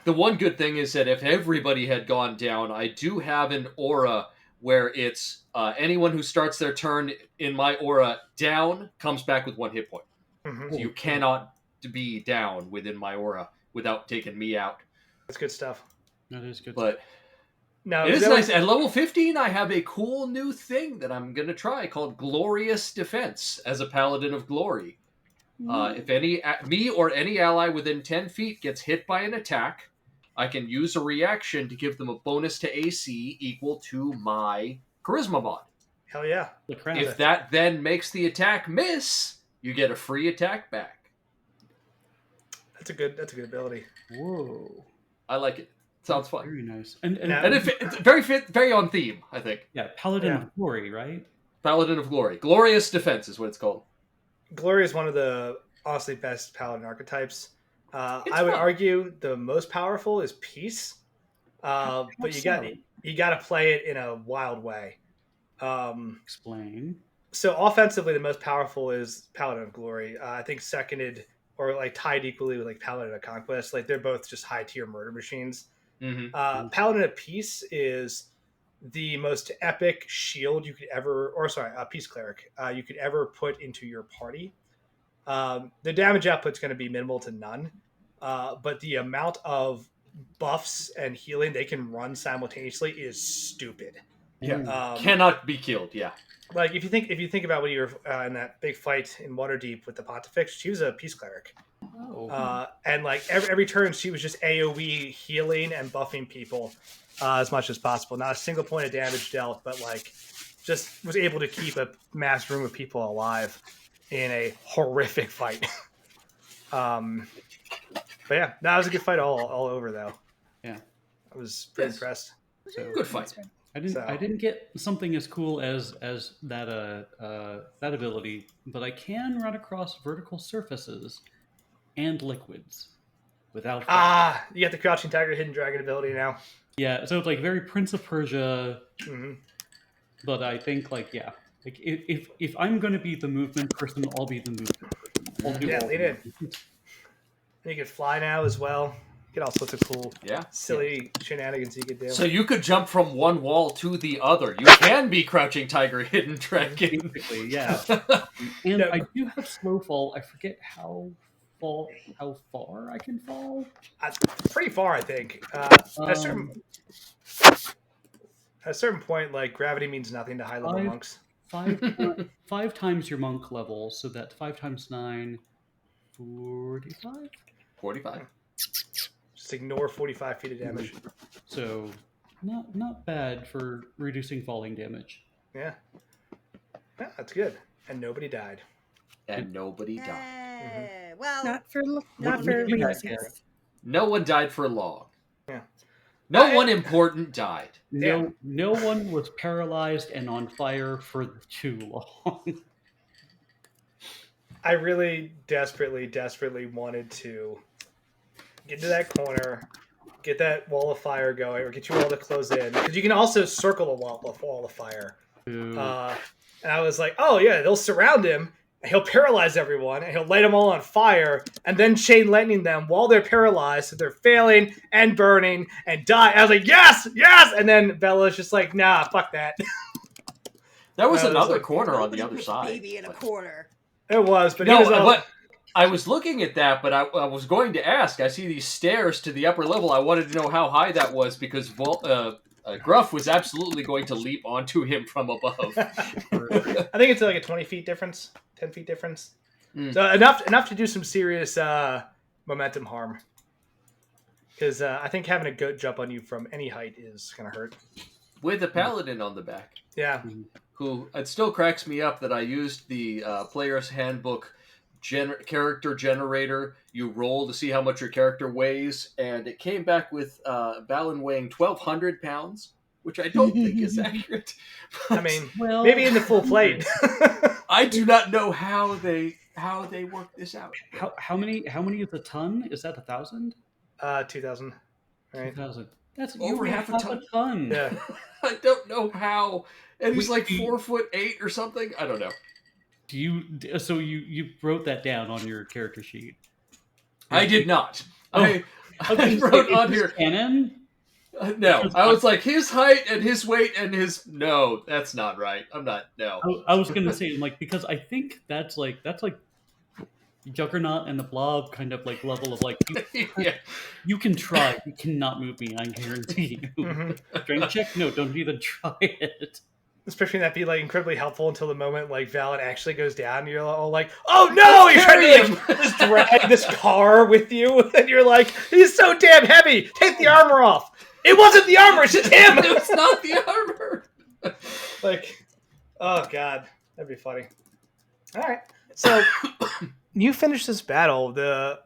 the one good thing is that if everybody had gone down, I do have an aura where it's anyone who starts their turn in my aura down comes back with 1 hit point. Mm-hmm. So you cannot be down within my aura without taking me out. That's good stuff. That is good. But no, it is nice. At level 15, I have a cool new thing that I'm going to try called Glorious Defense as a Paladin of Glory. If me or any ally within 10 feet gets hit by an attack, I can use a reaction to give them a bonus to AC equal to my Charisma mod. Hell yeah. If that then makes the attack miss, you get a free attack back. That's a good ability. Whoa. I like it. Sounds fun. Very nice. And it's very on theme, I think. Yeah, Paladin of Glory, right? Paladin of Glory. Glorious Defense is what it's called. Glory is one of the honestly best paladin archetypes. I would argue the most powerful is Peace, but you got to play it in a wild way. Explain. So offensively, the most powerful is Paladin of Glory. I think seconded or like tied equally with like Paladin of Conquest. Like they're both just high tier murder machines. Mm-hmm. Paladin of Peace is the most epic shield you could ever, Peace Cleric, you could ever put into your party. The damage output's going to be minimal to none, but the amount of buffs and healing they can run simultaneously is stupid. Yeah, cannot be killed. Yeah, like if you think about when you were in that big fight in Waterdeep with the Pontifex, she was a Peace Cleric. And like every turn, she was just AoE healing and buffing people as much as possible. Not a single point of damage dealt, but like just was able to keep a mass room of people alive in a horrific fight. But yeah, that was a good fight all over though. Yeah, I was pretty impressed. So, good fight. I didn't get something as cool as that that ability, but I can run across vertical surfaces and liquids without. You got the Crouching Tiger, Hidden Dragon ability now. Yeah, so it's like very Prince of Persia. Mm-hmm. But I think like if I'm going to be the movement person, I'll be the movement person. Yeah, they did. You can fly now as well. get all sorts of cool, silly shenanigans you could do. So you could jump from one wall to the other. You can be Crouching Tiger, Hidden Dragon. Basically, yeah. And I do have slow fall. I forget how far I can fall. Pretty far, I think. At a certain point, like gravity means nothing to high level monks. 5 times your monk level, so that's 5 times 9, 45. 45. Just ignore 45 feet of damage. So not bad for reducing falling damage. Yeah, that's good. And nobody died. And nobody died. Well, not for you Leo's. guys No one died for long. Yeah. No one important died. No one was paralyzed and on fire for too long. I really desperately wanted to get to that corner, get that wall of fire going, or get you all to close in. Because you can also circle a wall of fire. And I was like, oh yeah, they'll surround him, and he'll paralyze everyone, and he'll light them all on fire, and then chain lightning them while they're paralyzed, so they're failing and burning and die. I was like, yes! And then Bella's just like, nah, fuck that. There was another corner on the other side. Baby in a corner. It was, but I was looking at that, but I was going to ask. I see these stairs to the upper level. I wanted to know how high that was because Gruff was absolutely going to leap onto him from above. I think it's like a 20 feet difference, 10 feet difference. So enough to do some serious momentum harm. Because I think having a goat jump on you from any height is going to hurt. With a paladin on the back. Yeah. Who, it still cracks me up that I used the player's handbook character generator. You roll to see how much your character weighs, and it came back with Balin weighing 1,200 pounds, which I don't think is accurate. I mean, maybe in the full plate. I do not know how they work this out. How many is a ton? Is that 1,000? 2,000. Right. 2,000. That's over half a ton. Yeah. I don't know how. And he's like 4'8" or something. I don't know. So you wrote that down on your character sheet? I did not. I wrote on here. Canon? No, I was like his height and his weight and his. No, that's not right. I'm not. No. I was gonna say because I think that's like Juggernaut and the Blob kind of like level of like you can try, you cannot move me. I guarantee you. Mm-hmm. Strength check? No, don't even try it. Especially that'd be like incredibly helpful until the moment like Valen actually goes down. And you're all like, "Oh no!" You're trying to just drag this car with you, and you're like, "He's so damn heavy. Take the armor off." It wasn't the armor. It's just him. It's not the armor. Like, oh god, that'd be funny. All right, so you finish this battle. The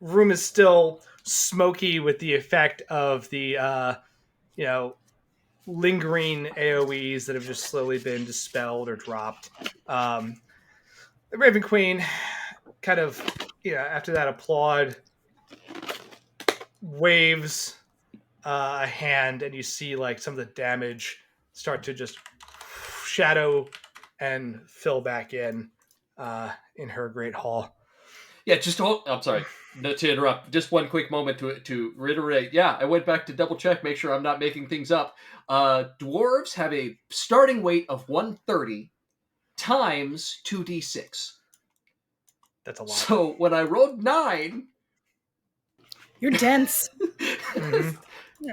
room is still smoky with the effect of the lingering AoEs that have just slowly been dispelled or dropped. The Raven Queen kind of, after that applaud, waves a hand, and you see like some of the damage start to just shadow and fill back in her great hall. Yeah, I'm sorry to interrupt. Just one quick moment to reiterate. Yeah, I went back to double check, make sure I'm not making things up. Dwarves have a starting weight of 130 times 2d6. That's a lot. So when I rolled 9, you're dense. Mm-hmm.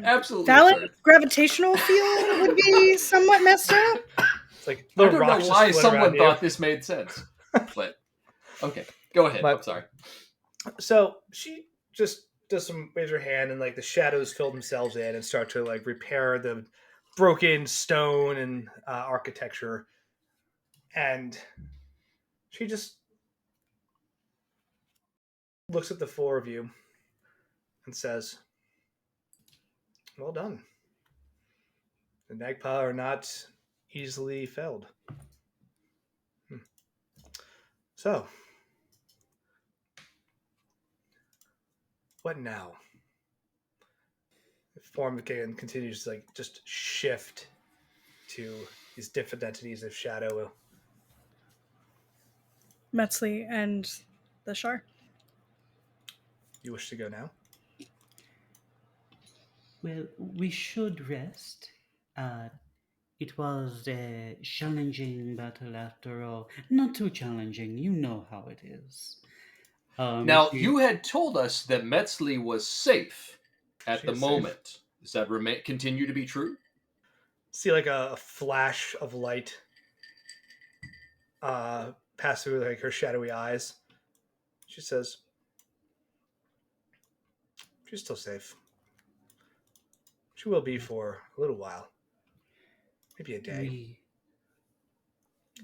Absolutely. Valid gravitational field would be somewhat messed up. It's like I don't know why someone thought this made sense, but okay. Go ahead. I'm sorry. So she just does some waves her hand, and like the shadows fill themselves in and start to like repair the broken stone and architecture. And she just looks at the four of you and says, "Well done. The Nagpa are not easily felled. So, what now?" The form again continues to like just shift to these different entities of shadow. Metzli and the Shar. You wish to go now? Well, we should rest. It was a challenging battle after all. Not too challenging, you know how it is. Now, you had told us that Metzley was safe at She the is safe. moment. Does that continue to be true? See like a flash of light pass through like her shadowy eyes. She says, "She's still safe. She will be for a little while, maybe a day.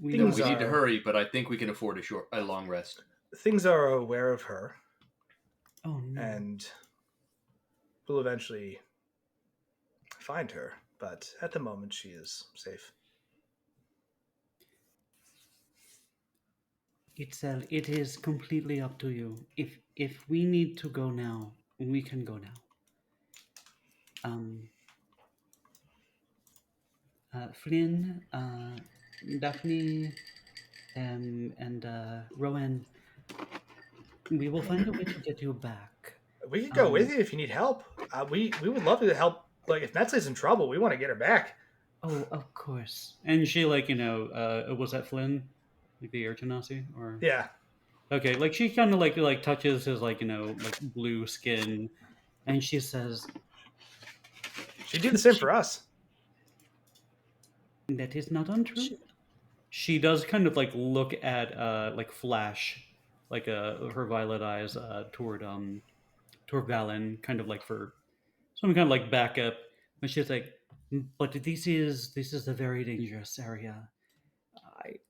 We Things need to are hurry, but I think we can afford a long rest. things are aware of her, Oh no. and we'll eventually find her. But at the moment, she is safe." Itzel, it is completely up to you. If we need to go now, we can go now. Flynn, Daphne, and Rowan, we will find a way to get you back. We could go with you if you need help. We would love to help. Like if Metzley's in trouble, we want to get her back. Oh, of course. And she was that Flynn, like the air genasi, or Yeah. okay, like she kind of like touches his like blue skin, and she says, She'd do the same for us. "That is not untrue." she does kind of like look at like flash like her violet eyes toward Valen, kind of like for some kind of like backup. And she's like, "But this is a very dangerous area.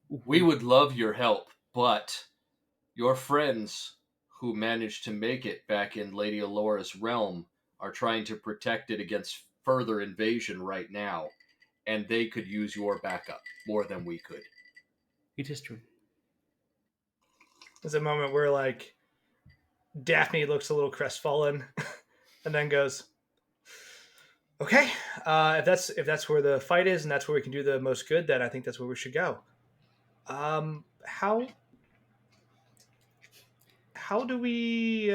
We would love your help, but your friends who managed to make it back in Lady Alora's realm are trying to protect it against further invasion right now, and they could use your backup more than we could." It is true. There's a moment where like Daphne looks a little crestfallen, and then goes, "Okay, if that's where the fight is, and that's where we can do the most good, then I think that's where we should go. How do we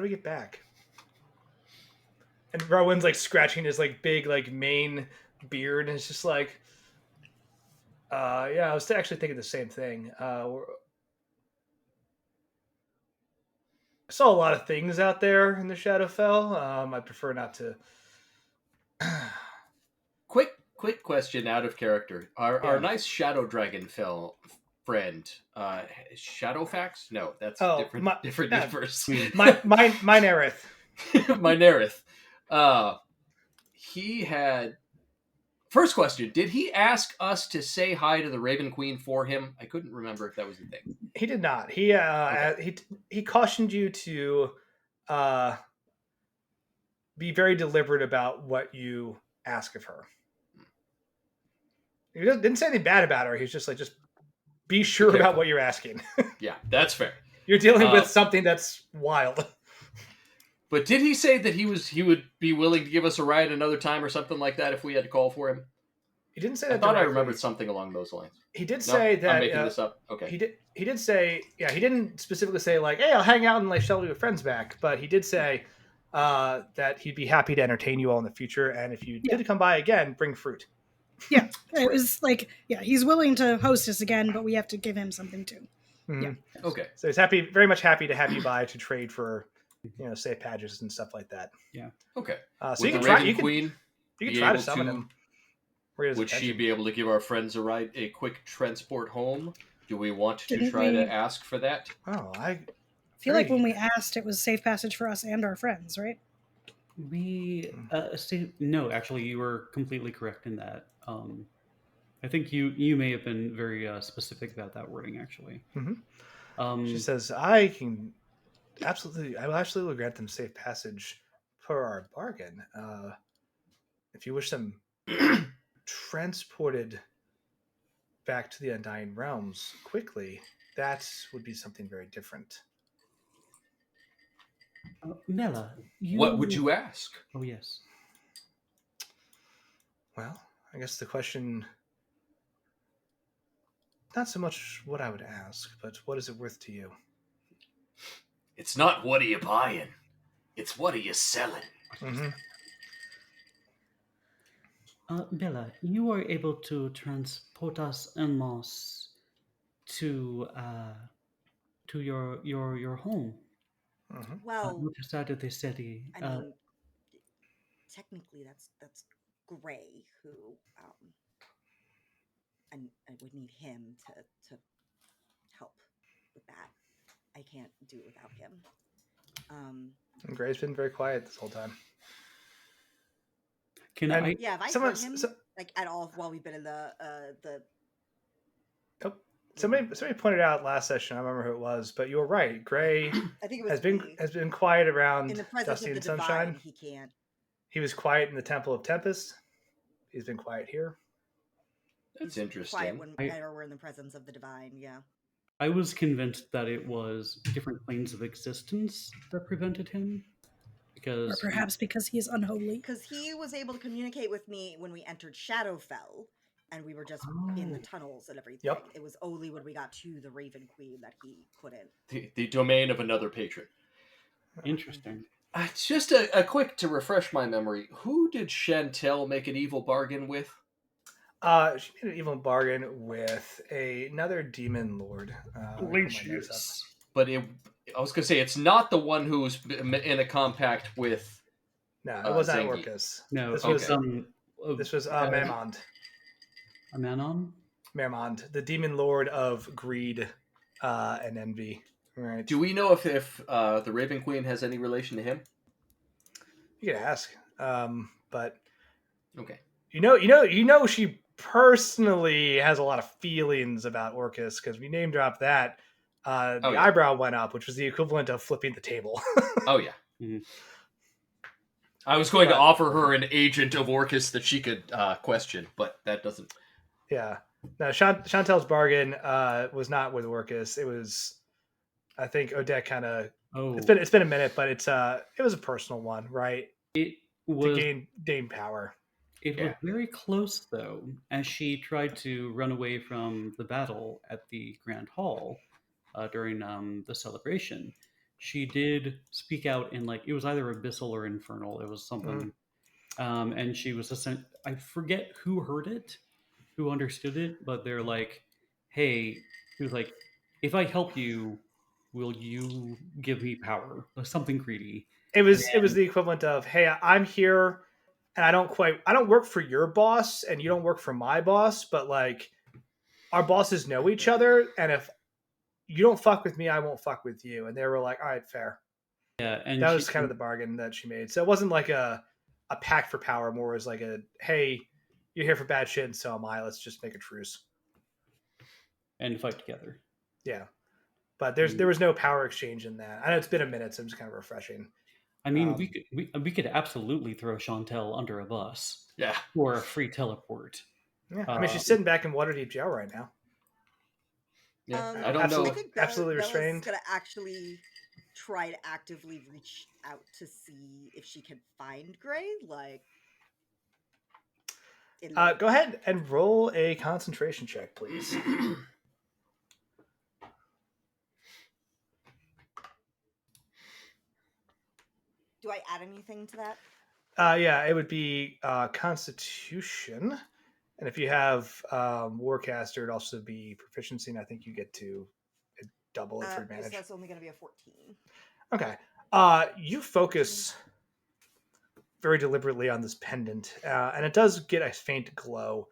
get back?" And Rowan's like scratching his like big like mane beard, and it's just like, yeah, I was actually thinking the same thing. I saw a lot of things out there in the Shadowfell. I prefer not to. Quick question out of character. Our nice Shadow Dragon friend, Shadowfax? No, that's different universe. Mine Aerith. Minerith. He had. First question: did he ask us to say hi to the Raven Queen for him? I couldn't remember if that was the thing. He did not. He cautioned you to be very deliberate about what you ask of her. He didn't say anything bad about her. He's just like, just be sure about what you're asking. Yeah, that's fair. You're dealing with something that's wild. But did he say that he would be willing to give us a ride another time or something like that if we had to call for him? He didn't say that. I thought I remembered something along those lines. He did say that. I'm making this up. Okay. He did say, yeah. He didn't specifically say like, "Hey, I'll hang out and like shuttle your friends back," but he did say that he'd be happy to entertain you all in the future, and if you did come by again, bring fruit. Yeah, it was like, yeah, he's willing to host us again, but we have to give him something too. Mm-hmm. Yeah. Okay. So he's very much happy to have you by to trade for, safe patches and stuff like that. Yeah. Okay. So you can try. You Queen can try to summon him. Would she be able to give our friends a quick transport home? Do we want to try to ask for that? Oh, I feel like when we asked, it was safe passage for us and our friends, right? We no, actually, you were completely correct in that. I think you may have been very specific about that wording, actually. Mm-hmm. She says, I will absolutely grant them safe passage per our bargain. If you wish them transported back to the Undying Realms quickly, that would be something very different. Mela, what would you ask? Oh, yes. Well, I guess the question, not so much what I would ask, but what is it worth to you? It's not what are you buying, it's what are you selling. Mm-hmm. Bella, you were able to transport us en masse to your home. Mm-hmm. Well, Which side of the city? I mean, technically, that's Gray who, and I would need him to help with that. I can't do it without him. And Gray's been very quiet this whole time. Can And I? Yeah, have I heard him like at all while we've been in the Oh, somebody pointed out last session. I don't remember who it was, but you were right. Gray I think it was has been quiet around in the presence Dusty of the and Sunshine. divine. He can't. He was quiet in the Temple of Tempest. He's been quiet here. That's He's interesting. quiet whenever we're in the presence of the divine. Yeah. I was convinced that it was different planes of existence that prevented him. Or perhaps because he is unholy. Because he was able to communicate with me when we entered Shadowfell, and we were just in the tunnels and everything. Yep. It was only when we got to the Raven Queen that he couldn't. The domain of another patron. Interesting. Just a quick to refresh my memory. Who did Chantel make an evil bargain with? She made an evil bargain with another demon lord. Lucius. But I was going to say, it's not the one who's in a compact with... No, it wasn't Zengi. Orcus. No, This was Mermond. Manon? Mermond, the demon lord of greed and envy. Right. Do we know if the Raven Queen has any relation to him? You could ask. But Okay. you know she personally has a lot of feelings about Orcus because we name dropped that. The eyebrow went up, which was the equivalent of flipping the table. Oh, yeah. Mhm. I was going to offer her an agent of Orcus that she could question, but that doesn't... Yeah. No, Chantel's bargain was not with Orcus. It was, I think, Odette kind of... Oh. It's been a minute, but it was a personal one, right? It was... To gain power. It was very close, though, as she tried to run away from the battle at the Grand Hall during the celebration. She did speak out in, like, it was either abyssal or infernal. It was something. And she was I forget who heard it, who understood it, but they're like, hey, he was like, if I help you, will you give me power? Or something greedy. It was the equivalent of, hey, I'm here and I don't work for your boss and you don't work for my boss, but like our bosses know each other, and if you don't fuck with me, I won't fuck with you. And they were like, all right, fair. Yeah, and that was kind of the bargain that she made. So it wasn't like a pact for power, more as like a, hey, you're here for bad shit and so am I. Let's just make a truce. And fight together. Yeah. But there was no power exchange in that. I know it's been a minute, so it's kind of refreshing. I mean, we could absolutely throw Chantel under a bus. Yeah. Or a free teleport. Yeah. I mean, she's sitting back in Waterdeep jail right now. Yeah. I don't know. I think absolutely Bella's restrained. Gonna actually try to actively reach out to see if she can find Gray. Like, go ahead and roll a concentration check, please. Do I add anything to that? Yeah, it would be Constitution, and if you have Warcaster, it'd also be proficiency, and I think you get to double it for advantage. So that's only going to be a 14. Okay. You focus very deliberately on this pendant, and it does get a faint glow,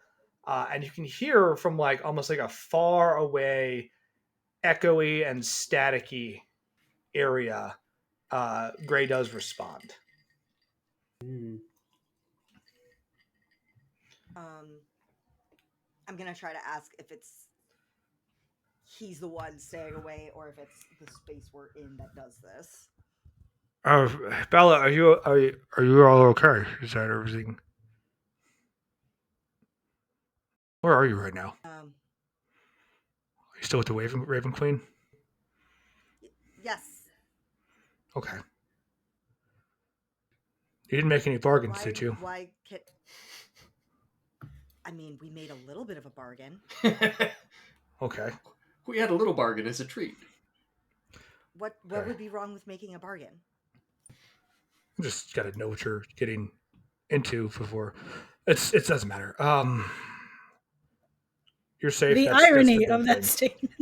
and you can hear from like almost like a far away, echoey and staticky area. Gray does respond. I'm gonna try to ask if he's the one staying away, or if it's the space we're in that does this. Bella, are you all okay? Is that everything? Where are you right now? Are you still with the Raven Queen? Yes. Okay. You didn't make any bargains, did you? I mean, we made a little bit of a bargain. Okay. We had a little bargain as a treat. What would be wrong with making a bargain? Just got to know what you're getting into before. It doesn't matter. You're safe. The That's the irony big of that thing. statement.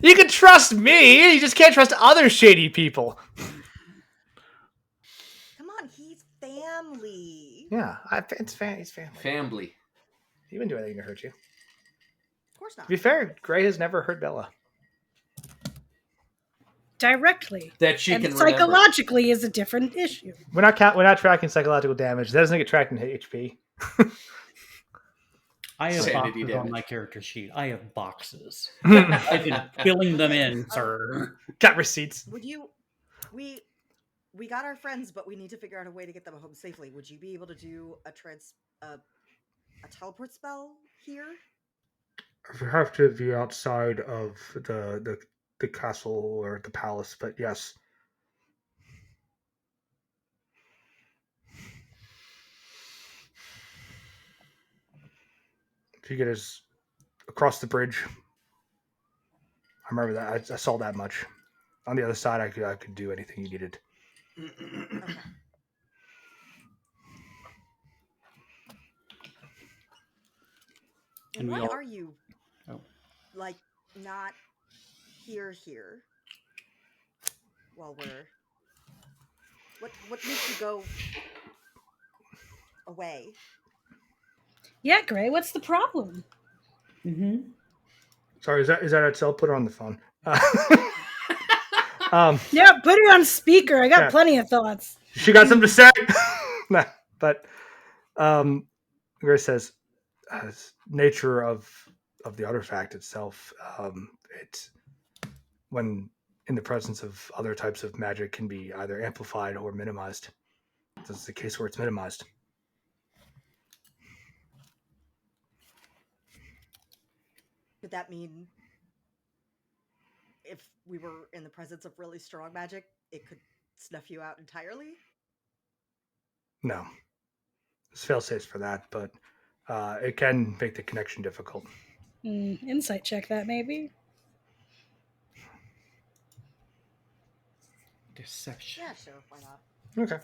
You can trust me. You just can't trust other shady people. Come on, he's family. Yeah, he's family. Family. He wouldn't do anything to hurt you. Of course not. To be fair, Gray has never hurt Bella. Directly. That she and can remember. psychologically is a different issue. We're not tracking psychological damage. That doesn't get tracked in HP. I have Sanity boxes damage. on my character sheet. I have boxes. I've been filling them in, sir. Got receipts. Would you? We got our friends, but we need to figure out a way to get them home safely. Would you be able to do a teleport spell here? You have to be outside of the castle or the palace, but yes. If you get us across the bridge, I remember that. I saw that much. On the other side, I could do anything you needed. Okay. And why are you like not here while we're what makes you go away? Yeah, Gray, what's the problem? Mm-hmm. Sorry, is that Itzel? Put her on the phone. Yeah, put it on speaker. I got Yeah. plenty of thoughts. She got something to say. Nah, but Grace says, nature of the artifact itself, it's when in the presence of other types of magic can be either amplified or minimized. This is the case where it's minimized. Could that mean if we were in the presence of really strong magic, it could snuff you out entirely? No. There's fail-safes for that, but it can make the connection difficult. Insight check that, maybe? Deception. Yeah, sure, why not? Okay.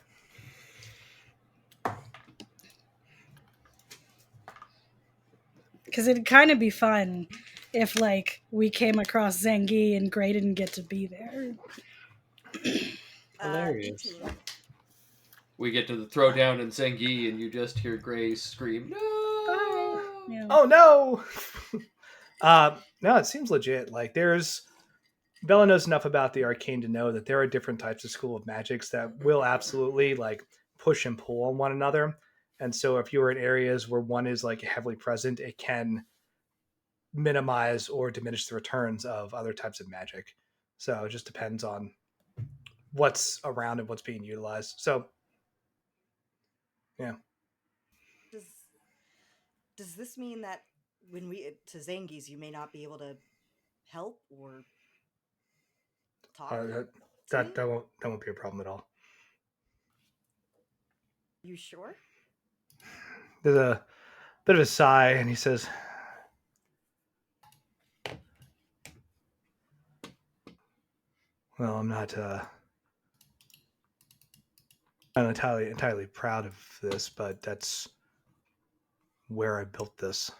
Because it'd kind of be fun if, like, we came across Zangi and Gray didn't get to be there. Hilarious. 18. We get to the throwdown in Zengi, and you just hear Gray scream, "No!" Yeah. Oh no! No, it seems legit. Like Bella knows enough about the arcane to know that there are different types of school of magics that will absolutely like push and pull on one another. And so if you're in areas where one is like heavily present, it can minimize or diminish the returns of other types of magic. So it just depends on what's around and what's being utilized. So yeah. Does this mean that when we to Zangi's you may not be able to help or talk? That won't be a problem at all. You sure? There's a bit of a sigh, and he says, "Well, I'm not entirely proud of this, but that's where I built this."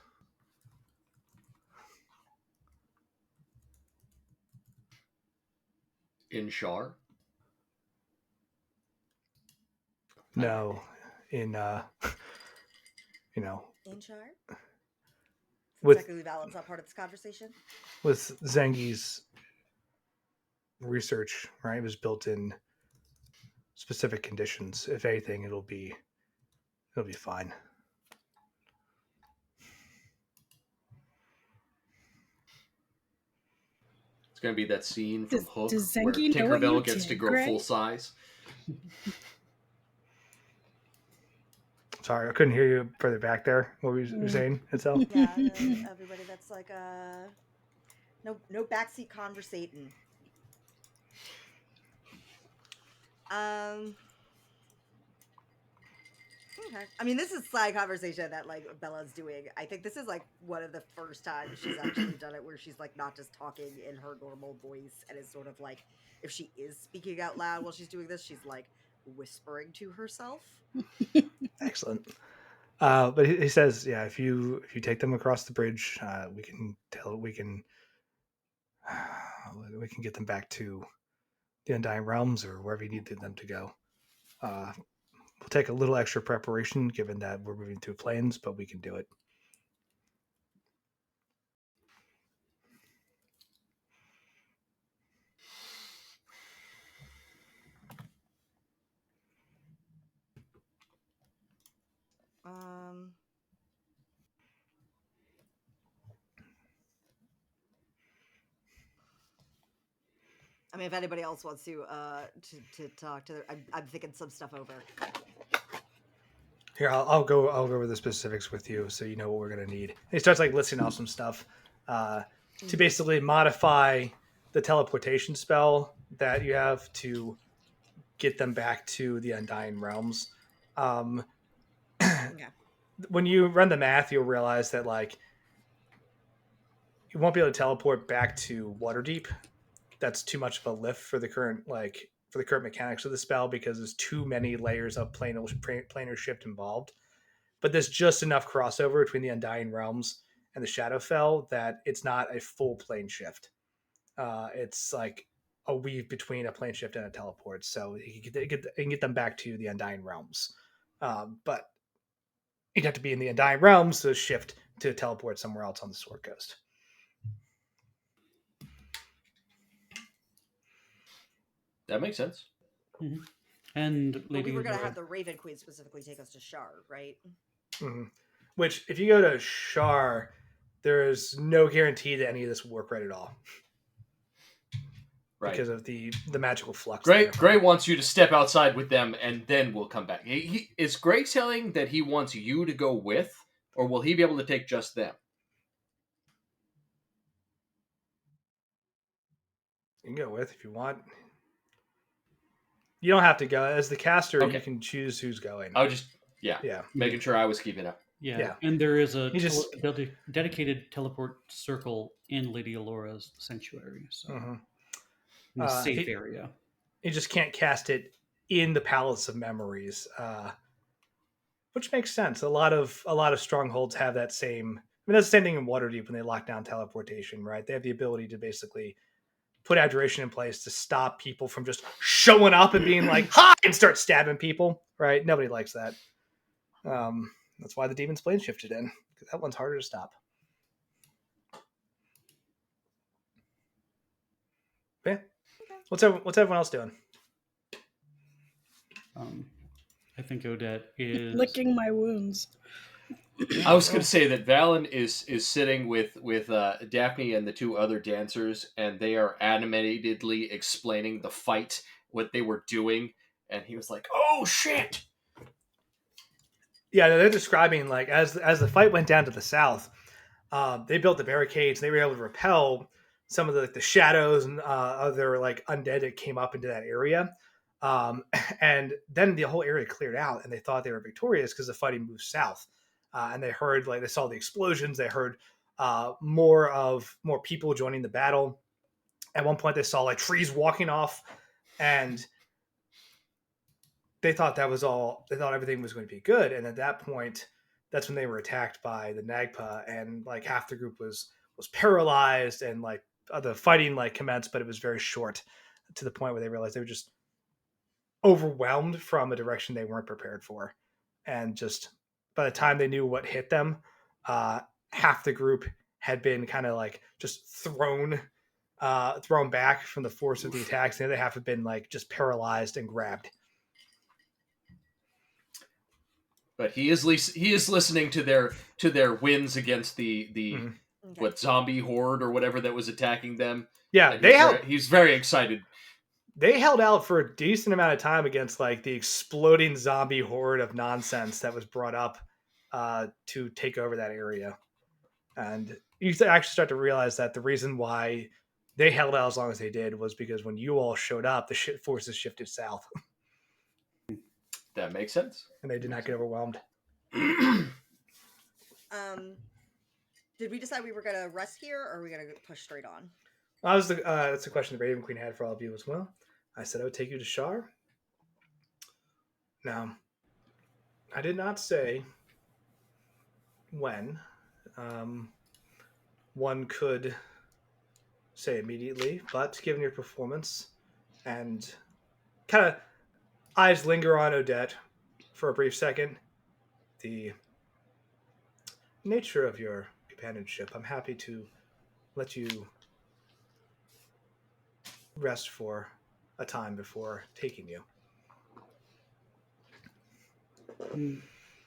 In Shar? No, in In Shar? With- Technically Valen's not part of this conversation. with Zangi's research, right? It was built in specific conditions. If anything, it'll be fine. It's going to be that scene from Hook does where Zengi know what you Tinkerbell gets to did, grow Gray? full size. Sorry, I couldn't hear you further back there. What were you saying, Itzel? Yeah, everybody that's like no backseat conversating. Okay. I mean, this is side conversation that like Bella's doing. I think this is like one of the first times she's actually done it where she's like not just talking in her normal voice and is sort of like if she is speaking out loud while she's doing this, she's like whispering to herself. Excellent. But he says, yeah, if you take them across the bridge, we can we can get them back to the Undying Realms or wherever you need them to go. We'll take a little extra preparation given that we're moving through plains, but we can do it. I mean, if anybody else wants to talk to, I'm thinking some stuff over. Here, I'll go over the specifics with you, so you know what we're gonna need. And he starts like listing off some stuff to basically modify the teleportation spell that you have to get them back to the Undying Realms. Okay. When you run the math, you'll realize that like you won't be able to teleport back to Waterdeep. That's too much of a lift for the current mechanics of the spell because there's too many layers of planar shift involved. But there's just enough crossover between the Undying Realms and the Shadowfell that it's not a full plane shift. It's like a weave between a plane shift and a teleport, so you can get them back to the Undying Realms. But you'd have to be in the Undying Realms to shift to teleport somewhere else on the Sword Coast. That makes sense. Mm-hmm. And But Lady we were going to Aurora- have the Raven Queen specifically take us to Shar, right? Mm-hmm. Which, if you go to Shar, there is no guarantee that any of this will work right at all. Right. Because of the magical flux. Gray wants you to step outside with them, and then we'll come back. Is Gray telling that he wants you to go with, or will he be able to take just them? You can go with if you want. You don't have to go. As the caster, Okay. you can choose who's going. I was just making sure I was keeping up. Yeah, and there is a just dedicated teleport circle in Lady Alora's sanctuary, so in the safe area. You just can't cast it in the Palace of Memories, which makes sense. A lot of strongholds have that same. I mean, that's the same thing in Waterdeep when they lock down teleportation, right? They have the ability to basically put abjuration in place to stop people from just showing up and being like, "Hi!" and start stabbing people, right? Nobody likes that. That's why the Demon's Plane shifted in, because that one's harder to stop. Yeah. What's everyone else doing? I think Odette is licking my wounds. I was going to say that Valen is sitting with Daphne and the two other dancers, and they are animatedly explaining the fight, what they were doing, and he was like, "Oh shit!" Yeah, they're describing like as the fight went down to the south, they built the barricades. And they were able to repel some of the shadows and other like undead that came up into that area. And then the whole area cleared out, and they thought they were victorious because the fighting moved south. And they heard they saw the explosions. They heard more people joining the battle. At one point, they saw like trees walking off, and they thought that was all. They thought everything was going to be good. And at that point, that's when they were attacked by the Nagpa, and like half the group was paralyzed, and like the fighting like commenced, but it was very short to the point where they realized they were just overwhelmed from a direction they weren't prepared for, and just by the time they knew what hit them, half the group had been kind of like just thrown back from the force of the attacks. The other half had been like just paralyzed and grabbed. But he is listening to their wins against the what zombie horde or whatever that was attacking them. Yeah, he's very excited. They held out for a decent amount of time against like the exploding zombie horde of nonsense that was brought up to take over that area. And you actually start to realize that the reason why they held out as long as they did was because when you all showed up, the forces shifted south. That makes sense. And they did not get overwhelmed. Did we decide we were gonna rest here, or are we gonna push straight on? That's a question the Raven Queen had for all of you as well. I said I would take you to Shar. Now, I did not say when. One could say immediately, but given your performance and kind of eyes linger on Odette for a brief second, the nature of your companionship, I'm happy to let you rest for a time before taking you.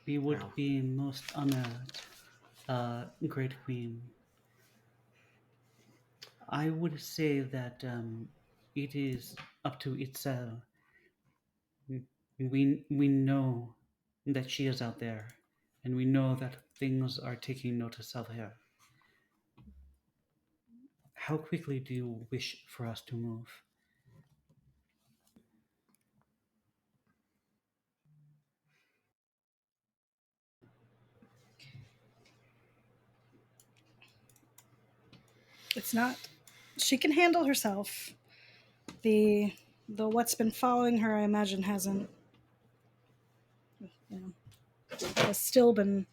We would Wow. be most honored, Great Queen. I would say that it is up to Itzel. We know that she is out there, and we know that things are taking notice of her. How quickly do you wish for us to move? It's not. She can handle herself. The what's been following her, I imagine, hasn't. Has still been.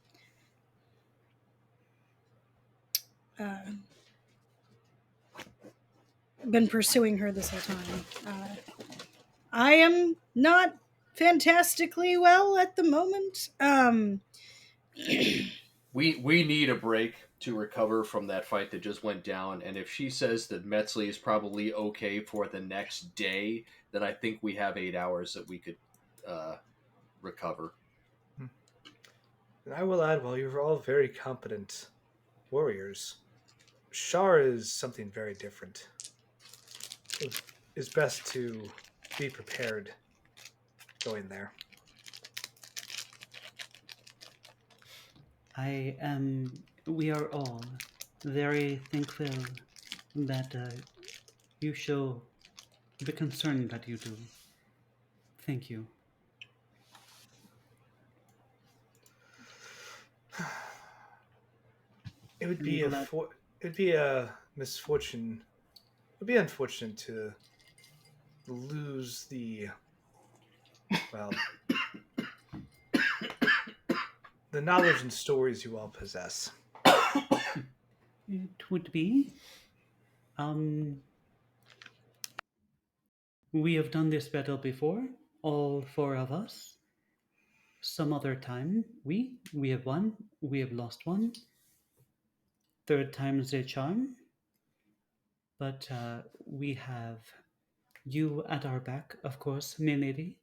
Been pursuing her this whole time. I am not fantastically well at the moment. We need a break to recover from that fight that just went down, and if she says that Metzley is probably okay for the next day, then I think we have 8 hours that we could recover. And I will add, while you're all very competent warriors, Shar is something very different. It is best to be prepared going there. We are all very thankful that you show the concern that you do. Thank you. It would be a misfortune. It would be unfortunate to lose the the knowledge and stories you all possess. It would be. We have done this battle before, all 4 of us. Some other time, we have won, we have lost one. Third time's a charm. But we have you at our back, of course, milady.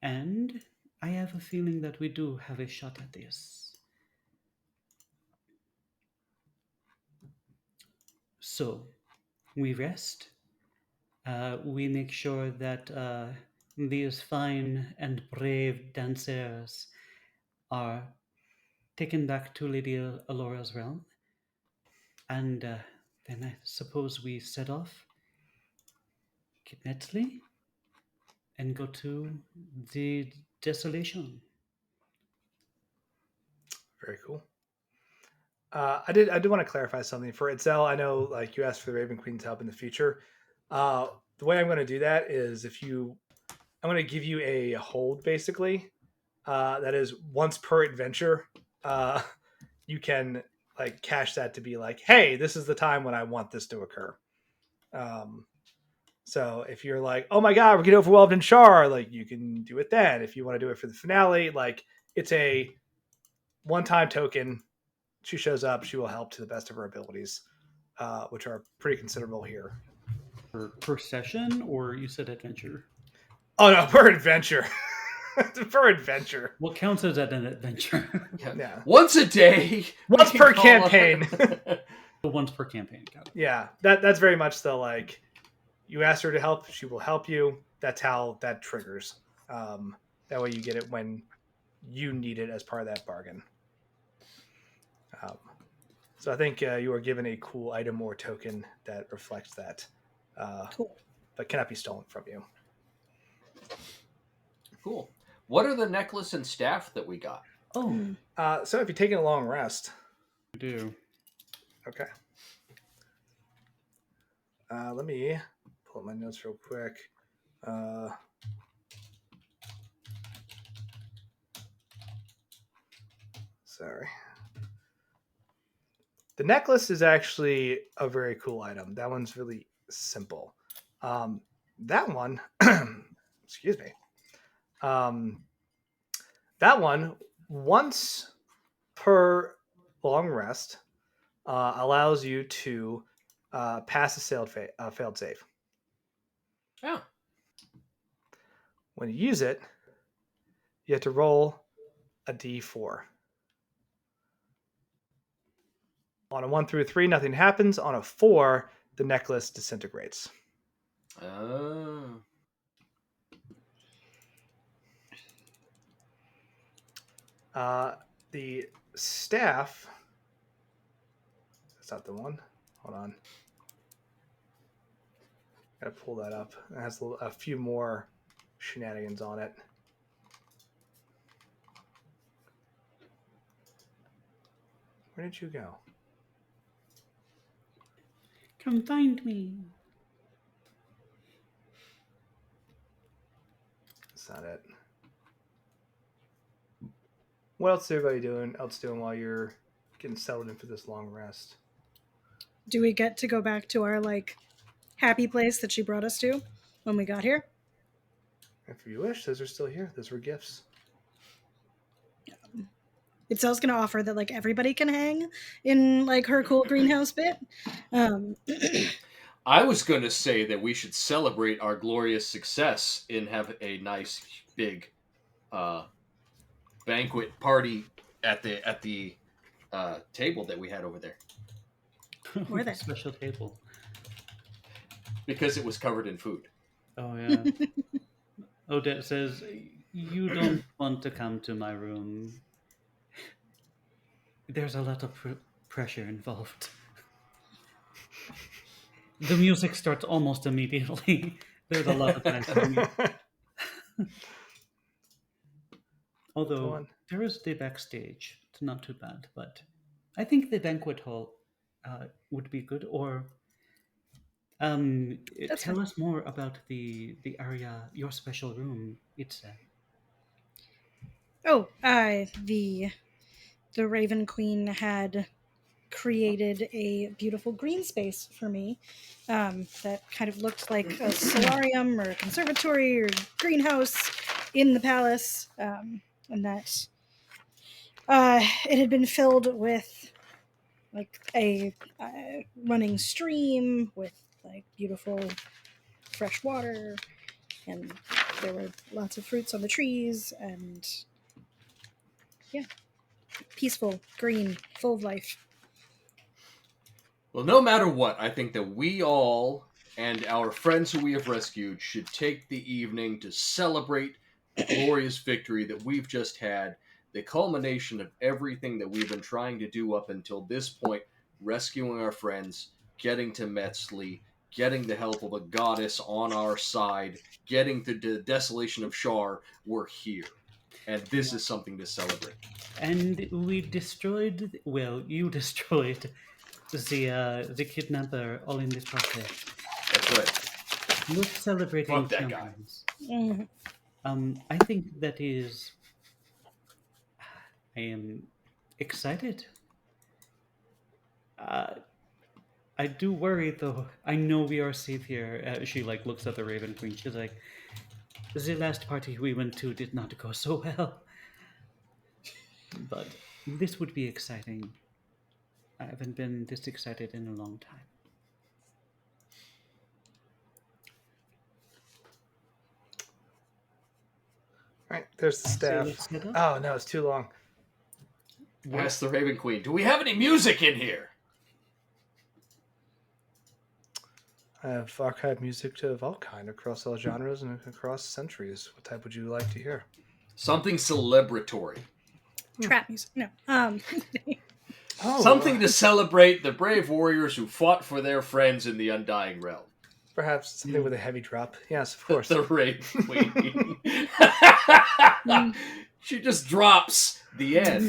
And I have a feeling that we do have a shot at this. So, we rest. We make sure that these fine and brave dancers are taken back to Lady Alora's realm. And then I suppose we set off, get Metzley, and go to the desolation. Very cool. I did want to clarify something for Itzel. I know, like, you asked for the Raven Queen's help in the future. The way I'm going to do that is I'm going to give you a hold, basically. That is once per adventure. You can like cash that to be like, hey, this is the time when I want this to occur. So if you're like, oh my god, we're getting overwhelmed in Shar, like, you can do it then. If you want to do it for the finale, like, it's a one-time token. She shows up, she will help to the best of her abilities, which are pretty considerable here. Per session, or you said adventure? Oh no, per adventure. Per adventure. What counts as an adventure? Yeah. Once a day. Once per campaign. Once per campaign. Got it. Yeah, that's very much the, like, you ask her to help, she will help you. That's how that triggers. That way you get it when you need it as part of that bargain. So I think you are given a cool item or token that reflects that. Cool. But cannot be stolen from you. Cool. What are the necklace and staff that we got? Oh, So if you're taking a long rest, I do. okay. Let me pull up my notes real quick. Sorry. The necklace is actually a very cool item. That one's really simple. That one, excuse me. That one, once per long rest, allows you to pass a failed save. Oh. When you use it, you have to roll a d4. On a 1 through 3, nothing happens. On a 4, the necklace disintegrates. Oh. The staff. That's not the one. Hold on. Gotta pull that up. It has a few more shenanigans on it. Where did you go? Come find me. That's not it. What else is everybody doing while you're getting settled in for this long rest? Do we get to go back to our happy place that she brought us to when we got here? If you wish, those are still here. Those were gifts. Itzel's gonna offer that everybody can hang in her cool greenhouse bit. I was going to say that we should celebrate our glorious success and have a nice big banquet party at the table that we had over there Were they? Special table. because it was covered in food. Oh yeah. Odette says, "You don't want to come to my room. There's a lot of pressure involved." The music starts almost immediately. There's a lot of pressure. Although there is the backstage. It's not too bad, but I think the banquet hall would be good. Or tell us more about the area, your special room, Itzel. Oh, the Raven Queen had created a beautiful green space for me that kind of looked like a solarium or a conservatory or greenhouse in the palace, and that it had been filled with a running stream with beautiful fresh water, and there were lots of fruits on the trees, and peaceful, green, full of life. Well, no matter what, I think that we all and our friends who we have rescued should take the evening to celebrate the glorious victory that we've just had, the culmination of everything that we've been trying to do up until this point, rescuing our friends, getting to Metzley, getting the help of a goddess on our side, getting to the desolation of Shar. We're here. And this is something to celebrate. And we destroyed, well, you destroyed the kidnapper all in this process. That's right. We're celebrating. Fuck that guy. I think that is. I am excited. I do worry though. I know we are safe here. She looks at the Raven Queen. She's like, the last party we went to did not go so well. But this would be exciting. I haven't been this excited in a long time. All right, there's the staff. Oh no, it's too long. Ask the Raven Queen, do we have any music in here? I have archived music of all kind across all genres and across centuries. What type would you like to hear? Something celebratory. Trap music. No. Something to celebrate the brave warriors who fought for their friends in the Undying Realm. Perhaps something with a heavy drop. Yes, of course. The Raven Queen. She just drops the end.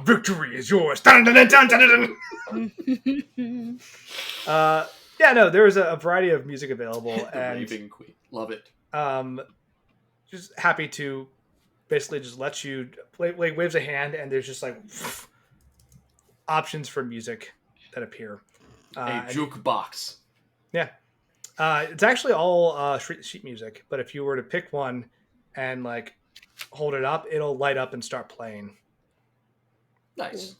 Victory is yours. Dun, dun, dun, dun, dun, dun. Yeah, no, there's a variety of music available. The And Raven Queen. Love it. just happy to basically just let you play, like waves a hand, and there's just like options for music that appear. A jukebox. Yeah. It's actually all sheet music, but if you were to pick one and like hold it up, it'll light up and start playing. Nice.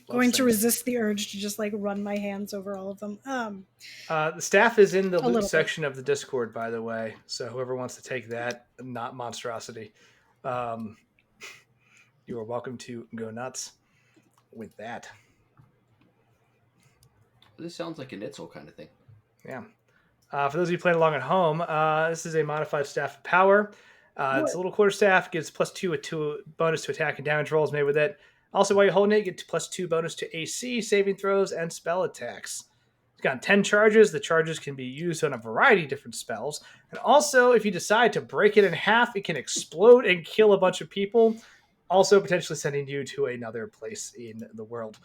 Going to resist the urge to just like run my hands over all of them. The staff is in the loot little section of the Discord, by the way. So whoever wants to take that, not monstrosity, you are welcome to go nuts with that. This sounds like an Itzel kind of thing. Yeah. For those of you playing along at home, this is a modified staff of power. It's a little quarter staff, gives +2 to bonus to attack and damage rolls made with it. Also, while you're holding it, you get +2 bonus to AC, saving throws, and spell attacks. It's got 10 charges. The charges can be used on a variety of different spells. And also, if you decide to break it in half, it can explode and kill a bunch of people, also potentially sending you to another place in the world.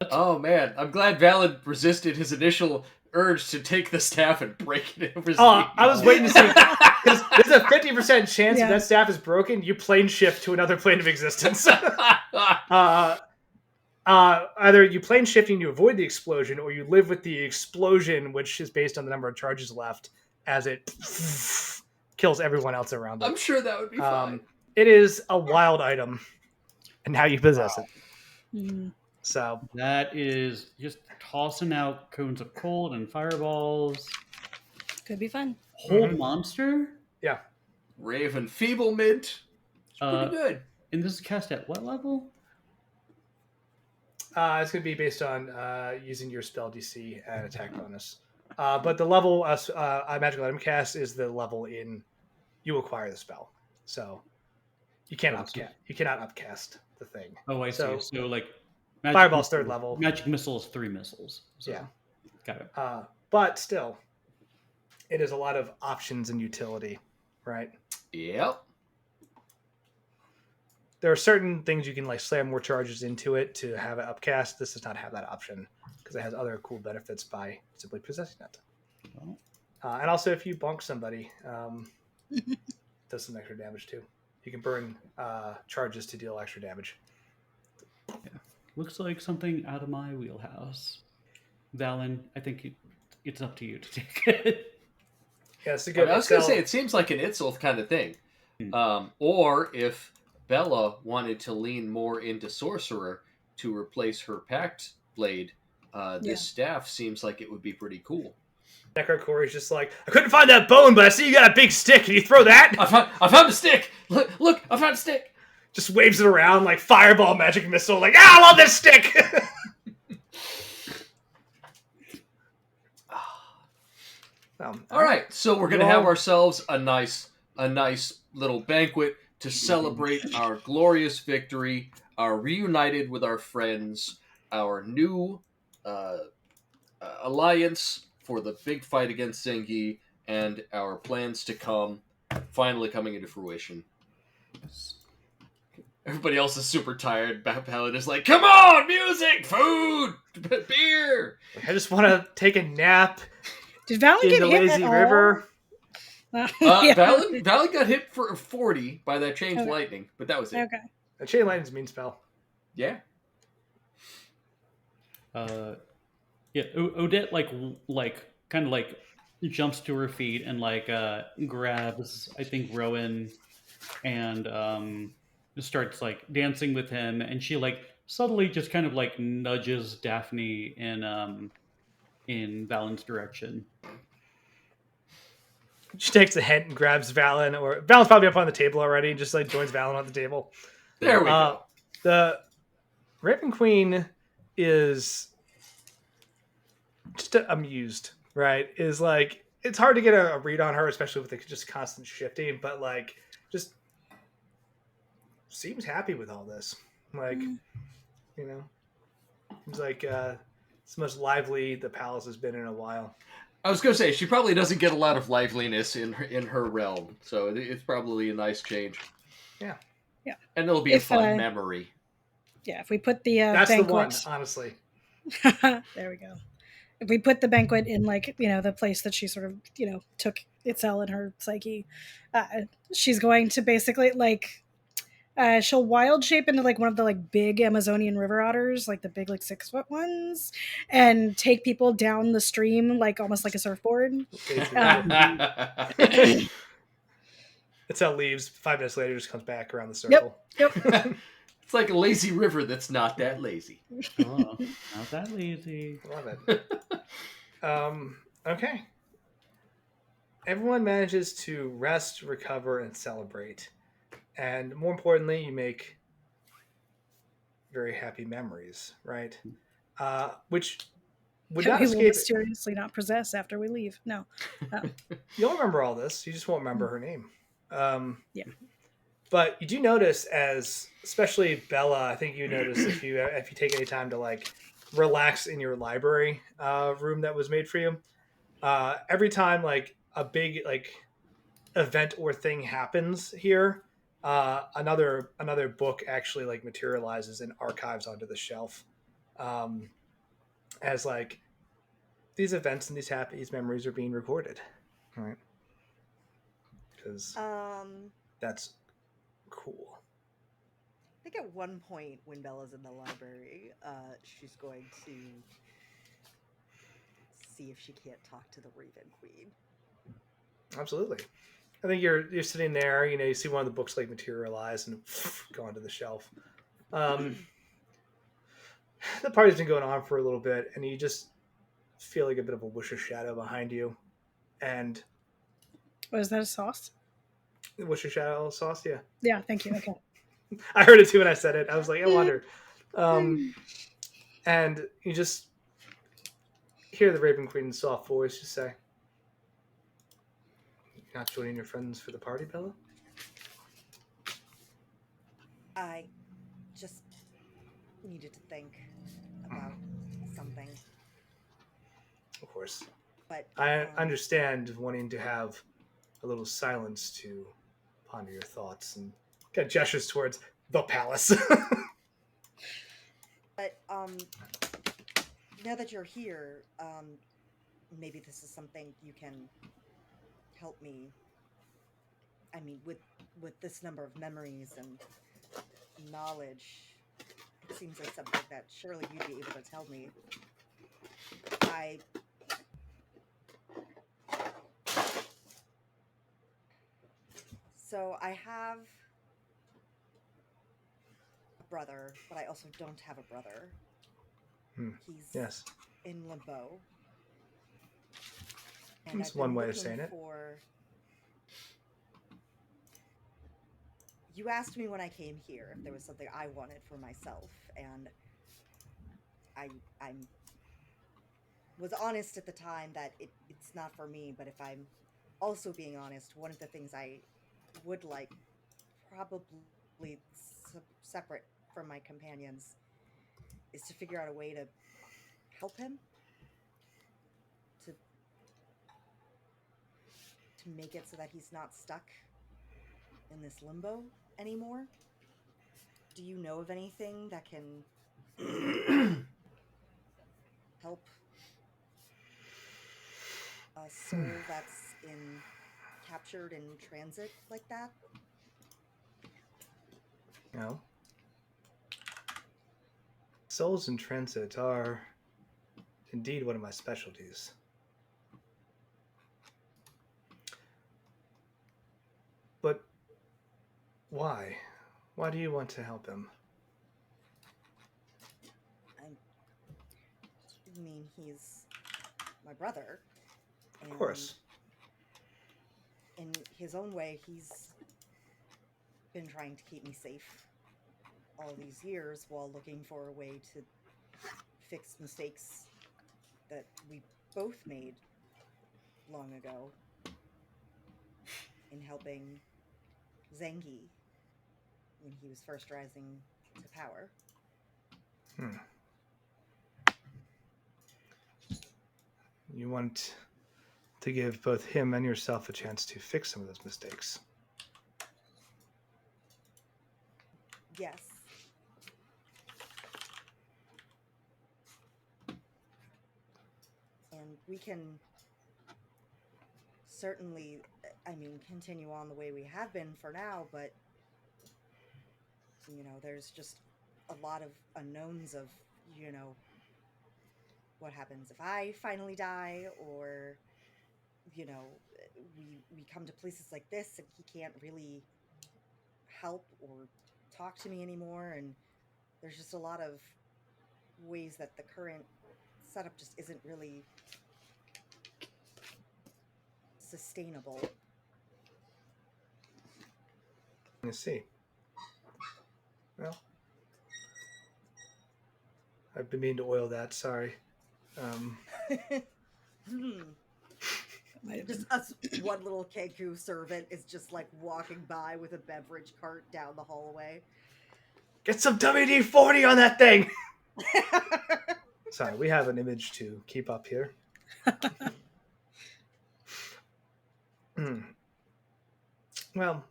Oh man, I'm glad Valid resisted his initial urge to take the staff and break it over his I was waiting to see, because there's a 50% chance if that staff is broken, you plane shift to another plane of existence. Either you plane shifting to avoid the explosion, or you live with the explosion, which is based on the number of charges left, as it kills everyone else around it. I'm sure that would be fine. It is a wild item, and how you possess it. Mm. So that is just tossing out cones of cold and fireballs. Could be fun. Hold monster? Yeah. Raven Feeblement. It's pretty good. And this is cast at what level? It's going to be based on using your spell DC and attack bonus. But the level magical item cast is the level in you acquire the spell. So you cannot upcast the thing. Oh, I see. So like Fireball's third level. Magic missile is 3 missiles. So. Yeah. Got it. But still, it is a lot of options and utility, right? Yep. There are certain things you can like slam more charges into it to have it upcast. This does not have that option because it has other cool benefits by simply possessing it. Well. And also, if you bonk somebody, it does some extra damage too. You can burn charges to deal extra damage. Yeah. Looks like something out of my wheelhouse. Valen, I think it's up to you to take it. Yeah, it's a good. I was going to say, it seems like an Itzel kind of thing. Or if Bella wanted to lean more into Sorcerer to replace her Pact Blade, this staff seems like it would be pretty cool. Necro Corey's just like, I couldn't find that bone, but I see you got a big stick. Can you throw that? I found a stick! Look, I found a stick! Just waves it around like fireball magic missile, like, I love this stick! All right, so we're gonna have ourselves a nice little banquet to celebrate our glorious victory, our reunited with our friends, our new alliance for the big fight against Zengi, and our plans to come finally coming into fruition. Everybody else is super tired. Paladin is like, come on, music, food, beer. I just want to take a nap. Did Valen in get the hit lazy at river? Valen got hit for 40 by that chain lightning, but that was it. Okay. A chain lightning's a mean spell. Yeah. Odette kind of like jumps to her feet and like grabs, I think, Rowan and starts like dancing with him, and she like subtly just kind of like nudges Daphne in Valen's direction. She takes a hint and grabs Valen, or Valen's probably up on the table already, and just like joins Valen on the table. There we go. The Raven Queen is just amused, right? Is like, it's hard to get a read on her, especially with the just constant shifting, but like just seems happy with all this. Like, you know, Seems like it's the most lively the palace has been in a while. I was going to say, she probably doesn't get a lot of liveliness in her realm, so it's probably a nice change. Yeah. Yeah. And it'll be a fun memory. Yeah, if we put the That's banquet... the one, honestly. There we go. If we put the banquet in, like, the place that she sort of, took Itzel in her psyche, she's going to basically, like, she'll wild shape into, like, one of the, like, big Amazonian river otters, like the big, like, 6-foot ones, and take people down the stream, like, almost like a surfboard. Itzel leaves. 5 minutes later, just comes back around the circle. Yep. It's like a lazy river that's not that lazy. Oh, not that lazy. Love it. Okay. Everyone manages to rest, recover, and celebrate. And more importantly, you make very happy memories, right? Which would not We will escape. mysteriously not possess after we leave. No. You'll remember all this. You just won't remember her name. Yeah. But you do notice, as especially Bella, I think you notice if you take any time to like relax in your library room that was made for you, every time like a big like event or thing happens here, another book actually like materializes and archives onto the shelf, as like these events and these memories are being recorded, right? Because that's cool. I think at one point when Bella's in the library, she's going to see if she can't talk to the Raven Queen. Absolutely. I think you're sitting there, you see one of the books like materialize and go onto the shelf. The party's been going on for a little bit, and you just feel like a bit of a whoosh of shadow behind you. And Was that a sauce? whoosh of shadow sauce, yeah. Yeah, thank you. Okay. I heard it too when I said it. I was like, I wonder. And you just hear the Raven Queen's soft voice just say, "You're not joining your friends for the party, Bella?" I just needed to think about something. Of course. But I understand wanting to have a little silence to ponder your thoughts, and kind of gestures towards the palace. But now that you're here, maybe this is something you can help me. I mean, with this number of memories and knowledge, it seems like something that surely you'd be able to tell me. So I have a brother, but I also don't have a brother. He's in limbo. And That's one way of saying it. You asked me when I came here if there was something I wanted for myself, and I was honest at the time that it's not for me, but if I'm also being honest, one of the things I would like, probably separate from my companions, is to figure out a way to help him, to make it so that he's not stuck in this limbo anymore. Do you know of anything that can help a soul that's captured in transit like that? No. Souls in transit are indeed one of my specialties. But why? Why do you want to help him? I mean, he's my brother. Of course. In his own way, he's been trying to keep me safe all these years while looking for a way to fix mistakes that we both made long ago in helping Zangi when he was first rising to power. You want to give both him and yourself a chance to fix some of those mistakes. Yes. And we can certainly, continue on the way we have been for now, but, there's just a lot of unknowns of, what happens if I finally die, or, we come to places like this and he can't really help or talk to me anymore, and there's just a lot of ways that the current setup just isn't really sustainable. I see. Well, I've been meaning to oil that. Sorry. Just us, one little Kenku servant is just like walking by with a beverage cart down the hallway. Get some WD-40 on that thing! Sorry, we have an image to keep up here. Well,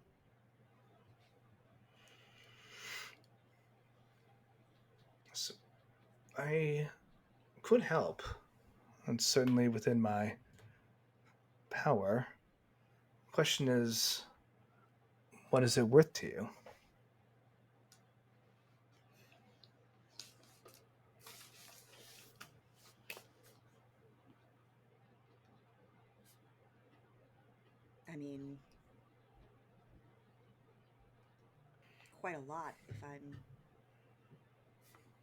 so I could help. It's certainly within my power. Question is, what is it worth to you? Quite a lot, if I'm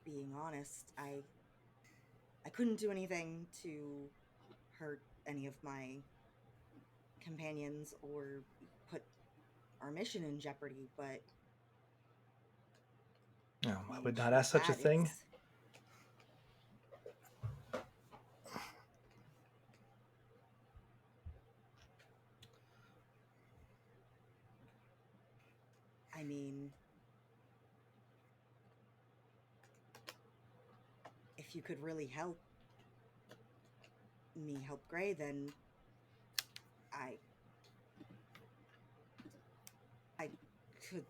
being honest. I couldn't do anything to hurt any of my companions or put our mission in jeopardy, but No, I would not ask such a thing. If you could really help me help Gray, then I could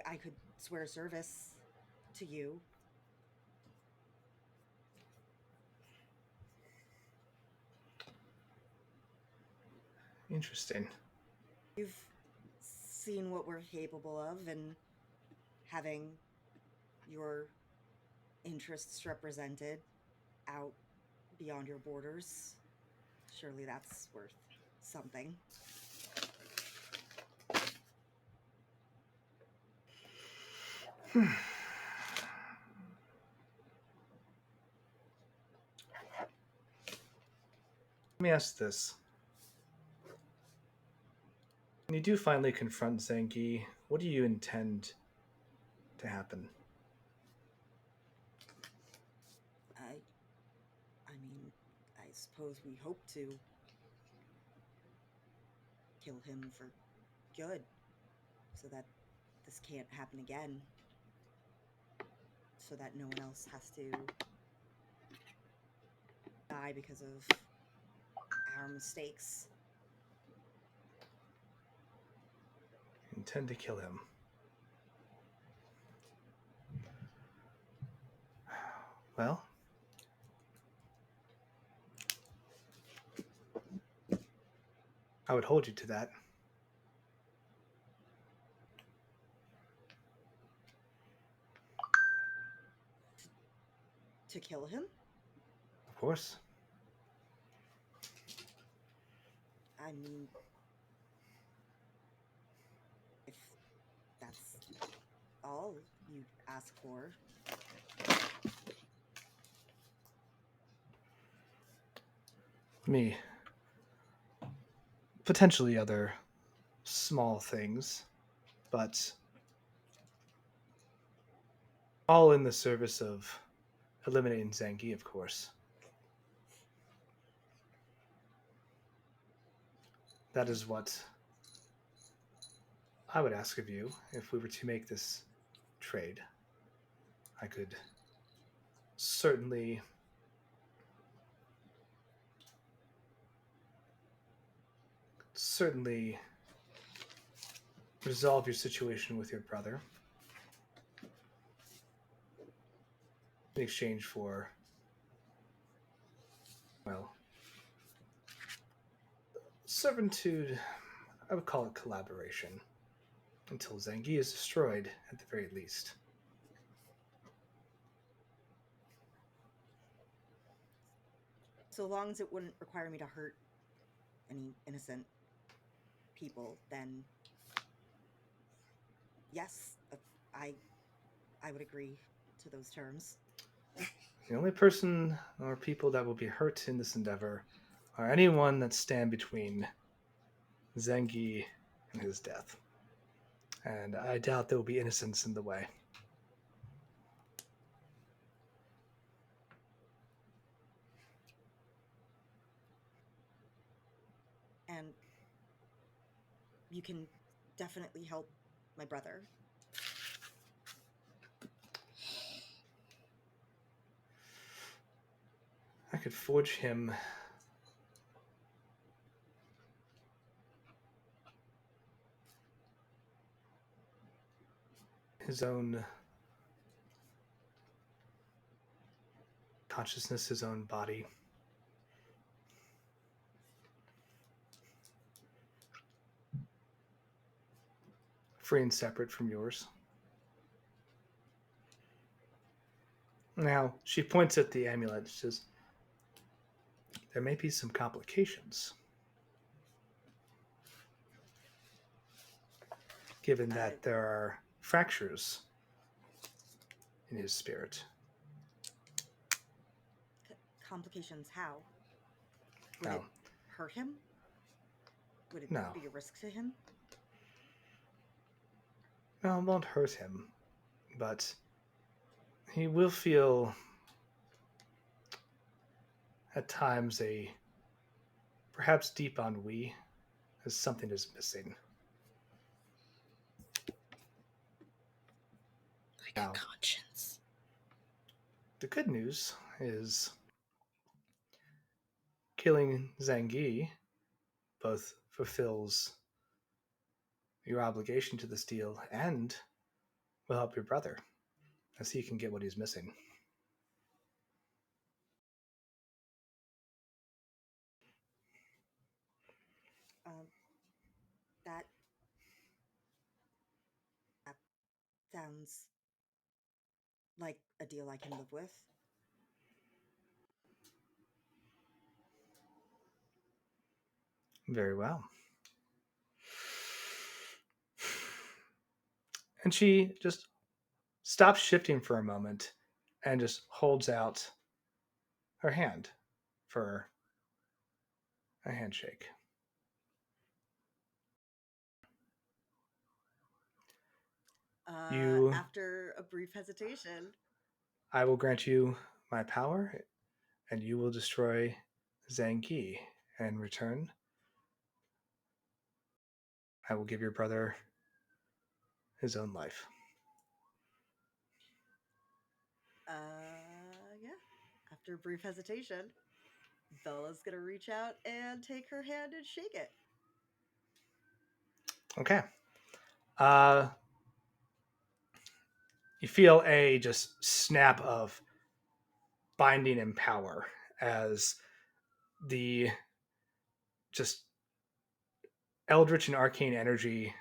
I could swear service to you. Interesting. You've seen what we're capable of, and having your interests represented out beyond your borders, surely that's worth something. Let me ask this. When you do finally confront Zenki, what do you intend to happen? I suppose we hope to kill him for good, so that this can't happen again, so that no one else has to die because of our mistakes. Intend to kill him. Well, I would hold you to that. To kill him? Of course. If that's all you ask for. Me. Potentially other small things, but all in the service of eliminating Zangi, of course. That is what I would ask of you if we were to make this trade. I could certainly certainly resolve your situation with your brother in exchange for, well, servitude. I would call it collaboration until Zangi is destroyed, at the very least. So long as it wouldn't require me to hurt any innocent people, then yes, I would agree to those terms. The only person or people that will be hurt in this endeavor are anyone that stand between Zengi and his death. And I doubt there will be innocents in the way. And you can definitely help my brother. I could forge him his own consciousness, his own body. Free and separate from yours. Now, she points at the amulet. She says, there may be some complications, given that there are fractures in his spirit. Complications how? Would No. it hurt him? Would it No. be a risk to him? No, it won't hurt him, but he will feel at times a perhaps deep ennui as something is missing. Like Now, a conscience. the good news is killing Zangi both fulfills your obligation to this deal and will help your brother as he can get what he's missing. That sounds like a deal I can live with. Very well. And she just stops shifting for a moment and just holds out her hand for a handshake. After a brief hesitation, I will grant you my power, and you will destroy Zangi. In return, I will give your brother his own life. Yeah. After a brief hesitation, Bella's gonna reach out and take her hand and shake it. Okay. You feel a just snap of binding and power as the just eldritch and arcane energy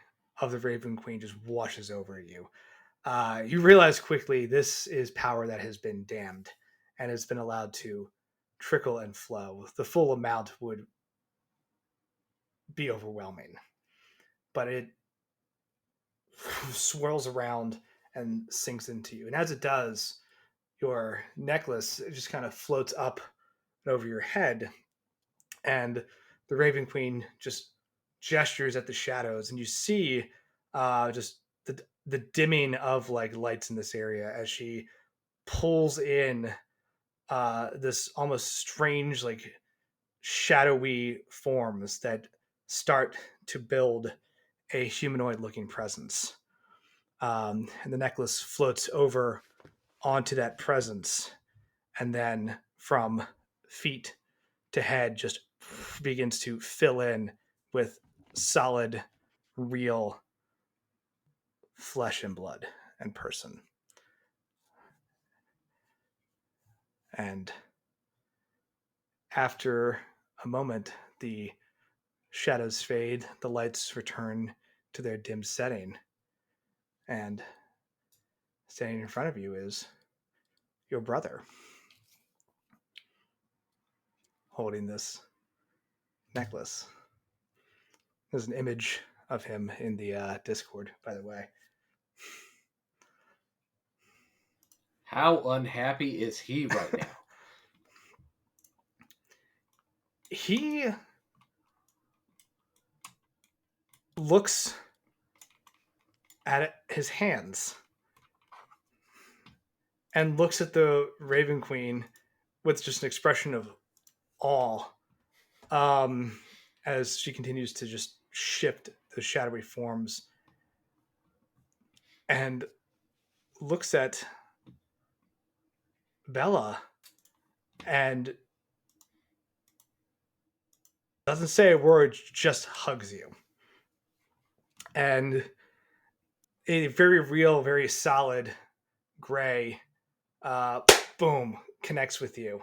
of the Raven Queen just washes over you. You realize quickly this is power that has been damned and has been allowed to trickle and flow. The full amount would be overwhelming, but it swirls around and sinks into you. And as it does, your necklace just kind of floats up and over your head, and the Raven Queen just gestures at the shadows, and you see just the dimming of like lights in this area as she pulls in this almost strange like shadowy forms that start to build a humanoid looking presence. And the necklace floats over onto that presence, and then from feet to head just begins to fill in with solid, real flesh and blood and person. And after a moment, the shadows fade, the lights return to their dim setting, and standing in front of you is your brother, holding this necklace. There's an image of him in the Discord, by the way. How unhappy is he right now? He looks at his hands and looks at the Raven Queen with just an expression of awe, as she continues to just shift the shadowy forms, and looks at Bella and doesn't say a word, just hugs you. And a very real, very solid gray, boom, connects with you.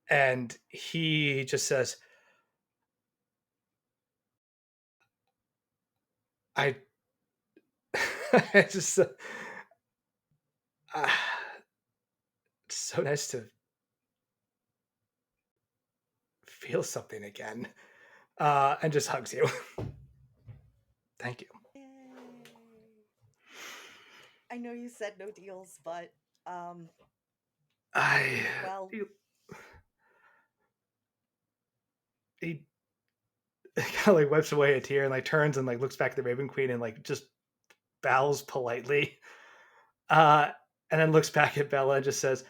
And he just says, I just, it's so nice to feel something again. And just hugs you. Thank you. Yay. I know you said no deals, but well, he kind of like wipes away a tear and like turns and like looks back at the Raven Queen and like just bows politely, and then looks back at Bella and just says,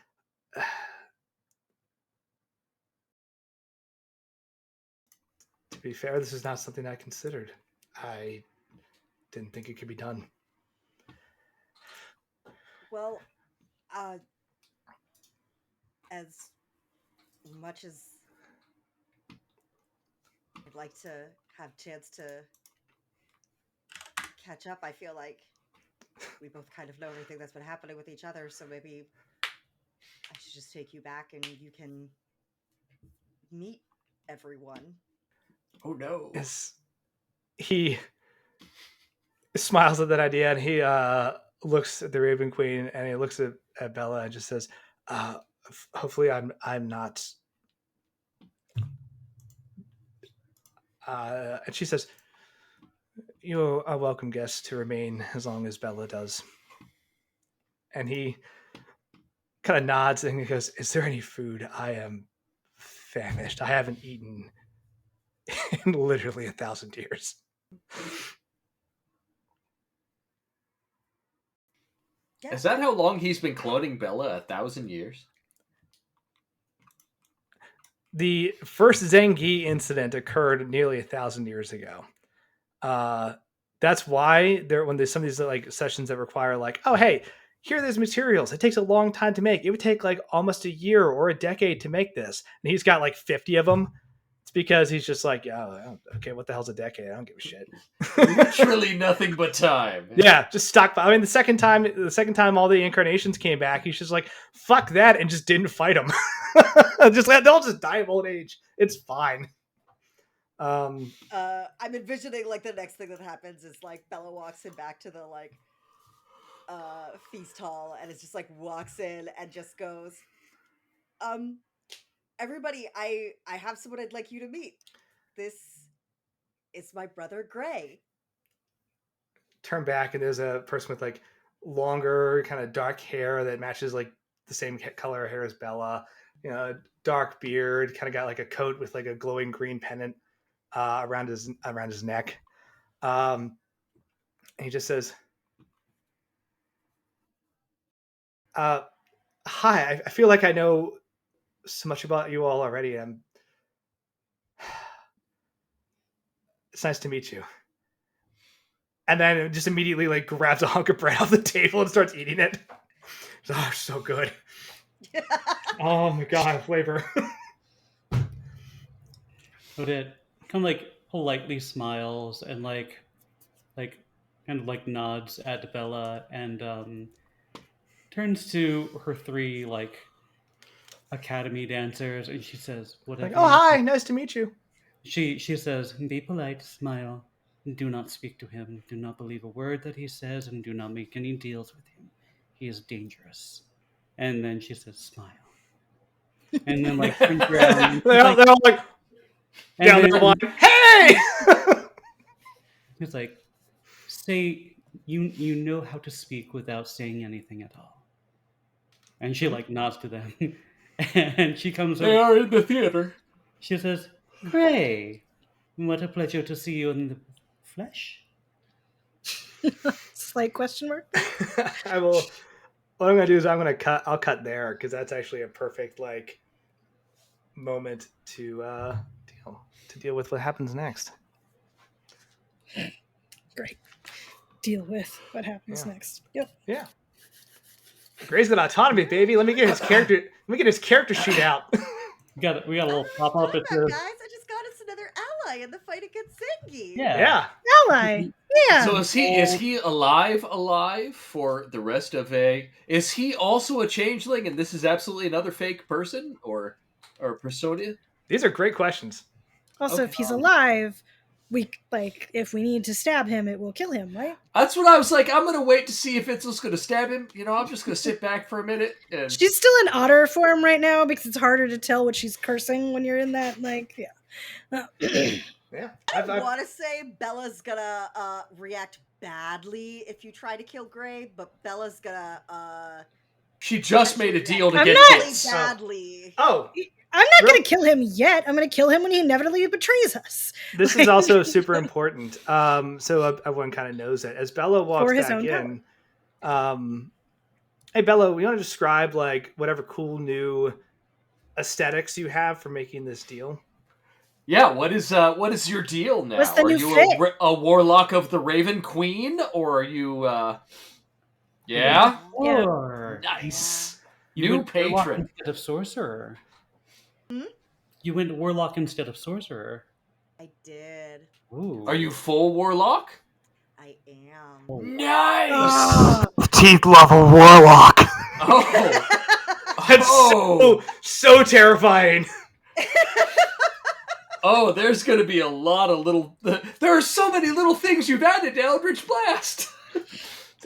to be fair, this is not something I considered. I didn't think it could be done. well, as much as I'd like to have a chance to catch up, I feel like we both kind of know everything that's been happening with each other, so maybe I should just take you back and you can meet everyone. Oh no. He smiles at that idea and he looks at the Raven Queen and he looks at Bella and just says, hopefully I'm not. And she says, you're a welcome guest to remain as long as Bella does. And he kind of nods and he goes, is there any food? I am famished. I haven't eaten in literally 1,000 years. Yeah. Is that how long he's been cloning Bella? 1,000 years? The first Zengi incident occurred nearly 1,000 years ago. That's why when there's some of these like sessions that require like, oh hey, here are these materials. It takes a long time to make. It would take like almost a year or a decade to make this, and he's got like 50 of them. It's because he's just like, oh, okay, what the hell's a decade? I don't give a shit. Literally nothing but time. Yeah, just stockpile. I mean, the second time all the incarnations came back, he's just like, fuck that, and just didn't fight them. They'll just die of old age. It's fine. I'm envisioning like the next thing that happens is like Bella walks him back to the like feast hall and it's just like walks in and just goes, everybody, I have someone I'd like you to meet. This is my brother Gray. Turn back and there's a person with like longer kind of dark hair that matches like the same color hair as Bella, dark beard, kind of got like a coat with like a glowing green pennant around his neck. And he just says, hi, I feel like I know so much about you all already. It's nice to meet you. And then just immediately like grabs a hunk of bread off the table and starts eating it. Oh, so good. Oh my god, flavor. Odette kind of like politely smiles and like kind of like nods at Bella and turns to her three like academy dancers and she says, Like, "Whatever oh you." hi, nice to meet you. She says, "Be polite, smile, do not speak to him, do not believe a word that he says, and do not make any deals with him. He is dangerous." And then she says, "Smile." And then like turns around and they're all like and down then their line. Hey! he's like, "Say you know how to speak without saying anything at all." And she like nods to them, and she comes They over. are in the theater. She says, "Gray, what a pleasure to see you in the flesh." Slight question mark. I will. What I'm gonna do is I'll cut there because that's actually a perfect like moment to deal with what happens next. Great. Deal with what happens next. Yep. Yeah. Gray's got autonomy, baby. Let me get his character sheet out. We got a little pop up. Guys, It says, I just got us another ally in the fight against Zingy. yeah. Ally. Yeah. So is he alive for the rest of a? Is he also a changeling, and this is absolutely another fake person or persona? These are great questions. Also, if he's alive, we like if we need to stab him, it will kill him, right? That's what I was like. I'm gonna wait to see if Itzel's gonna stab him. You know, I'm just gonna sit back for a minute. And... She's still in otter form right now because it's harder to tell what she's cursing when you're in that. Like, yeah. Yeah. I want to say Bella's gonna react badly if you try to kill Gray, but Bella's gonna She just made a deal to I'm get not- bits. badly. Oh, I'm not going to kill him yet. I'm going to kill him when he inevitably betrays us. this is also super important. So everyone kind of knows that as Bella walks For his back own in, hey Bella, we want to describe like whatever cool new aesthetics you have for making this deal. Yeah, what is your deal now? What's the are new you fit? a warlock of the Raven Queen, or are you? Yeah, Or nice. you New went warlock patron. instead of sorcerer. Hmm? You went warlock instead of sorcerer. I did. Ooh. Are you full warlock? I am. Oh. Nice. 15th level warlock. Oh, That's so terrifying. Oh, there's going to be a lot of little... There are so many little things you've added to Eldritch Blast.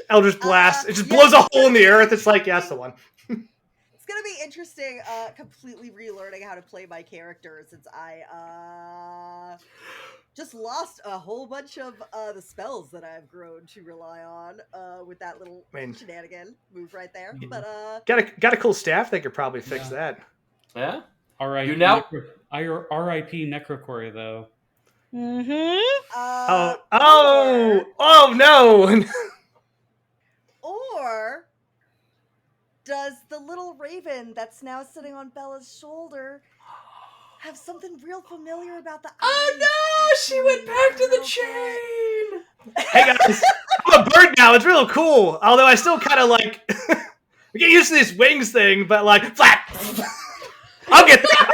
Eldritch Blast. It just yeah. blows a hole in the earth. It's like, yeah, that's the one. It's gonna be interesting, completely relearning how to play my character since I just lost a whole bunch of the spells that I've grown to rely on with that little shenanigan move right there. But got a cool staff that could probably fix that. Yeah. R.I.P. You now- R.I.P. Necrocore though. Mm-hmm. Oh no. Or does the little raven that's now sitting on Bella's shoulder have something real familiar about the eyes? Oh no, she went back to the chain. Hey guys, I'm a bird now. It's real cool. Although I still kind of like we get used to this wings thing, but like flap. I'll get that.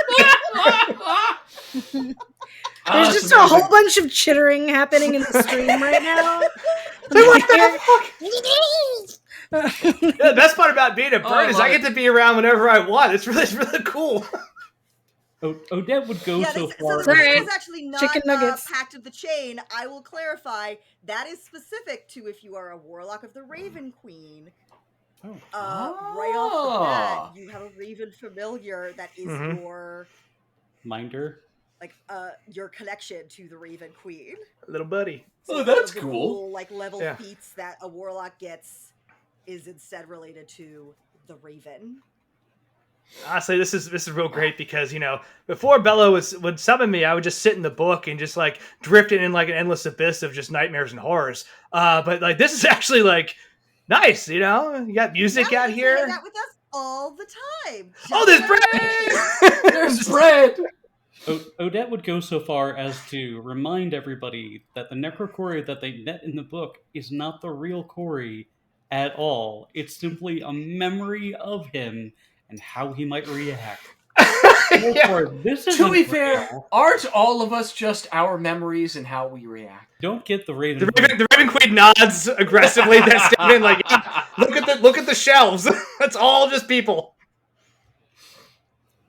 There's just a whole bunch of chittering happening in the stream right now. The best part about being a bird is I get to be around whenever I want. It's really cool. Odette would go so far. So this is actually not Chicken nuggets. Pact of the Chain. I will clarify. That is specific to if you are a warlock of the Raven Queen. Right off the bat, you have a Raven familiar that is your minder, like your connection to the Raven Queen. Little buddy. So that's the cool. Like level feats that a warlock gets is instead related to the Raven. Honestly, this is real great because, you know, before Bella would summon me, I would just sit in the book and just like drifting in like an endless abyss of just nightmares and horrors. But like this is actually like nice, you know. You got music out here. Hang out with us all the time. Oh, there's bread. There's bread. Odette would go so far as to remind everybody that the Necrocore that they met in the book is not the real Corey at all. It's simply a memory of him and how he might react. Yeah. This is To be fair, aren't all of us just our memories and how we react? Don't get the Raven. The Raven Queen nods aggressively. That statement, like, yeah, look at the shelves. That's all just people.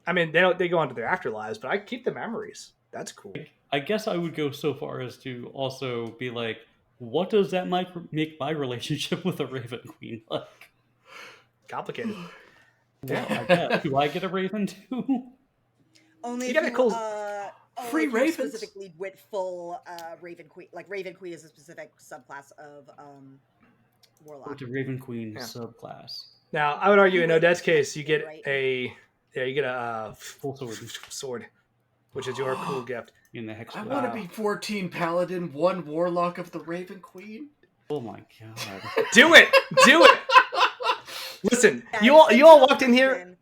I mean, they go on to their afterlives, but I keep the memories. That's cool. I guess I would go so far as to also be like, what does that make my relationship with a Raven Queen like? Complicated. Well, I guess. Do I get a Raven too? Only You if got a you cool- Free if you ravens. specifically went full Raven Queen. Like Raven Queen is a specific subclass of Warlock. It's a Raven Queen subclass. Now, I would argue in would- Odette's case, you get right? you get a Full sword, which is your cool gift. In the hex. I want to be 14 paladin, 1 warlock of the Raven Queen. Oh my god! Do it. Listen, you all walked in here.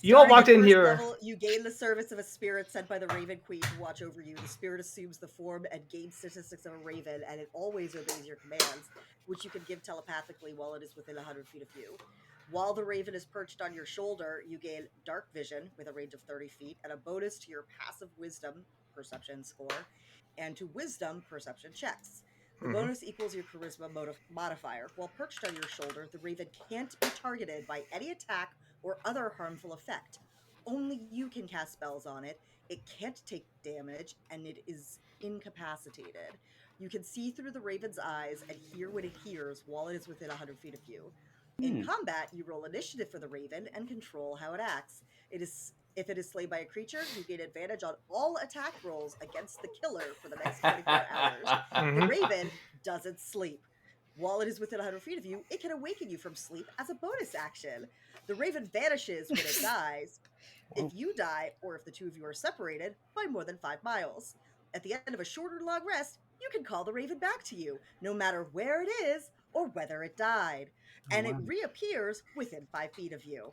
You all walked in here. Level, you gain the service of a spirit sent by the Raven Queen to watch over you. The spirit assumes the form and gains statistics of a raven, and it always obeys your commands, which you can give telepathically while it is within 100 feet of you. While the raven is perched on your shoulder, you gain dark vision with a range of 30 feet and a bonus to your passive wisdom perception score and to wisdom perception checks. The bonus equals your charisma modifier. While perched on your shoulder, the raven can't be targeted by any attack or other harmful effect. Only you can cast spells on it. It can't take damage, and it is incapacitated. You can see through the raven's eyes and hear what it hears while it is within 100 feet of you. In combat, you roll initiative for the raven and control how it acts. If it is slain by a creature, you gain advantage on all attack rolls against the killer for the next 24 hours. The raven doesn't sleep. While it is within 100 feet of you, it can awaken you from sleep as a bonus action. The raven vanishes when it dies. If you die, or if the two of you are separated by more than 5 miles. At the end of a short or long rest, you can call the raven back to you, no matter where it is or whether it died. And it reappears within 5 feet of you.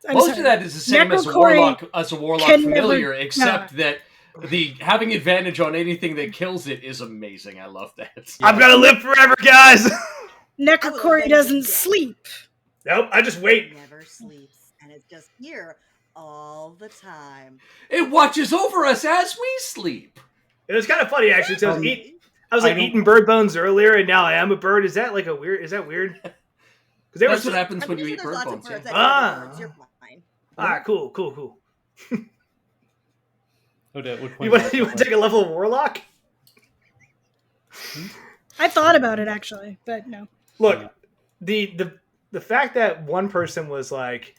Most of that is the same as a warlock familiar, except that the having advantage on anything that kills it is amazing. I love that. Yeah. I'm gonna live forever, guys. Necrocory doesn't sleep. Nope, I just wait. It never sleeps, and it's just here all the time. It watches over us as we sleep. It was kind of funny actually. Because I was eating bird bones earlier, and now I am a bird. Is that weird? Is that weird? Because that's what happens when you eat bird bones. Cool. Odette, you want to take a level of warlock? I thought about it actually, but no. Look, the fact that one person was like,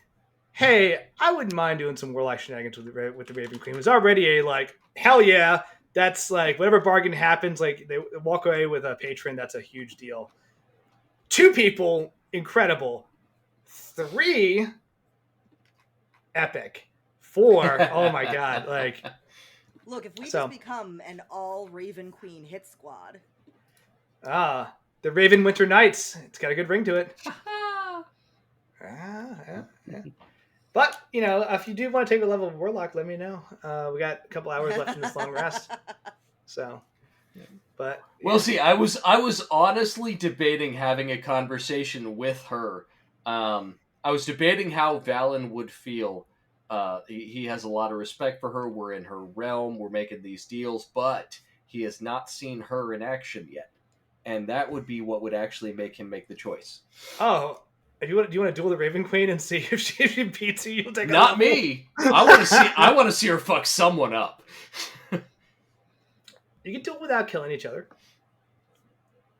"Hey, I wouldn't mind doing some warlock shenanigans with the Raven Queen," was already a hell yeah. That's whatever bargain happens, they walk away with a patron. That's a huge deal. 2 people, incredible. 3, epic. 4, oh my god! Look, if we just become an all Raven Queen hit squad. The Raven Winter Nights. It's got a good ring to it. Yeah. But, if you do want to take a level of Warlock, let me know. We got a couple hours left in this long rest. So, but... Well, see, I was honestly debating having a conversation with her. I was debating how Valen would feel. He has a lot of respect for her. We're in her realm. We're making these deals. But he has not seen her in action yet. And that would be what would actually make him make the choice. Oh, do you want to duel the Raven Queen and see if she beats you? You'll take not me. I want to see her fuck someone up. You can duel without killing each other.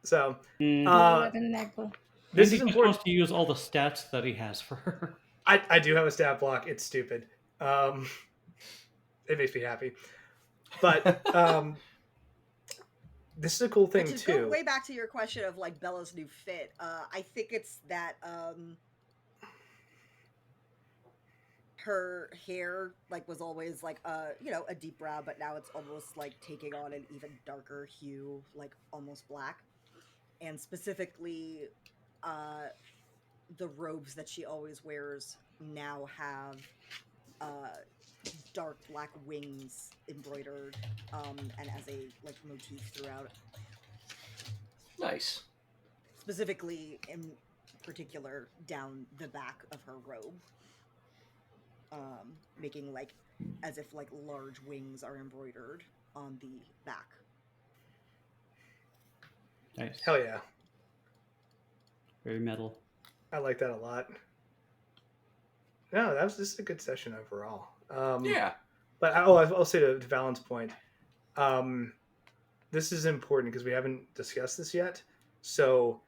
So, this is important to use all the stats that he has for her. I do have a stat block. It's stupid. It makes me happy, but this is a cool thing too. Go way back to your question of Bella's new fit. I think it's that her hair was always a deep brown, but now it's almost taking on an even darker hue, almost black. And specifically, the robes that she always wears now have dark black wings embroidered and as a motif throughout. Nice. Specifically, in particular, down the back of her robe. making like as if like large wings are embroidered on the back. Nice. Hell yeah. Very metal. I like that a lot. No, this is a good session overall. Yeah. But I'll say to Valen's point, this is important because we haven't discussed this yet. So,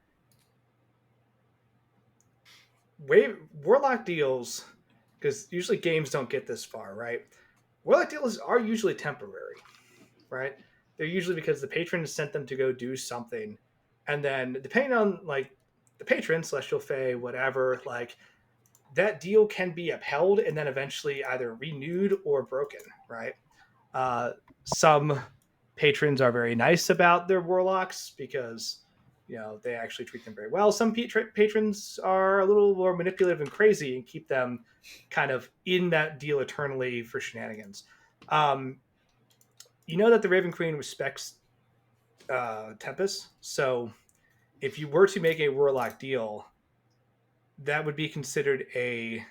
Warlock deals, because usually games don't get this far, right? Warlock deals are usually temporary, right? They're usually because the patron sent them to go do something, and then depending on like the patron, Celestial Fae, whatever, like that deal can be upheld and then eventually either renewed or broken, right? Some patrons are very nice about their warlocks because they actually treat them very well. Some patrons are a little more manipulative and crazy and keep them kind of in that deal eternally for shenanigans. You know that the Raven Queen respects Tempest, so if you were to make a warlock deal, that would be considered a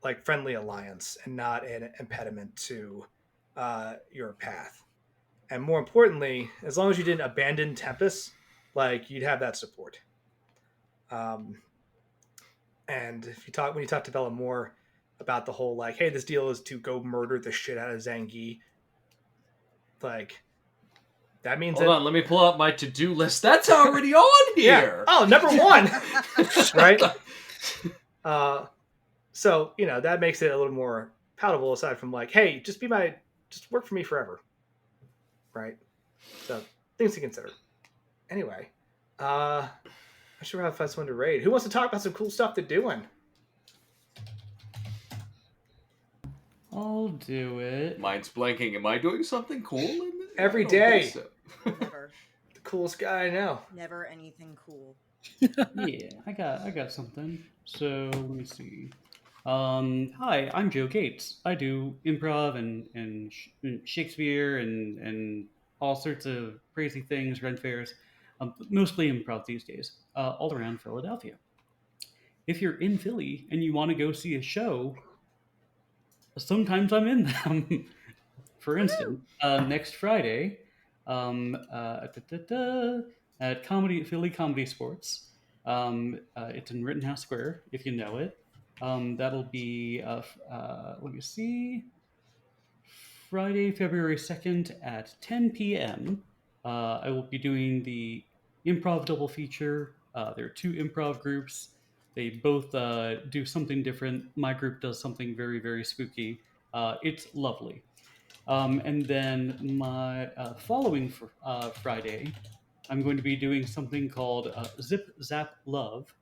like friendly alliance and not an impediment to your path. And more importantly, as long as you didn't abandon Tempest, like you'd have that support. Um, and when you talk to Bella more about the whole like, hey, this deal is to go murder the shit out of Zangief, like that means Hold on, let me pull up my to-do list. That's already on here. Yeah. Oh, number one, right? So that makes it a little more palatable. Aside from like, hey, just work for me forever, right? So things to consider. Anyway, I'm sure we'll have fun to raid. Who wants to talk about some cool stuff they're doing? I'll do it. Mine's blanking. Am I doing something cool? Every day. So. Never. The coolest guy I know. Never anything cool. Yeah, I got something. So let me see. Hi, I'm Joe Gates. I do improv and Shakespeare and all sorts of crazy things, Ren fairs, mostly improv these days, all around Philadelphia. If you're in Philly and you want to go see a show, sometimes I'm in them. For instance, next Friday, at Philly Comedy Sports. It's in Rittenhouse Square, if you know it. That'll be, let me see, Friday, February 2nd at 10 p.m. I will be doing the improv double feature. There are two improv groups. They both do something different. My group does something very, very spooky. It's lovely. And then my following Friday, I'm going to be doing something called Zip Zap Love.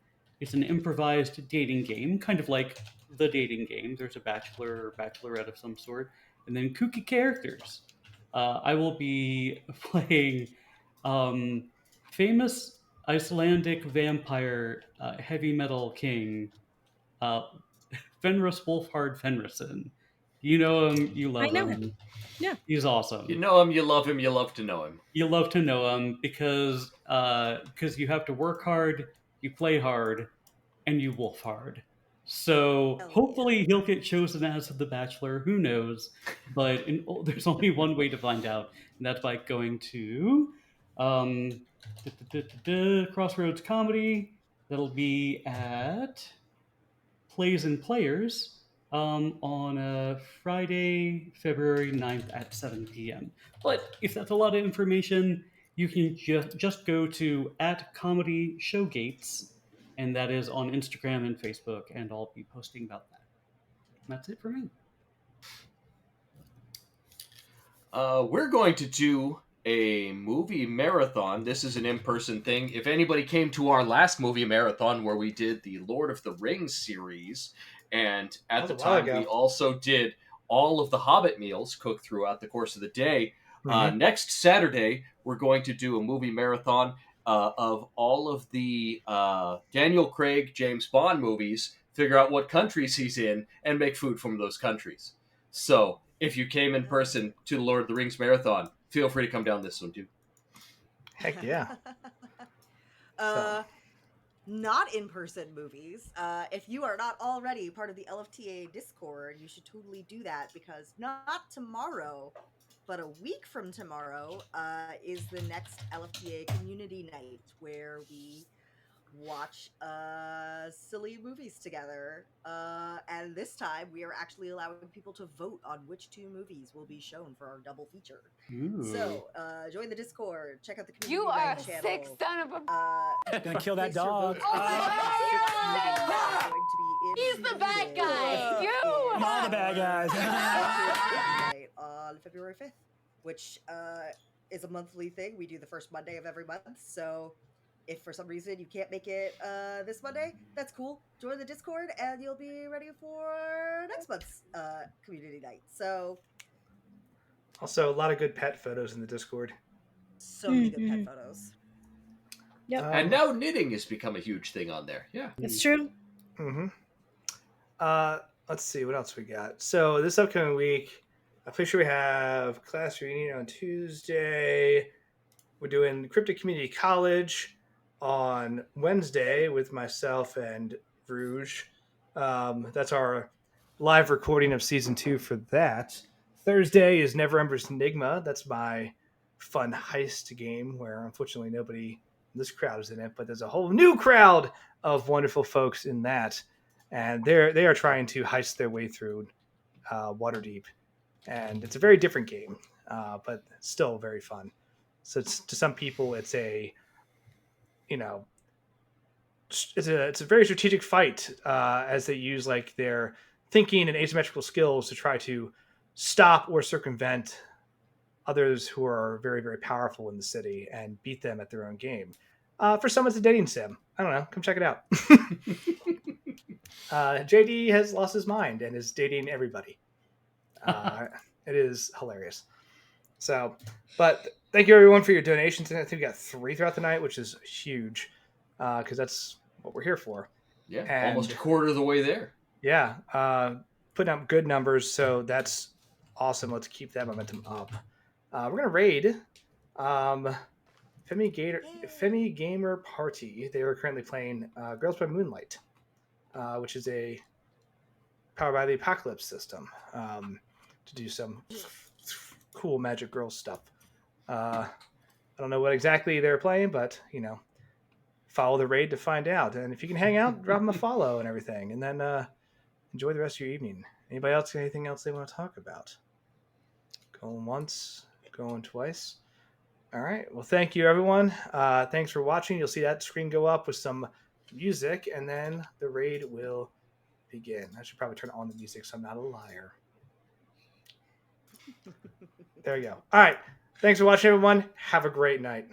It's an improvised dating game, kind of like the dating game. There's a bachelor or bachelorette of some sort, and then kooky characters. I will be playing famous Icelandic vampire heavy metal king, Fenris Wolfhard Fenrisson. You know him, you love him. Yeah. He's awesome. You know him, you love him, you love to know him. You love to know him because you have to work hard, you play hard, and you wolf hard. So hopefully he'll get chosen as the Bachelor. Who knows? But there's only one way to find out, and that's by going to Crossroads Comedy. That'll be at Plays and Players on Friday, February 9th at 7 p.m. But if that's a lot of information, you can just go to @Comedy Showgates, and that is on Instagram and Facebook, and I'll be posting about that. And that's it for me. We're going to do a movie marathon. This is an in-person thing. If anybody came to our last movie marathon where we did the Lord of the Rings series, and at the time we also did all of the Hobbit meals cooked throughout the course of the day. Next Saturday, we're going to do a movie marathon of all of the Daniel Craig, James Bond movies, figure out what countries he's in, and make food from those countries. So, if you came in person to the Lord of the Rings marathon, feel free to come down this one too. Heck yeah. not in-person movies. If you are not already part of the LFTA Discord, you should totally do that, because not tomorrow, but a week from tomorrow is the next LFTA community night, where we watch silly movies together. And this time we are actually allowing people to vote on which 2 movies will be shown for our double feature. So join the Discord, check out the community You are night a channel. sick son of a. Gonna kill that place your dog. votes for Oh my going to be He's the bad included guy. You in All the bad guys. night on February 5th, which is a monthly thing. We do the first Monday of every month. So if for some reason you can't make it this Monday, that's cool. Join the Discord and you'll be ready for next month's community night. So Also, a lot of good pet photos in the Discord. so many good pet photos. Yep. And now knitting has become a huge thing on there. Yeah. It's true. Mm-hmm. Let's see what else we got. So this upcoming week, I'm pretty sure we have class reunion on Tuesday. We're doing Cryptic Community College on Wednesday with myself and Rouge. That's our live recording of season 2 for that. Thursday is Never Ember's Enigma. That's my fun heist game where unfortunately nobody in this crowd is in it, but there's a whole new crowd of wonderful folks in that. And they are trying to heist their way through Waterdeep. And it's a very different game, but still very fun. So to some people, it's a very strategic fight as they use like their thinking and asymmetrical skills to try to stop or circumvent others who are very, very powerful in the city and beat them at their own game. For some, it's a dating sim. I don't know. Come check it out. JD has lost his mind and is dating everybody. It is hilarious. So, but thank you everyone for your donations. I think we got 3 throughout the night, which is huge because that's what we're here for. Yeah, And almost a quarter of the way there. Yeah, putting up good numbers, so that's awesome. Let's keep that momentum up. We're gonna raid Femi Gamer Party. They are currently playing Girls by Moonlight, which is a powered by the Apocalypse system to do some cool Magic Girls stuff. I don't know what exactly they're playing, but follow the raid to find out. And if you can hang out, drop them a follow and everything, and then enjoy the rest of your evening. Anybody else got anything else they want to talk about? Going once, going twice. All right. Well, thank you, everyone. Thanks for watching. You'll see that screen go up with some music, and then the raid will begin. I should probably turn on the music so I'm not a liar. There we go. All right. Thanks for watching, everyone. Have a great night.